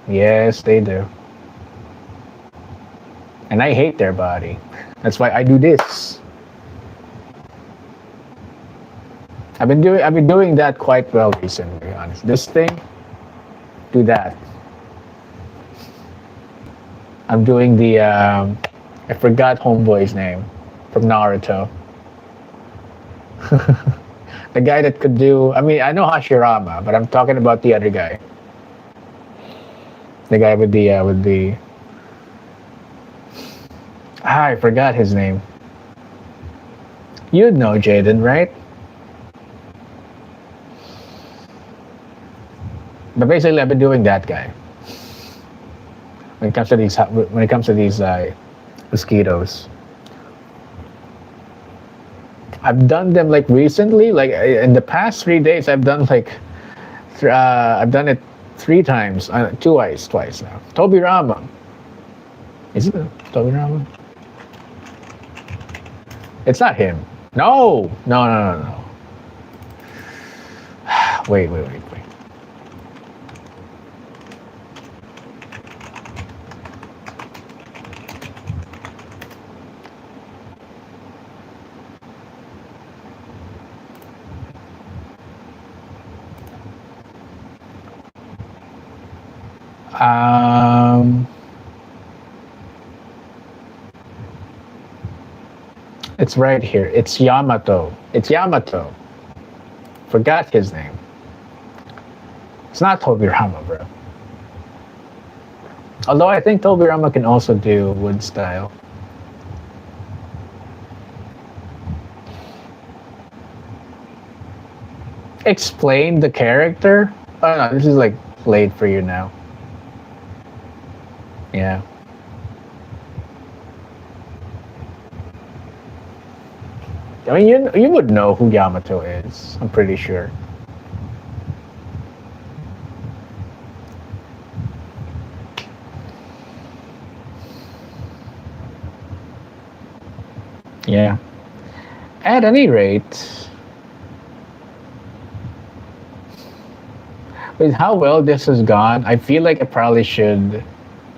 Yes, they do. And I hate their body. That's why I do this. I've been doing that quite well recently, to be honest. This thing, do that. I'm doing the I forgot homeboy's name from Naruto. The guy that could do, I mean, I know Hashirama, but I'm talking about the other guy. The guy with the I forgot his name. You'd know Jaden, right? But basically, I've been doing that guy. When it comes to these mosquitoes, I've done them like recently, like in the past 3 days. I've done like I've done it 3 times, twice now. Toby Rama, is it Toby Rama? It's not him. No. Wait. Um, it's right here. It's Yamato. It's Yamato. Forgot his name. It's not Tobirama, bro. Although I think Tobirama can also do wood style. Explain the character? Oh no, this is like played for you now. Yeah. I mean, you would know who Yamato is. I'm pretty sure. Yeah. At any rate, with how well this has gone, I feel like I probably should.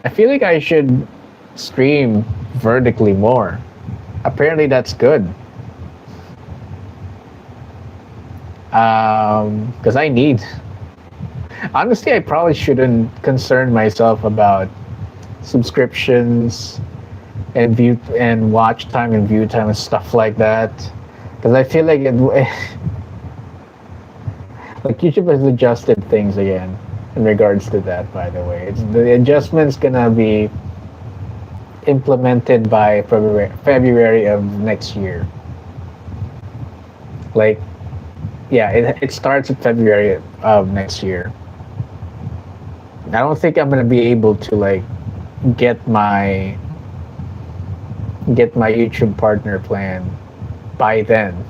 I feel like I should stream vertically more. Apparently, that's good. Because I need. Honestly, I probably shouldn't concern myself about subscriptions and view and watch time and view time and stuff like that. Because I feel like it, like YouTube has adjusted things again in regards to that. By the way, the adjustment's gonna be implemented by February of next year. Like, yeah, it starts in February of next year. I don't think I'm gonna be able to like get my YouTube partner plan by then.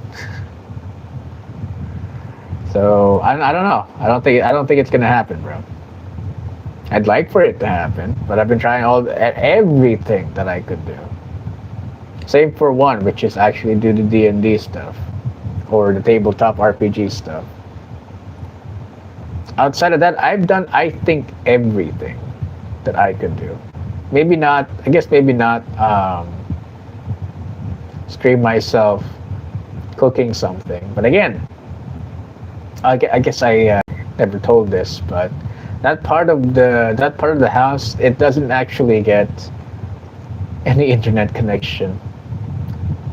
So I don't know. I don't think it's gonna happen, bro. I'd like for it to happen, but I've been trying everything that I could do. Same for one, which is actually do the D&D stuff or the tabletop RPG stuff. Outside of that, I've done I think everything that I could do. Maybe not. I guess maybe not. Stream myself cooking something, but again, I guess I never told this, but that part of the house, it doesn't actually get any internet connection,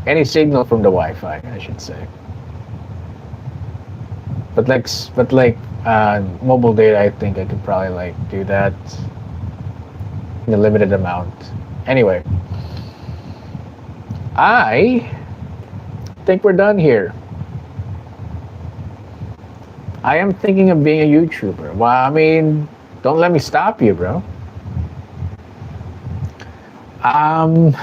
any signal from the Wi-Fi, I should say. But like mobile data, I think I could probably like do that in a limited amount. Anyway, I think we're done here. I am thinking of being a YouTuber. Well, I mean, don't let me stop you, bro. Um,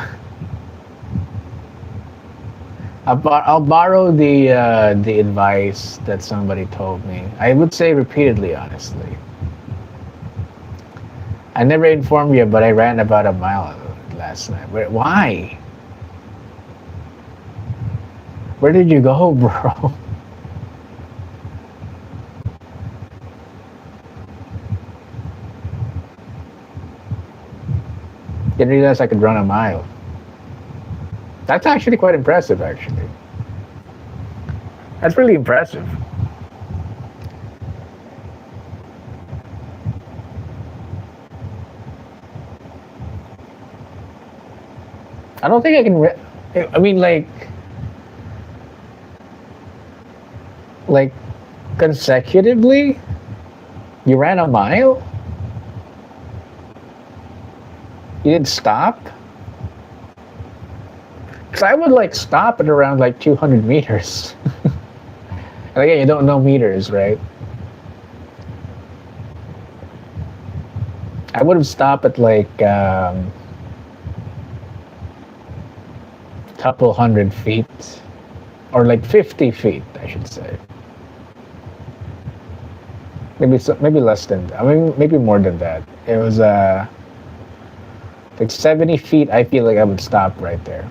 I'll borrow the advice that somebody told me. I would say repeatedly, honestly. I never informed you, but I ran about a mile last night. Why? Where did you go, bro? Didn't realize I could run a mile. That's actually quite impressive, actually. That's really impressive. I don't think I can. I mean, like consecutively, you ran a mile. You didn't stop. Cause I would like stop at around like 200 meters. And again, you don't know meters, right? I would have stopped at like couple 100 feet, or like 50 feet, I should say. Maybe less than. I mean, maybe more than that. It was like 70 feet. I feel like I would stop right there.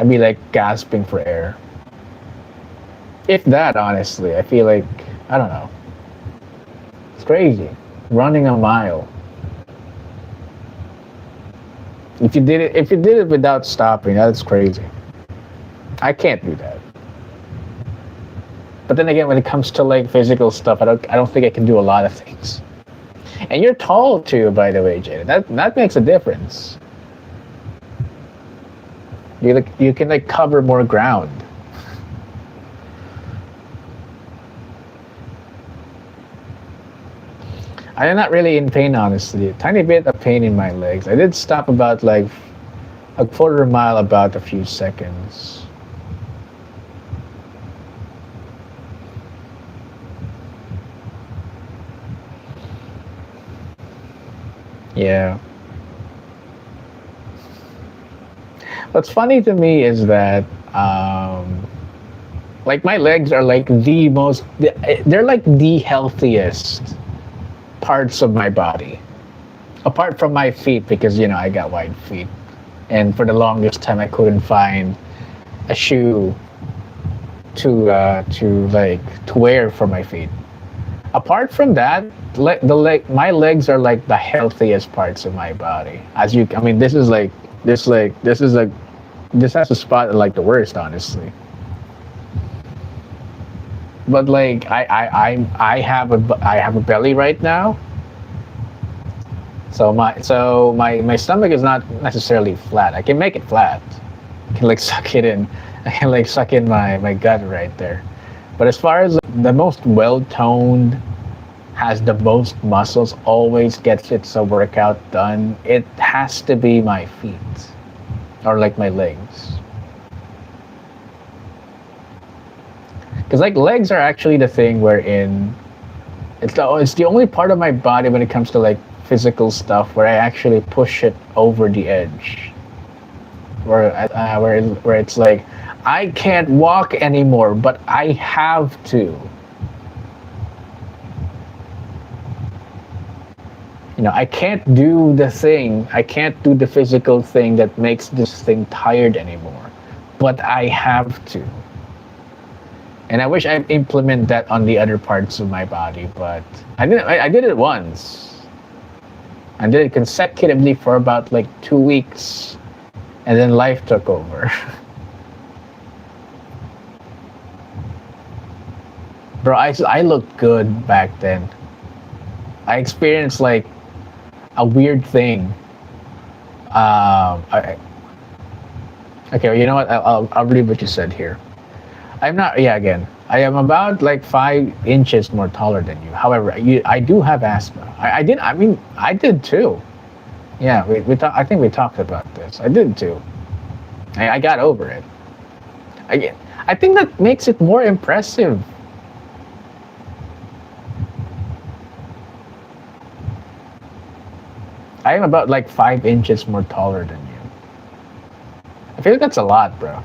I'd be like gasping for air. If that, honestly, I feel like I don't know. It's crazy. Running a mile. If you did it without stopping, that's crazy. I can't do that. But then again, when it comes to like physical stuff, I don't think I can do a lot of things. And you're tall too, by the way, Jada. That makes a difference. You can like cover more ground. I'm not really in pain, honestly. A tiny bit of pain in my legs. I did stop about like a quarter mile, about a few seconds. Yeah. What's funny to me is that, like, my legs are like they're like the healthiest parts of my body, apart from my feet, because I got wide feet, and for the longest time I couldn't find a shoe to wear for my feet. Apart from that, my legs are like the healthiest parts of my body. I mean, this has a spot like the worst, honestly. But like I have a belly right now, so my stomach is not necessarily flat. I can make it flat. I can like suck it in. I can like suck in my gut right there. But as far as the most well toned, has the most muscles, always gets its workout done, it has to be my feet or like my legs. Because like legs are actually the thing wherein it's the only part of my body when it comes to like physical stuff where I actually push it over the edge. Where it's like I can't walk anymore, but I have to. I can't do the thing. I can't do the physical thing that makes this thing tired anymore, but I have to. And I wish I implement that on the other parts of my body, but I didn't. I did it once. I did it consecutively for about like 2 weeks, and then life took over. Bro, I looked good back then. I experienced like a weird thing. I, okay, well, you know what? I'll read what you said here. I'm not. Yeah, again, I am about like 5 inches more taller than you. However, I do have asthma. I did. I mean, I did too. Yeah, I think we talked about this. I did too. I got over it. I think that makes it more impressive. I am about like 5 inches more taller than you. I feel like that's a lot, bro.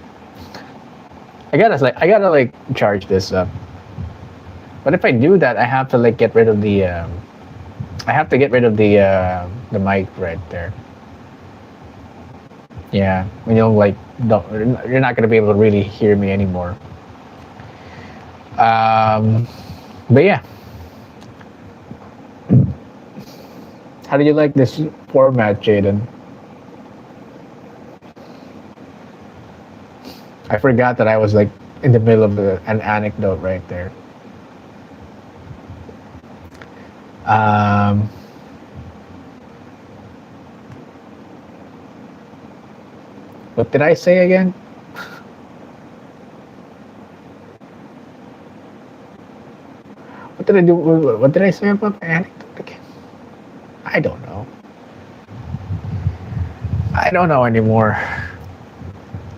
I gotta charge this up. But if I do that, I have to like get rid of the. I have to get rid of the mic right there. Yeah, when you're not gonna be able to really hear me anymore. Um, but yeah, how do you like this format, Jaden? I forgot that I was like in the middle of an anecdote right there. Um, what did I say again? What did I do? What did I say about the anecdote again? I don't know. I don't know anymore.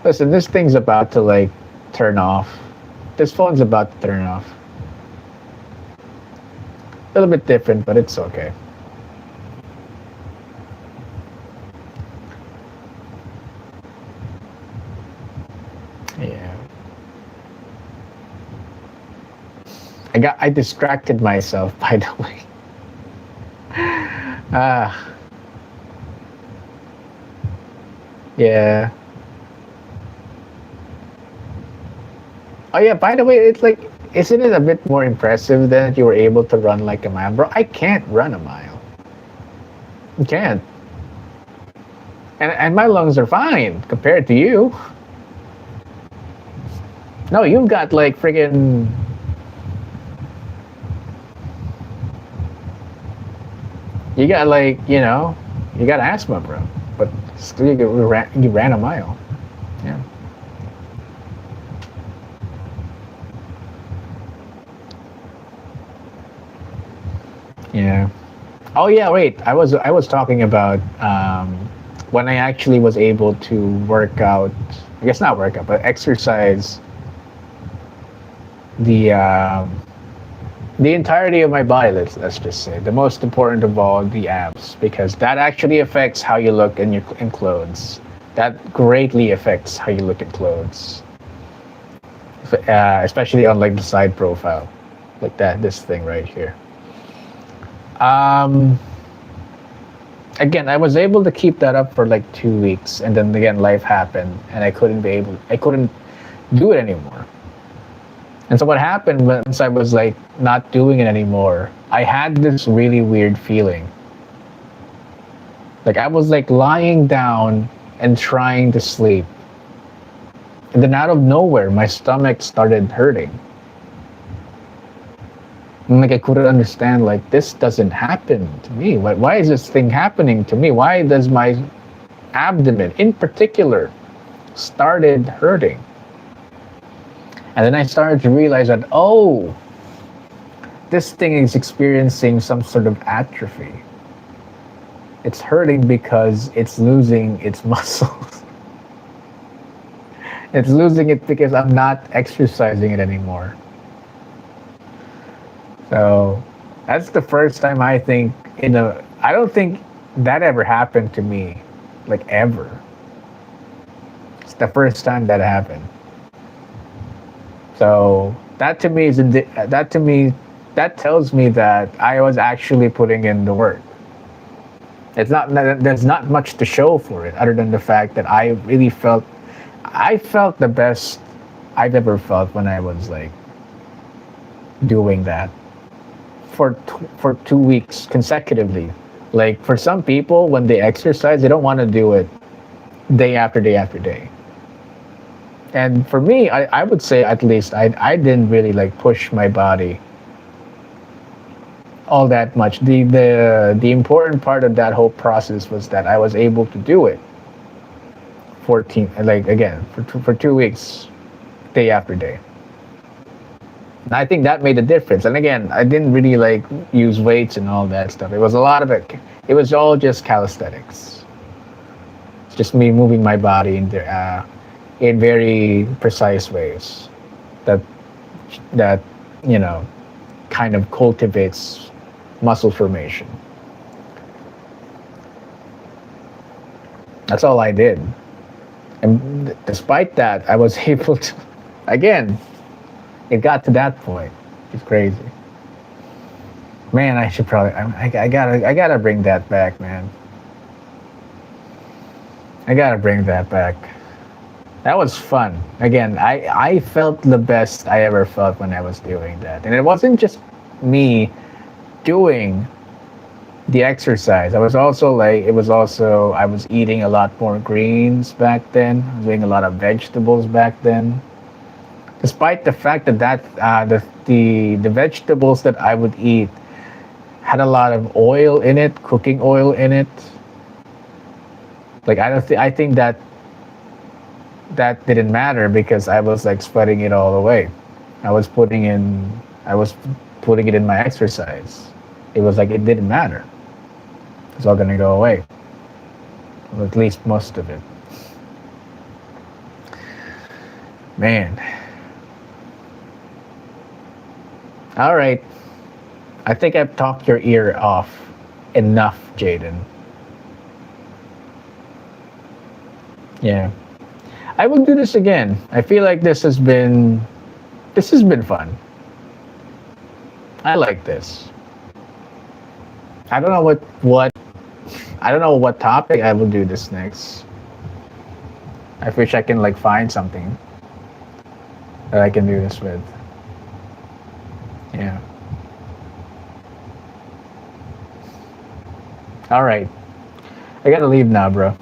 Listen, this thing's about to like turn off. This phone's about to turn off. A little bit different, but it's okay. Yeah. I distracted myself, by the way. Ah, yeah. Oh yeah, by the way, it's like, isn't it a bit more impressive that you were able to run like a mile? Bro, I can't run a mile. I can't. And my lungs are fine compared to you. No, you've got like friggin' You got like, you got asthma, bro. But still, you ran a mile. Yeah. Yeah. Oh yeah. Wait. I was talking about when I actually was able to work out. I guess not work out, but exercise the the entirety of my body. Let's just say the most important of all, the abs, because that actually affects how you look in clothes. That greatly affects how you look at clothes, especially on like the side profile, like that. This thing right here. Um, Again, I was able to keep that up for like 2 weeks, and then again, life happened, and I couldn't do it anymore. And so what happened once I was like not doing it anymore, I had this really weird feeling. Like I was like lying down and trying to sleep. And then out of nowhere, my stomach started hurting. And like I couldn't understand, like this doesn't happen to me. Why is this thing happening to me? Why does my abdomen in particular started hurting? And then I started to realize that, oh, this thing is experiencing some sort of atrophy. It's hurting because it's losing its muscles. It's losing it because I'm not exercising it anymore. So that's the first time I think I don't think that ever happened to me, like ever. It's the first time that happened. So that to me that tells me that I was actually putting in the work. There's not much to show for it other than the fact that I felt the best I've ever felt when I was like doing that for 2 weeks consecutively. Like for some people, when they exercise, they don't want to do it day after day after day. And for me, I would say at least I didn't really like push my body all that much. The important part of that whole process was that I was able to do it 14 like again for 2 weeks, day after day. And I think that made a difference. And again, I didn't really like use weights and all that stuff. It was a lot of it. It was all just calisthenics. It's just me moving my body in very precise ways that that you know kind of cultivates muscle formation. That's all I did. And despite that, I was able to, again, it got to that point. It's crazy. Man, I should probably, I gotta bring that back, man. I gotta bring that back. That was fun. Again, I felt the best I ever felt when I was doing that. And it wasn't just me doing the exercise. I was eating a lot more greens back then. I was eating a lot of vegetables back then. Despite the fact the vegetables that I would eat had a lot of oil in it, cooking oil in it. Like I think that didn't matter because I was like sweating it all away. I was putting in I was putting it in my exercise. It was like it didn't matter. It's all gonna go away. Or at least most of it. Man. All right. I think I've talked your ear off enough, Jaden. Yeah. I will do this again. I feel like this has been fun. I like this. I don't know what I don't know what topic I will do this next. I wish I can like find something that I can do this with. Yeah. All right. I gotta leave now, bro.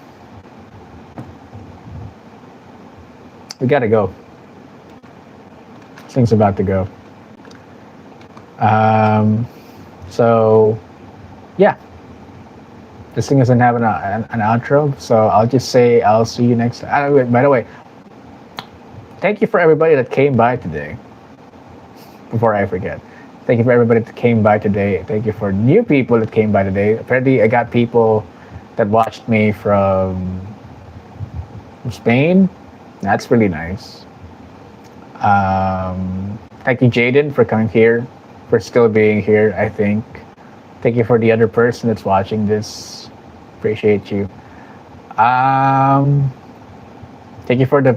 We gotta go. This thing's about to go. Um, so, yeah. This thing doesn't have an outro, so I'll just say I'll see you next time. By the way, thank you for everybody that came by today. Before I forget, thank you for everybody that came by today. Thank you for new people that came by today. Apparently, I got people that watched me from Spain. That's really nice. Thank you, Jaden, for coming here, for still being here, I think. Thank you for the other person that's watching this. Appreciate you. Um, Thank you for the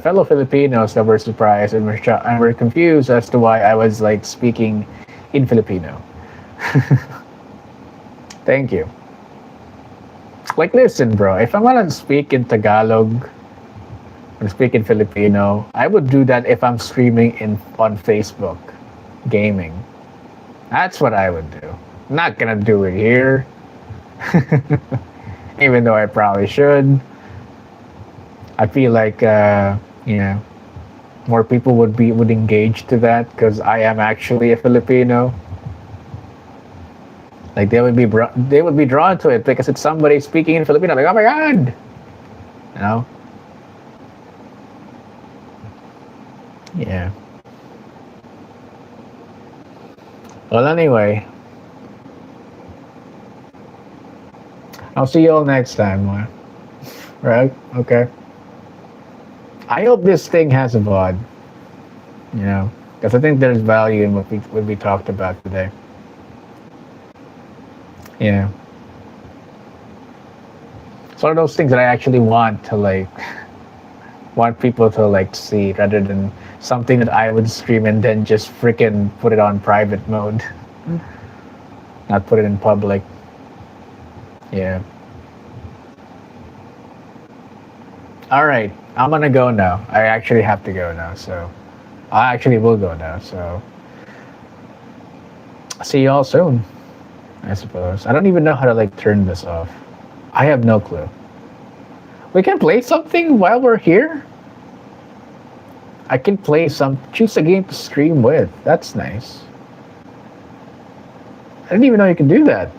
fellow Filipinos that were surprised and and were confused as to why I was like speaking in Filipino. Thank you. Like, listen, bro. If I'm gonna speak in Tagalog or speak in Filipino, I would do that if I'm streaming in on Facebook, gaming. That's what I would do. Not gonna do it here, even though I probably should. I feel like you know, more people would engage to that because I am actually a Filipino. Like they would be drawn to it because it's somebody speaking in Filipino. Like, oh my god, you know. Yeah. Well, anyway, I'll see you all next time. Right? Okay. I hope this thing has a VOD. You know, because I think there's value in what we talked about today. Yeah. It's one of those things that I actually want to like want people to like see rather than something that I would stream and then just freaking put it on private mode. Not put it in public. Yeah. All right. I'm gonna go now. I actually have to go now, so I actually will go now. So see you all soon. I suppose. I don't even know how to like turn this off. I have no clue. We can play something while we're here. I can choose a game to stream with. That's nice. I didn't even know you can do that.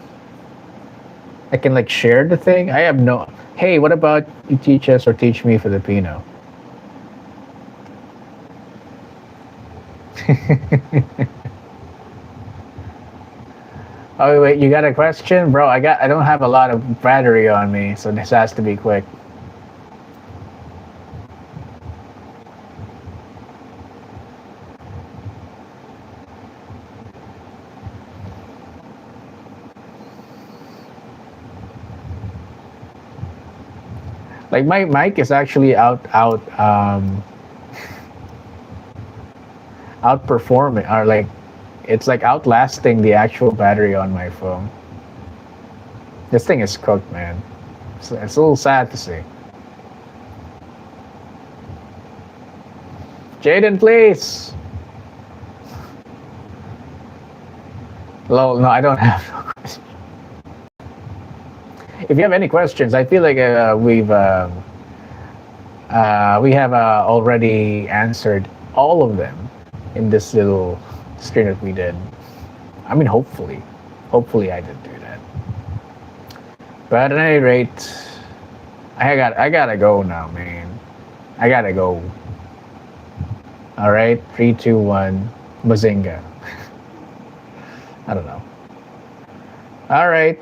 I can like share the thing. I have no. Hey, what about you teach us or teach me Filipino? Oh wait, you got a question, bro? I don't have a lot of battery on me, so this has to be quick. Like my mic is actually outperforming or like it's like outlasting the actual battery on my phone. This thing is cooked, man. It's a little sad to see. Jaden, please. Lol, no, I don't have no questions. If you have any questions, I feel like we have already answered all of them in this little stream that we did. I mean, hopefully I did do that. But at any rate, I gotta go now, man. I gotta go. All right, 3, 2, 1, bazinga. I don't know. All right.